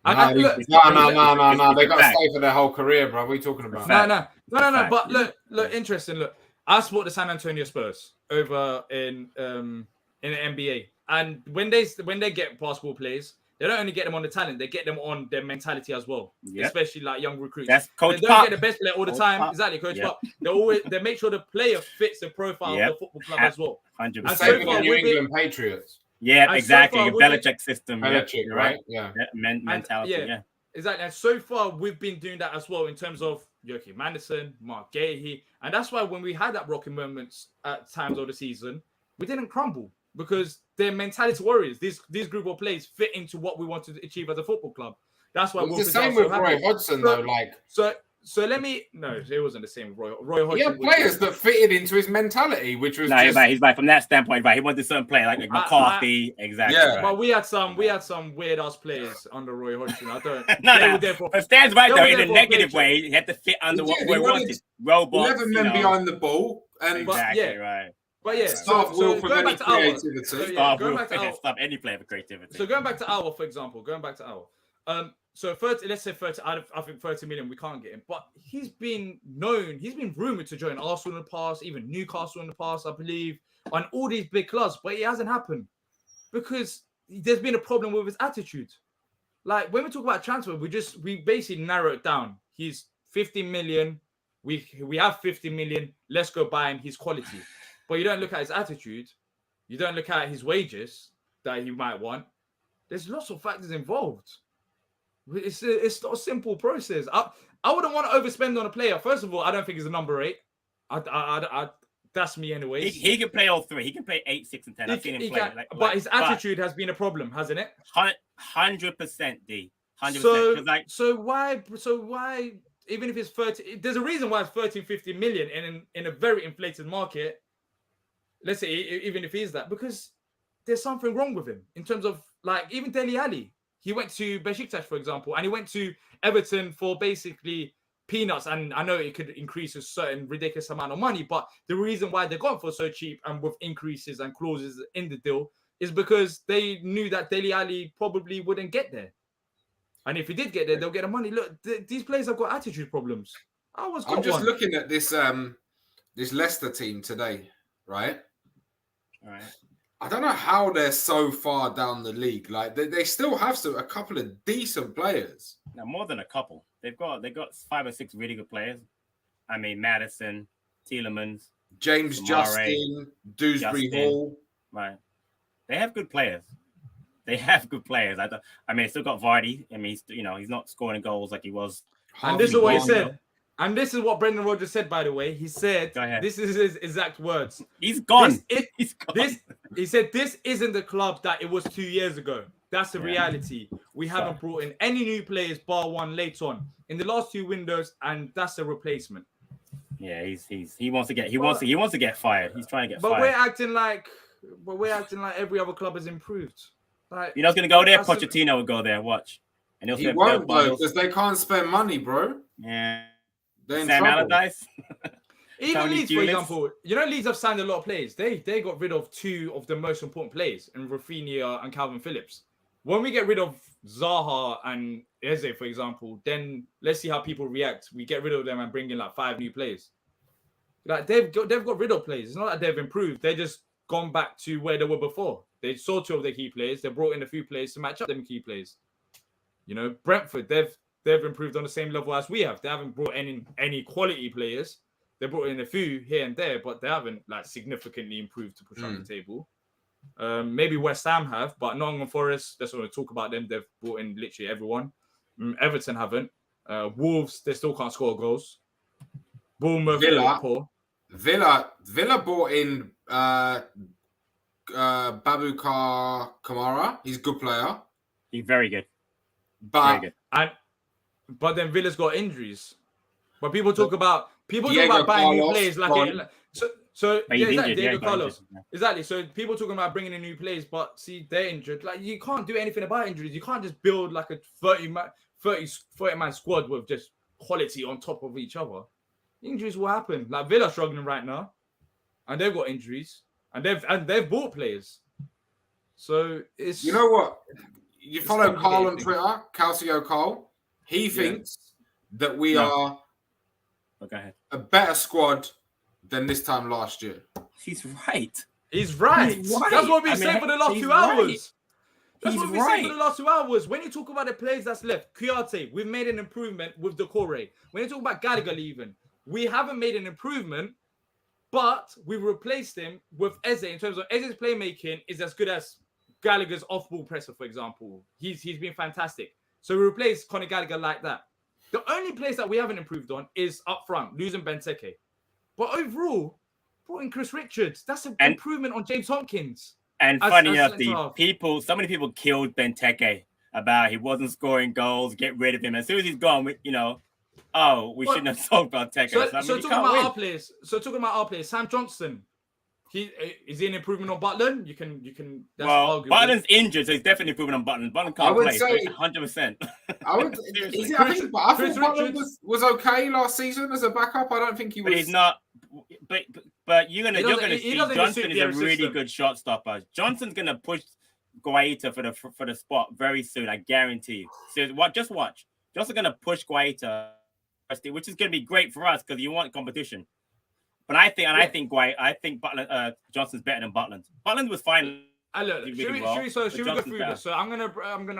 S3: No. They got to stay for their whole career, bro. What are you talking about?
S1: No. But look, interesting. Look, I support the San Antonio Spurs over in the NBA, and when they get basketball players, they don't only get them on the talent, they get them on their mentality as well. Yep. Especially like young recruits.
S2: That's Coach
S1: They don't get the best player all the time.
S2: Pop.
S1: Exactly, Coach Pop. They make sure the player fits the profile of the football club as well.
S2: 100%.
S3: Same with the New England Patriots.
S2: Yeah, exactly.
S1: So
S2: Belichick system.
S3: Belichick, right? Yeah.
S2: Mentality. Yeah.
S1: Exactly. And so far, we've been doing that as well in terms of Joachim Anderson, Mark Gahey. And that's why when we had that rocking moments at times of the season, we didn't crumble because they're mentality warriors. These group of players fit into what we want to achieve as a football club. That's why
S3: it's the same with Roy Hodgson, though.
S1: So let me... No, it wasn't the same with Roy Hodgson.
S3: He had players that fitted into his mentality, which was
S2: he's right. From that standpoint, right. He wanted a certain player like McCarthy. Exactly. Yeah,
S1: right. But we had some weird ass players under Roy Hodgson. I don't.
S2: But Stan's right though. In a negative way, he had to fit under what Roy wanted. Robots.
S3: 11 men behind the ball, and
S2: exactly right.
S1: But yeah,
S3: staff will for any creativity.
S2: Staff will stop any player for creativity.
S1: So going back to Our, for example, so 30, let's say 30, I think 30 million, we can't get him. But he's been rumored to join Arsenal in the past, even Newcastle in the past, I believe, on all these big clubs, but it hasn't happened because there's been a problem with his attitude. Like when we talk about transfer, we basically narrow it down. He's 50 million. We have 50 million. Let's go buy him. He's quality. But you don't look at his attitude. You don't look at his wages that he might want. There's lots of factors involved. It's not a simple process. I wouldn't want to overspend on a player. First of all, I don't think he's a number 8. That's me anyway.
S2: He can play all three. He can play 8, 6, and 10. I've seen him play.
S1: But his attitude has been a problem, hasn't it?
S2: 100%, D. 100%.
S1: So why? Even if it's 30, there's a reason why it's 13-15 million in a very inflated market. Let's say even if he's that, because there's something wrong with him in terms of like even Dele Alli. He went to Besiktas, for example, and he went to Everton for basically peanuts. And I know it could increase a certain ridiculous amount of money, but the reason why they got him for so cheap and with increases and clauses in the deal is because they knew that Dele Alli probably wouldn't get there. And if he did get there, they'll get the money. Look, these players have got attitude problems. I'm just
S3: looking at this this Leicester team today, right?
S2: All right.
S3: I don't know how they're so far down the league. Like they still have a couple of decent players.
S2: Now, more than a couple. They got 5 or 6 really good players. I mean, Maddison, Tielemans,
S3: James Justin, Dewsbury Hall.
S2: Right. They have good players. I mean, still got Vardy. I mean, he's not scoring goals like he was.
S1: And this is what he said. And this is what Brendan Rodgers said, by the way. He said, this is his exact words.
S2: He's gone.
S1: He's gone. He said, this isn't the club that it was 2 years ago. That's the reality. We haven't brought in any new players, bar one late on in the last 2 windows, and that's a replacement.
S2: Yeah, he wants to get fired. He's trying to get fired.
S1: But we're acting like every other club has improved. Like,
S2: you know, who's gonna go there? Pochettino will go there. Watch,
S3: and he won't though because they can't spend money, bro.
S2: Yeah.
S3: Sam
S2: Allardyce.
S1: Even Leeds, for example, Leeds have signed a lot of players. They got rid of 2 of the most important players, in Rafinha and Calvin Phillips. When we get rid of Zaha and Eze, for example, then let's see how people react. We get rid of them and bring in like 5 new players. Like they've got rid of players. It's not that they've improved. They've just gone back to where they were before. They saw 2 of their key players. They brought in a few players to match up them key players. Brentford, they've improved on the same level as we have. They haven't brought in any quality players. They brought in a few here and there, but they haven't like significantly improved to push on the table. Maybe West Ham have, but Nottingham Forest, that's what we talk about them. They've brought in literally everyone. Everton haven't. Wolves, they still can't score goals. Bournemouth, Liverpool.
S3: Villa brought in Babukar Kamara. He's a good player.
S2: He's very good.
S1: But then Villa's got injuries. But people talk about buying new players Diego Carlos. Exactly. So people talking about bringing in new players, but see, they're injured. Like you can't do anything about injuries. You can't just build like a 30-man squad with just quality on top of each other. Injuries will happen. Like Villa struggling right now, and they've got injuries, and they've bought players. So it's
S3: you follow Carl on Twitter, Calcio Cole. He thinks that we are a better squad than this time last year.
S2: He's right.
S1: He's right. That's what we've been saying for the last 2 hours. That's what we've been saying for the last 2 hours. When you talk about the players that's left, Kouyaté, we've made an improvement with Decore. When you talk about Gallagher leaving, we haven't made an improvement, but we've replaced him with Eze in terms of Eze's playmaking is as good as Gallagher's off-ball presser, for example. He's been fantastic. So we replaced Conor Gallagher like that. The only place that we haven't improved on is up front, losing Benteke. But overall, brought in Chris Richards. That's an improvement on James Tompkins.
S2: And funny enough, so many people killed Benteke about he wasn't scoring goals, get rid of him. As soon as he's gone, we shouldn't have sold Benteke.
S1: So talking about our players, Sam Johnson. Is he an improvement on Butland? You can. That's arguable.
S2: Butland's injured, so he's definitely improving on Butland. Butland can't play. 100%.
S3: I think Butland was okay last season as a backup. I don't think he was.
S2: But he's not. But you're gonna see Johnson is a really good shot stopper. Johnson's gonna push Guaita for the spot very soon. I guarantee you. So just watch. Johnson's gonna push Guaita, which is gonna be great for us because you want competition. But I think Butland, Johnson's better than Butland. Butland was fine.
S1: Should we go through this? So I'm gonna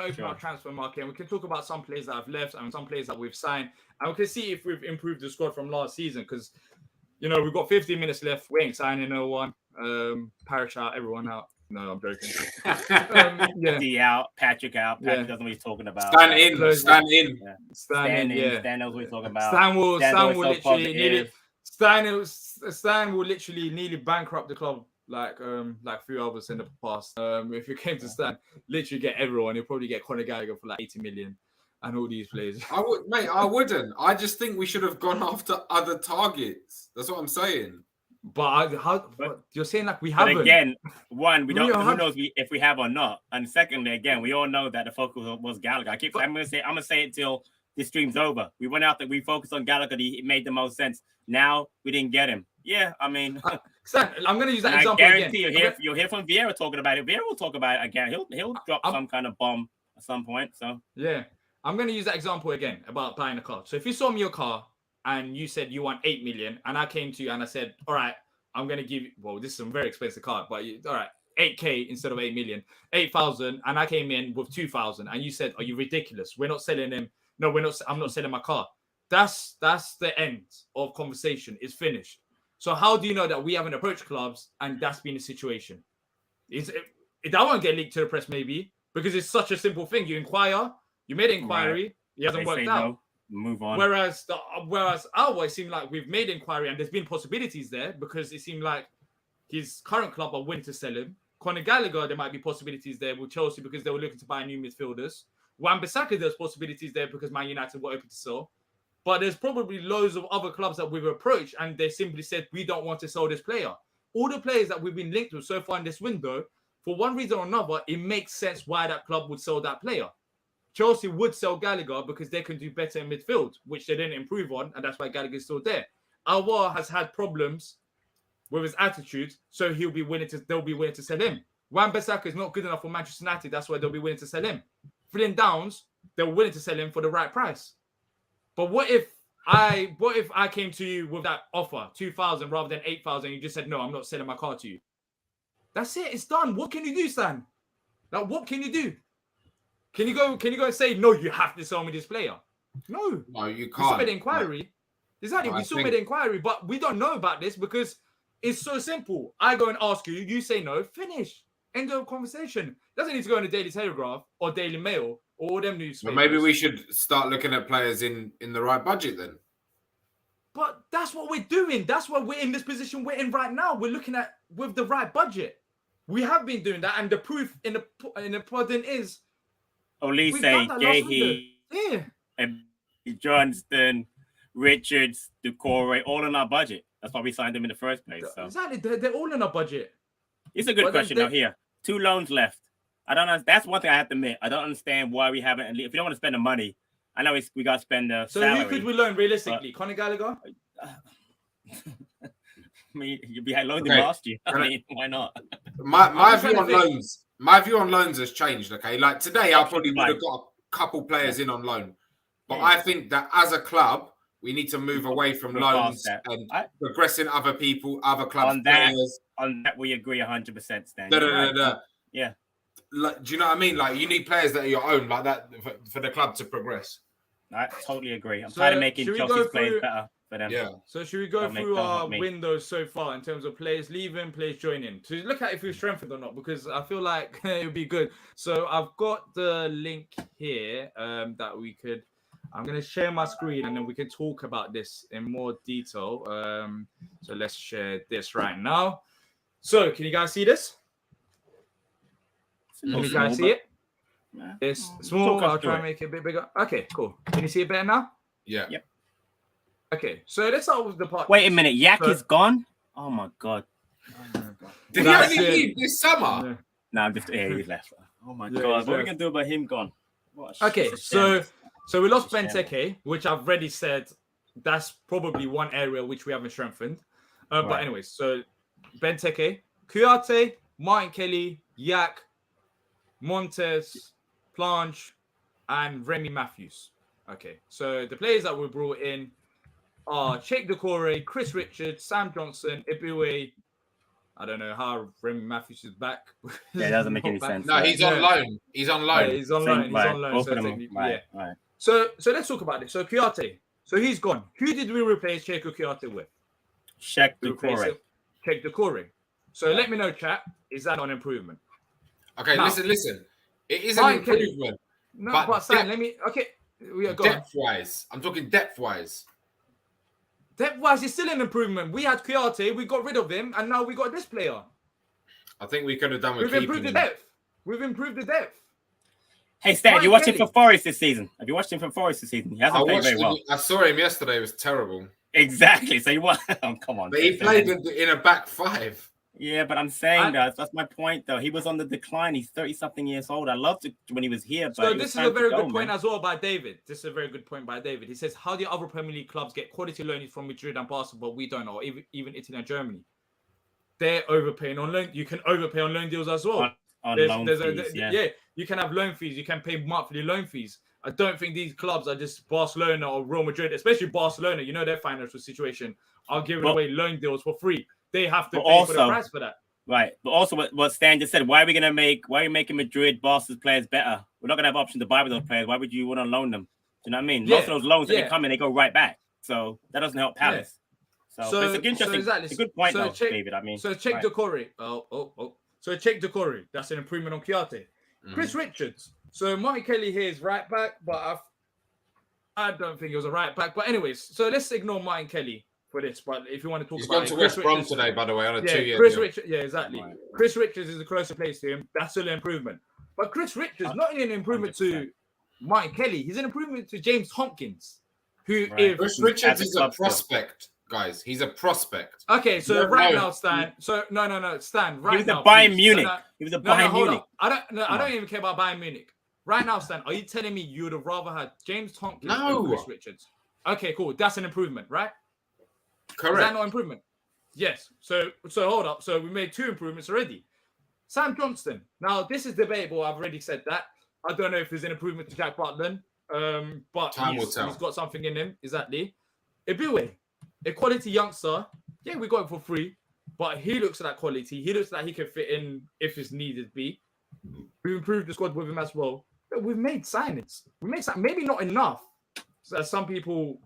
S1: open our transfer market and we can talk about some players that have left and some players that we've signed, and we can see if we've improved the squad from last season because we've got 15 minutes left. We ain't signing no one. Parish out, everyone out. No, I'm joking.
S2: D out, Patrick out. Patrick doesn't know what he's talking about.
S3: Stand in.
S2: Stan knows what he's talking about.
S1: Stan will literally nearly bankrupt the club like few others in the past. If it came to Stan, literally get everyone. He'll probably get Conor Gallagher for like 80 million and all these players.
S3: I wouldn't. I just think we should have gone after other targets. That's what I'm saying.
S1: But you're saying like we haven't.
S2: But again, one, we don't. Who knows if we have or not? And secondly, again, we all know that the focus was Gallagher. I'm gonna say it till this stream's over. We went out there. We focused on Gallagher. It made the most sense. Now we didn't get him. Yeah, I mean,
S1: I'm gonna use that example
S2: I guarantee again. You'll hear from Vieira talking about it. Vieira will talk about it again. He'll drop some kind of bomb at some point. So
S1: yeah, I'm gonna use that example again about buying a car. So if you sold me your car and you said you want 8 million, and I came to you and I said, all right, I'm gonna give you. Well, this is a very expensive car, but all right, 8K instead of 8 million, 8,000, and I came in with 2,000, and you said, are you ridiculous? We're not selling him. No, we're not. I'm not selling my car. That's the end of conversation. It's finished. So how do you know that we haven't approached clubs and that's been the situation? That won't get leaked to the press maybe because it's such a simple thing. You inquire, you made an inquiry, it hasn't worked out.
S2: No, move on.
S1: Whereas our boys seem like we've made inquiry and there's been possibilities there because it seemed like his current club are willing to sell him. Conor Gallagher, there might be possibilities there with Chelsea because they were looking to buy new midfielders. Wan-Bissaka, there's possibilities there because Man United were open to sell. But there's probably loads of other clubs that we've approached and they simply said, we don't want to sell this player. All the players that we've been linked with so far in this window, for one reason or another, it makes sense why that club would sell that player. Chelsea would sell Gallagher because they can do better in midfield, which they didn't improve on, and that's why Gallagher's still there. Aouar has had problems with his attitude, so they'll be willing to sell him. Wan-Bissaka is not good enough for Manchester United, that's why they'll be willing to sell him. Flynn Downs, they were willing to sell him for the right price. But what if I came to you with that offer, 2,000 rather than 8,000, you just said, no, I'm not selling my car to you. That's it, it's done. What can you do, Stan? Like, what can you do? Can you go and say, no, you have to sell me this player? No.
S3: No, you can't.
S1: We still made an inquiry. Exactly, we still made an inquiry, but we don't know about this because it's so simple. I go and ask you, you say no, finish. End of conversation. Doesn't need to go in the Daily Telegraph or Daily Mail or all them newspapers.
S3: But maybe we should start looking at players in the right budget then.
S1: But that's what we're doing. That's why we're in this position we're in right now. We're looking at with the right budget. We have been doing that, and the proof in the pudding is
S2: Olise, Gehi, and Johnston, Richards, Decore, all in our budget. That's why we signed them in the first place. So.
S1: Exactly, they're all in our budget.
S2: It's a good question though. Here, 2 loans left. I don't know. That's one thing I have to admit. I don't understand why we haven't. If you don't want to spend the money, I know we got to spend the salary.
S1: Who could we loan realistically? Conor Gallagher?
S2: I mean, you'd be loaned him last year. I mean, why not?
S3: My view on loans. my view on loans has changed. Okay, like today, I probably would have got a couple players in on loan, but I think that as a club, we need to move away from loans and progressing other people, other clubs' players.
S2: On that, we agree 100%, Stan. Yeah.
S3: Like, do you know what I mean? Like, you need players that are your own, like that, for the club to progress.
S2: I totally agree. I'm tired of making Chelsea's players better for them.
S3: Yeah.
S1: So should we go through our windows so far in terms of players leaving, players joining? To look at if we've strengthened or not, because I feel like it would be good. So I've got the link here that we could. I'm going to share my screen and then we can talk about this in more detail. So let's share this right now. So can you guys see this? Can you guys see it? It's small. I'll try and make it a bit bigger. Okay, cool. Can you see it better now?
S3: Yeah.
S2: Yep.
S1: Okay, so let's start with the part.
S2: Wait a minute. Yak is gone? Oh my God.
S3: Did he only leave this summer?
S1: Yeah.
S2: No, I'm just he's left. Oh my God. What are we going to do about him gone?
S1: Okay, so we lost Benteke, which I've already said that's probably one area which we haven't strengthened. But anyways, so Benteke, Kouyaté, Martin Kelly, Yak, Montes, Planche, and Remy Matthews. Okay, so the players that were brought in are Cheikh Doucouré, Chris Richards, Sam Johnson, Ibue. I don't know how Remy Matthews is back.
S2: Yeah, it doesn't make any sense.
S3: No, he's on loan. He's on loan.
S1: Yeah, he's on loan. He's on loan.
S2: Both of them. Right.
S1: So let's talk about it. So Kouyaté. So he's gone. Who did we replace Cheikh Kouyaté with?
S2: Cheikh Doucouré.
S1: Cheikh Doucouré. So let me know, chat. Is that an improvement?
S3: Okay, now, listen. It is an improvement.
S1: No, but Sam, let me. Okay, we are going.
S3: Depth-wise, I'm talking depth-wise.
S1: Depth-wise, it's still an improvement. We had Kouyaté, we got rid of him, and now we got this player.
S3: I think we could have done with.
S1: We've improved the depth. We've improved the depth.
S2: Hey, Stan, you watched him for Forest this season? Have you watched him for Forest this season? He hasn't played very well.
S3: I saw him yesterday. It was terrible.
S2: Exactly. So you want? Come on.
S3: But he played in a back five.
S2: Yeah, but I'm saying that's my point, though. He was on the decline. He's 30-something years old. I loved it when he was here. But
S1: so this is a very good point as well by David. This is a very good point by David. He says, how do other Premier League clubs get quality loans from Madrid and Barcelona, but we don't, or even Italy and Germany? They're overpaying on loan. You can overpay on loan deals as well. Yeah, you can have loan fees. You can pay monthly loan fees. I don't think these clubs are just Barcelona or Real Madrid, especially Barcelona. You know their financial situation. Are giving away loan deals for free. They have to pay for the price for that.
S2: Right. But also what Stan just said, why are you making Madrid, Barca's players better? We're not going to have option to buy with those players. Why would you want to loan them? Do you know what I mean? Most of those loans that they come in, they go right back. So that doesn't help Palace. So it's interesting. It's a good point, though, David. I mean,
S1: so Cheikh Doucouré. So Cheikh Doucouré. That's an improvement on Kouyaté. Chris Richards. So Martin Kelly here is right back, but I don't think he was a right back. But anyways, so let's ignore Martin Kelly for this. But if you want to talk
S3: He's
S1: about
S3: gone to West Brom today, by the way, on a 2-year
S1: Chris
S3: deal.
S1: Richards, yeah, exactly. Right. Chris Richards is a closer place to him. That's still an improvement. But Chris Richards, not only an improvement 100%. To Martin Kelly, he's an improvement to James Tompkins, who
S3: Chris Richards is a prospect, guys. He's a prospect.
S1: Okay, so now, Stan. So no, Stan. Right now,
S2: he was a Bayern Munich. He was a Bayern Munich.
S1: I don't even care about Bayern Munich. Right now, Stan, are you telling me you would have rather had James Tompkins than Chris Richards? Okay, cool. That's an improvement, right?
S3: Correct.
S1: Is that not improvement? Yes. So hold up. So we made 2 improvements already. Sam Johnston. Now, this is debatable. I've already said that. I don't know if there's an improvement to Jack Butland, but he's got something in him. Exactly. Ibue, a quality youngster. Yeah, we got him for free, but he looks at that quality. He looks like he can fit in if it's needed be. We've improved the squad with him as well. But we've made signings. Maybe not enough, as some people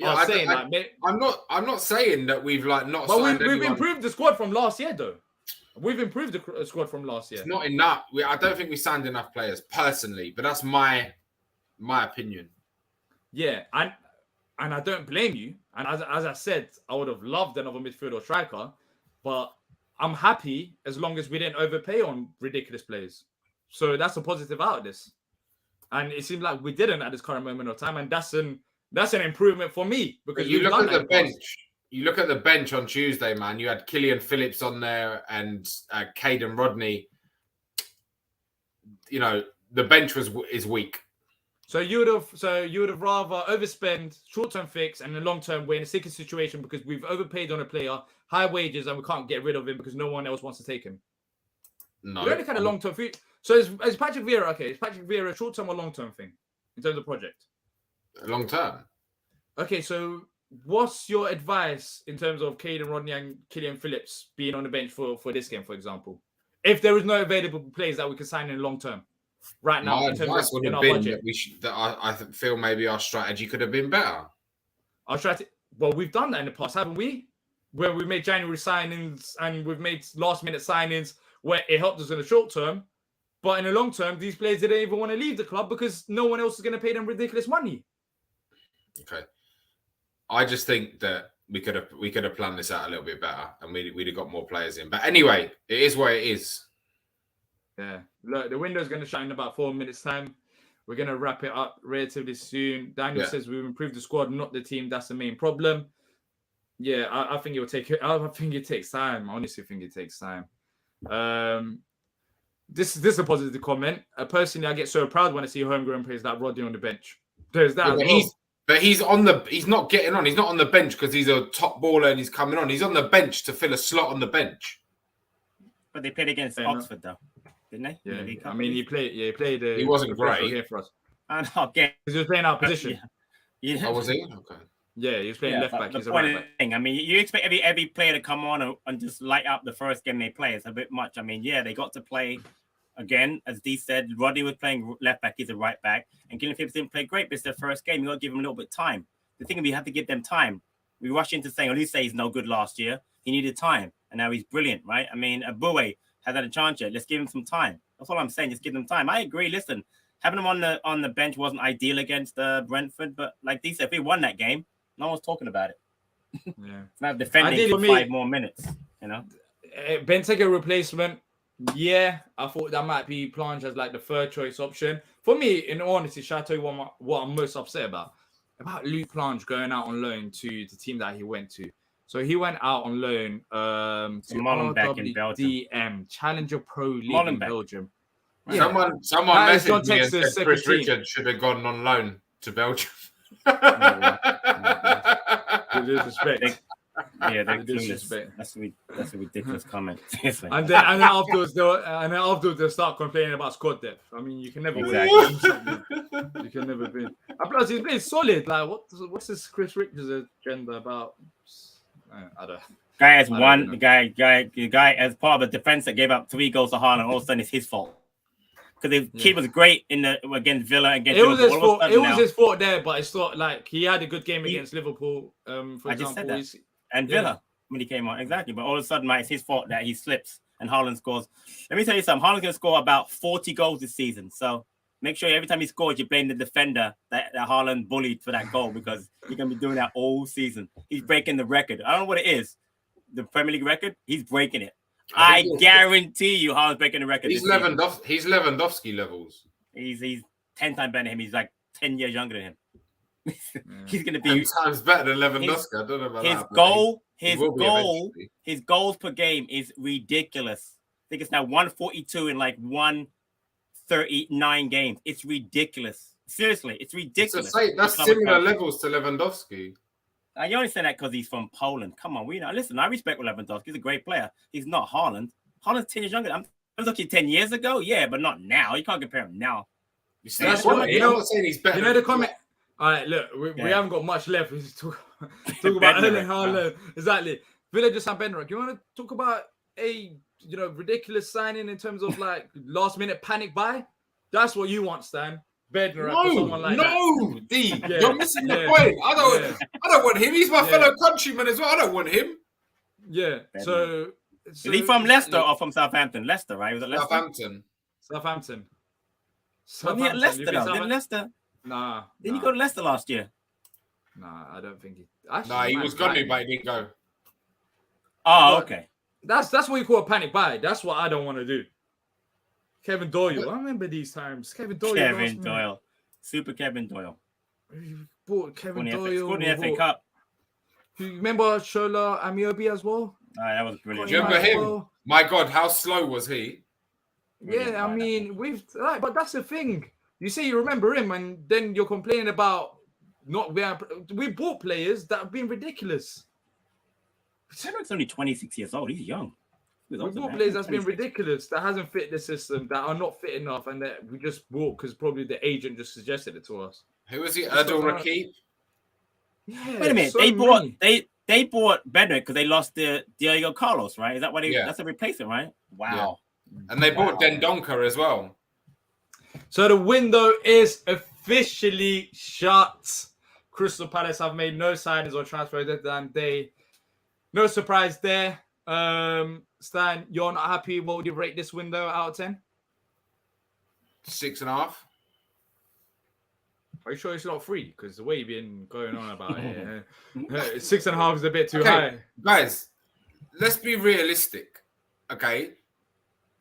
S1: are saying.
S3: I'm not saying that we've not.
S1: But
S3: signed
S1: we've improved the squad from last year, though. We've improved the squad from last year.
S3: It's not enough. I don't think we signed enough players personally, but that's my opinion.
S1: Yeah, and I don't blame you. And as I said, I would have loved another midfield or striker, but I'm happy as long as we didn't overpay on ridiculous players. So that's a positive out of this. And it seems like we didn't at this current moment of time, and that's an improvement for me because
S3: you look at the bench. You look at the bench on Tuesday, man. You had Killian Phillips on there and Caden Rodney. You know the bench is weak.
S1: So you would have rather overspend short-term fix and in the long-term we're in a sticky situation because we've overpaid on a player, high wages, and we can't get rid of him because no one else wants to take him.
S3: No.
S1: We only kind of long-term future. So is Patrick Vieira okay? Is Patrick Vieira a short-term or long-term thing in terms of project?
S3: Long term.
S1: Okay, so what's your advice in terms of Caden Rodney and Killian Phillips being on the bench for this game, for example? If there is no available players that we can sign in long term right now,
S3: My
S1: in terms
S3: advice
S1: of
S3: would
S1: in
S3: have
S1: our
S3: been
S1: budget.
S3: that I feel maybe our strategy could have been better.
S1: I'll try to. Well, we've done that in the past, haven't we? Where we made January signings and we've made last-minute signings where it helped us in the short term, but in the long term, these players didn't even want to leave the club because no one else is going to pay them ridiculous money.
S3: Okay, I just think that we could have planned this out a little bit better, and we'd have got more players in. But anyway, it is what it is.
S1: Yeah, look, the window's going to shut in about 4 minutes' time. We're going to wrap it up relatively soon. Daniel says we've improved the squad, not the team. That's the main problem. Yeah, I think it will take. I think it takes time. I honestly think it takes time. This is a positive comment. Personally, I get so proud when I see homegrown players like Rodney on the bench. There's that.
S3: But he's not getting on. He's not on the bench because he's a top baller and he's coming on. He's on the bench to fill a slot on the bench.
S2: But they played against Oxford, though, didn't they?
S1: Yeah, I mean, he played. Yeah, he played.
S3: He wasn't great
S1: here for us.
S2: And again,
S1: he was playing our position.
S2: Yeah.
S3: Oh, was he? Okay.
S1: Yeah, he was playing left back. He's a right back.
S2: I mean, you expect every player to come on and just light up the first game they play. It's a bit much. I mean, yeah, they got to play again, as Dee said. Rodney was playing left back. He's a right back, and Killian Phillips didn't play great. But it's their first game. You got to give them a little bit of time. The thing is, we have to give them time. We rush into saying, Olise he's no good last year. He needed time, and now he's brilliant, right? I mean, Aboué hasn't had a chance yet. Let's give him some time. That's all I'm saying. Just give them time. I agree. Listen, having him on the bench wasn't ideal against Brentford, but like Dee said, if we won that game, no one's talking about it.
S1: Yeah,
S2: not defending for 5 more minutes. You know,
S1: Benteke replacement. Yeah, I thought that might be Plange as like the third choice option. For me, in all honesty, shall I tell you what I'm most upset about Luke Plange going out on loan to the team that he went to. So he went out on loan to
S2: Molenbeek in Belgium.
S1: Challenger Pro League in Belgium.
S3: Yeah. Someone messaged me and said Chris Richards should have gone on loan to Belgium.
S1: Disrespect.
S2: Yeah, that's a ridiculous comment.
S1: and then afterwards they'll start complaining about squad depth. I mean, you can never win. You can never win. And plus, he's playing solid. Like, what's this Chris Richards agenda about? I don't.
S2: Guy has one. The guy as part of a defense that gave up 3 goals to Haaland. All of a sudden, it's his fault. Because the kid was great against Villa. Against
S1: it was his fault. It was his fault there, but it's not like he had a good game against Liverpool. For example,
S2: and Villa when he came on, exactly. But all of a sudden, it's his fault that he slips and Haaland scores. Let me tell you something. Haaland's going to score about 40 goals this season. So make sure every time he scores, you blame the defender that Haaland bullied for that goal, because he's going to be doing that all season. He's breaking the record. I don't know what it is. The Premier League record. He's breaking it. I guarantee you, Haaland's breaking the record.
S3: He's Lewandowski levels.
S2: He's 10 times better than him. He's like 10 years younger than him. He's going to be
S3: 10 times better than Lewandowski. I don't know about that.
S2: His goals per game is ridiculous. I think it's now 142 in like 139 games. It's ridiculous. Seriously, it's ridiculous.
S3: That's similar levels to Lewandowski.
S2: You only say that because he's from Poland. Come on, listen. I respect Lewandowski. He's a great player. He's not Haaland. Haaland's 10 years younger. I was looking 10 years ago, yeah, but not now. You can't compare him now.
S3: That's what I'm not saying he's better.
S1: You know the comment. All right, look, we haven't got much left. We talk about Erling Haaland. Exactly. Villa just signed Bednarek. You want to talk about a ridiculous signing in terms of like last minute panic buy? That's what you want, Stan. Bednarek or someone like that.
S3: D. You're missing the point. I don't want him. He's my fellow countryman as well. I don't want him.
S1: Yeah. So
S2: is he from Leicester or from Southampton? Leicester, right? Was it Leicester?
S1: Southampton.
S2: Wasn't he at Leicester though? Didn't Leicester?
S1: Nah.
S2: Didn't he go to Leicester last year?
S1: Nah, I don't think he.
S3: He was going to, but he didn't go.
S2: Oh, okay.
S1: That's what you call a panic buy. That's what I don't want to do. Kevin Doyle. I remember these times. Kevin Doyle.
S2: Super Kevin Doyle.
S1: You bought Kevin Doyle.
S2: Scored in the FA Cup.
S1: You remember Shola Amiobi as well?
S2: That was brilliant.
S3: Do you remember him? My God, how slow was he?
S1: Yeah, I mean, but that's the thing. You say you remember him, and then you're complaining about we bought players that have been ridiculous.
S2: Cedric's only 26 years old. He's young.
S1: We've bought players that's been ridiculous, that hasn't fit the system, that are not fit enough, and that we just bought because probably the agent just suggested it to us.
S3: Who was it? Erdal Rakib?
S1: Yeah,
S2: wait a minute. They bought Bedrick because they lost the Diego Carlos, right? Is that what that's a replacement, right? Wow.
S3: Yeah. And they bought Dendoncker as well.
S1: So the window is officially shut. Crystal Palace have made no signings or transfer deadline day. No surprise there. Stan, you're not happy. What would you rate this window out of 10?
S3: 6.5.
S1: Are you sure it's not 3? Because the way you've been going on about it, 6.5 is a bit too high.
S3: Guys, let's be realistic. Okay.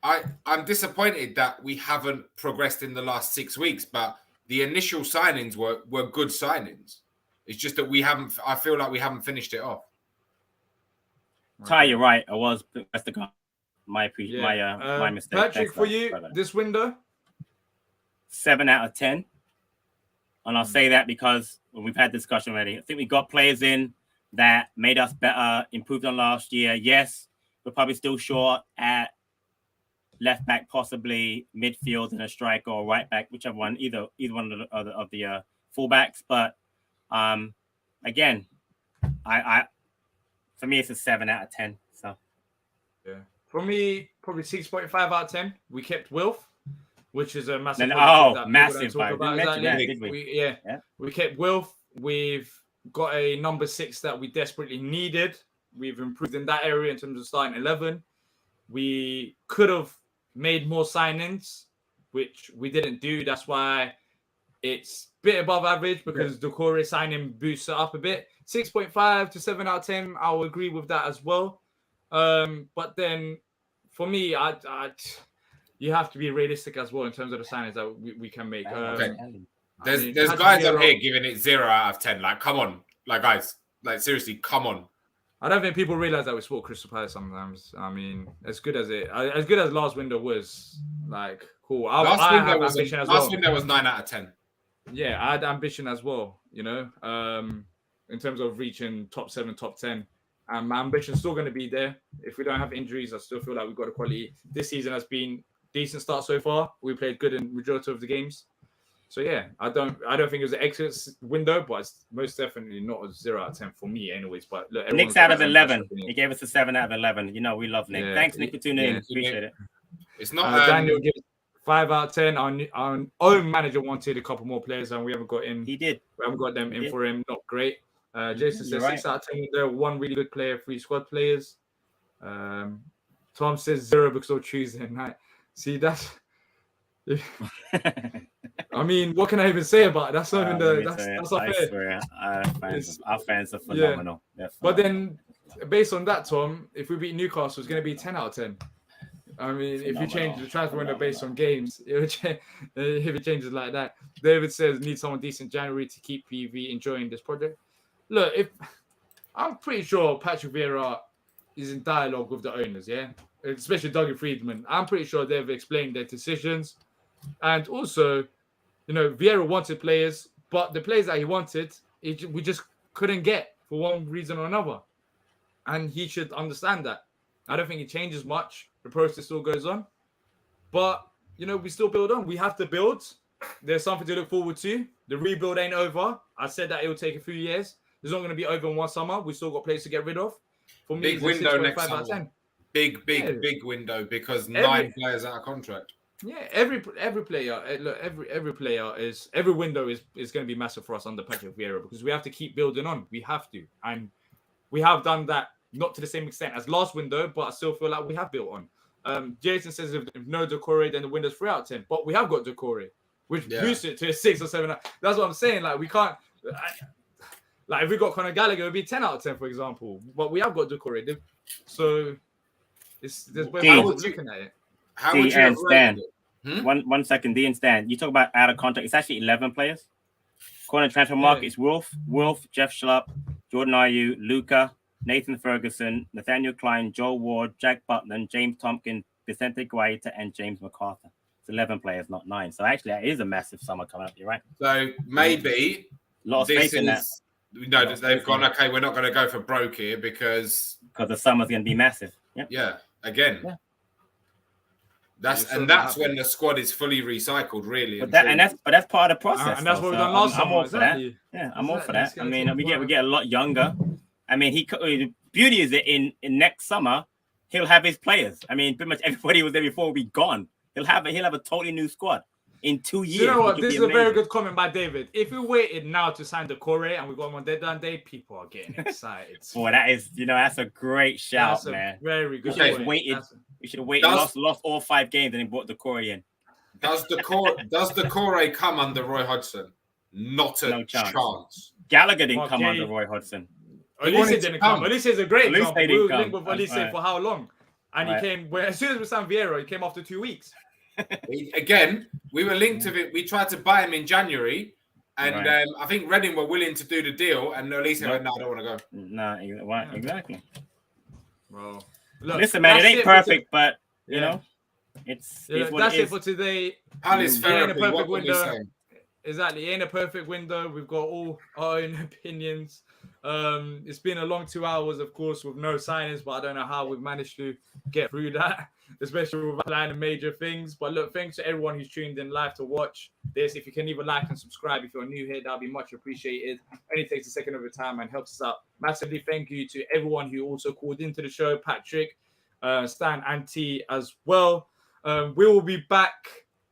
S3: I'm disappointed that we haven't progressed in the last 6 weeks, but the initial signings were good signings. It's just that I feel like we haven't finished it off.
S2: Ty, you're right. I was my mistake.
S1: Patrick, for you, this window?
S2: 7 out of 10. And I'll say that because we've had discussion already. I think we got players in that made us better, improved on last year. Yes, we're probably still short at left back, possibly midfield and a striker or right back, whichever one, either one of the fullbacks. But again, for me, it's a 7 out of 10. So
S1: yeah, for me, probably 6.5 out of 10. We kept Wilf, which is a massive.
S2: Massive!
S1: We kept Wilf. We've got a number 6 that we desperately needed. We've improved in that area in terms of starting 11. We could have made more signings, which we didn't do. That's why it's a bit above average because Doucouré signing boosts it up a bit. 6.5 to 7 out of 10. I'll agree with that as well. But then for me, you have to be realistic as well in terms of the signings that we can make.
S3: There's guys up here giving it 0 out of 10. Like, come on. Like, guys, like, seriously, come on.
S1: I don't think people realize that we support Crystal Palace sometimes. I mean, as good as last window was, like, cool.
S3: Last window was 9 out of 10.
S1: Yeah, I had ambition as well, you know, in terms of reaching top 7, top 10. And my ambition's still going to be there. If we don't have injuries, I still feel like we've got the quality. This season has been decent start so far. We played good in majority of the games. So yeah, I don't think it was an excellent window, but it's most definitely not a 0 out of 10 for me, anyways. But look,
S2: Nick's out of 11. He gave us a 7 out of 11. You know, we love Nick. Thanks, Nick, for tuning in. Appreciate it.
S3: It's not
S1: Daniel gives 5 out of 10. Our own manager wanted a couple more players, and we haven't got in.
S2: He did.
S1: We haven't got them in for him. Not great. Jason says 6 out of 10. There, 1 really good player, 3 squad players. Tom says 0 because of Tuesday night. See, that's. I mean, what can I even say about it? That's not even that's not fair.
S2: Swear, our fans are phenomenal.
S1: Yeah. But then, based on that, Tom, if we beat Newcastle, it's going to be 10 out of 10. I mean, if you change the transfer window based on games, it would change, if it changes like that. David says need someone decent January to keep PV enjoying this project. Look, I'm pretty sure Patrick Vieira is in dialogue with the owners, yeah, especially Dougie Friedman. I'm pretty sure they've explained their decisions. And also, you know, Vieira wanted players, but the players that he wanted, we just couldn't get for one reason or another. And he should understand that. I don't think it changes much. The process still goes on. But, you know, we still build on. We have to build. There's something to look forward to. The rebuild ain't over. I said that it will take a few years. It's not going to be over in one summer. We still got players to get rid of. For me,
S3: big window next summer. Big window because 9 players out of contract.
S1: Yeah, every player, look, every player is every window is going to be massive for us under Patrick Vieira because we have to keep building on. We have to, and we have done that not to the same extent as last window, but I still feel like we have built on. Jason says if no Doucouré, then the window's 3 out of 10. But we have got Doucouré, which boosts it to a 6 or 7. That's what I'm saying. Like we can't, like if we got Conor Gallagher, it'd be 10 out of 10, for example. But we have got Doucouré, so there's ways of looking at it.
S3: How would you
S2: Stan? One second, D and Stan. You talk about out of contract. It's actually 11 players. According to transfer market, it's Wolf, Jeff Schlupp, Jordan Ayew, Luca, Nathan Ferguson, Nathaniel Klein, Joel Ward, Jack Butland, James Tompkins, Vicente Guaita, and James MacArthur. It's 11 players, not 9. So actually, that is a massive summer coming up. You're right.
S3: So maybe
S2: a lot of space in that.
S3: No, they've gone. Okay, we're not going to go for broke here because
S2: the summer's going to be massive.
S3: Yeah. again.
S2: Yeah.
S3: That's when the squad is fully recycled, really.
S2: But that's part of the process.
S1: And that's what we've done last summer.
S2: I'm all for
S1: Exactly.
S2: that. Yeah, I'm all for that. I mean, we get a lot younger. I mean, the beauty is that in next summer he'll have his players. I mean, pretty much everybody who was there before will be gone. He'll have a totally new squad in 2 years.
S1: You know what? This is a very good comment by David. If we waited now to sign Decore and we got him on deadline day, people are getting excited.
S2: Boy, that is, that's a great shout, man.
S1: Very good.
S2: We should have waited. Lost all 5 games and then brought Decore in.
S3: Does Decore come under Roy Hodgson? Not a chance.
S2: Gallagher didn't come under Roy Hodgson.
S1: Elise didn't come. Elise is a great example. We were linked with Elise for how long? And he came, as soon as we signed Vieira, he came after 2 weeks.
S3: Again, we were linked to it. We tried to buy him in January, and I think Reading were willing to do the deal, and Elise went, "No, I don't want to go."
S2: No, exactly.
S1: Well,
S2: look, listen, man, it ain't perfect, but you know, it's what
S1: that's
S2: it is.
S1: it for today.
S3: Palace therapy. What can we say?
S1: Exactly, it ain't a perfect window. We've got all our own opinions. It's been a long 2 hours, of course, with no signings, but I don't know how we've managed to get through that, especially with planning major things. But look, thanks to everyone who's tuned in live to watch this. If you can even like and subscribe if you're new here, that'll be much appreciated. Only takes a second of your time and helps us out massively. Thank you to everyone who also called into the show, Patrick, Stan, and T as well. We will be back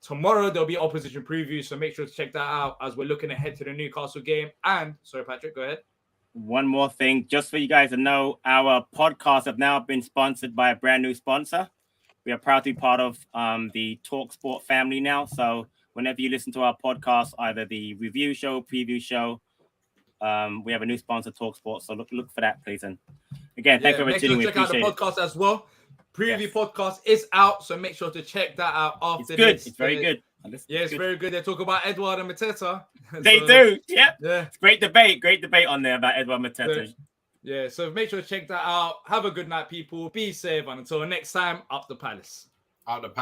S1: tomorrow. There'll be opposition preview, so make sure to check that out as we're looking ahead to the Newcastle game. And sorry, Patrick, go ahead.
S2: One more thing, just for you guys to know, our podcasts have now been sponsored by a brand new sponsor. We are proud to be part of the TalkSport family now. So whenever you listen to our podcast, either the review show, preview show, we have a new sponsor, TalkSport. So look for that, please. And again, thank you for tuning in.
S1: Check out the podcast as well. Preview podcast is out, so make sure to check that out after
S2: this. It's very good.
S1: It's very good. They talk about Edouard and Mateta.
S2: They do. Yeah. It's great debate on there about Edouard Mateta.
S1: So make sure to check that out. Have a good night, people. Be safe, and until next time, up the Palace.
S3: Up the Palace.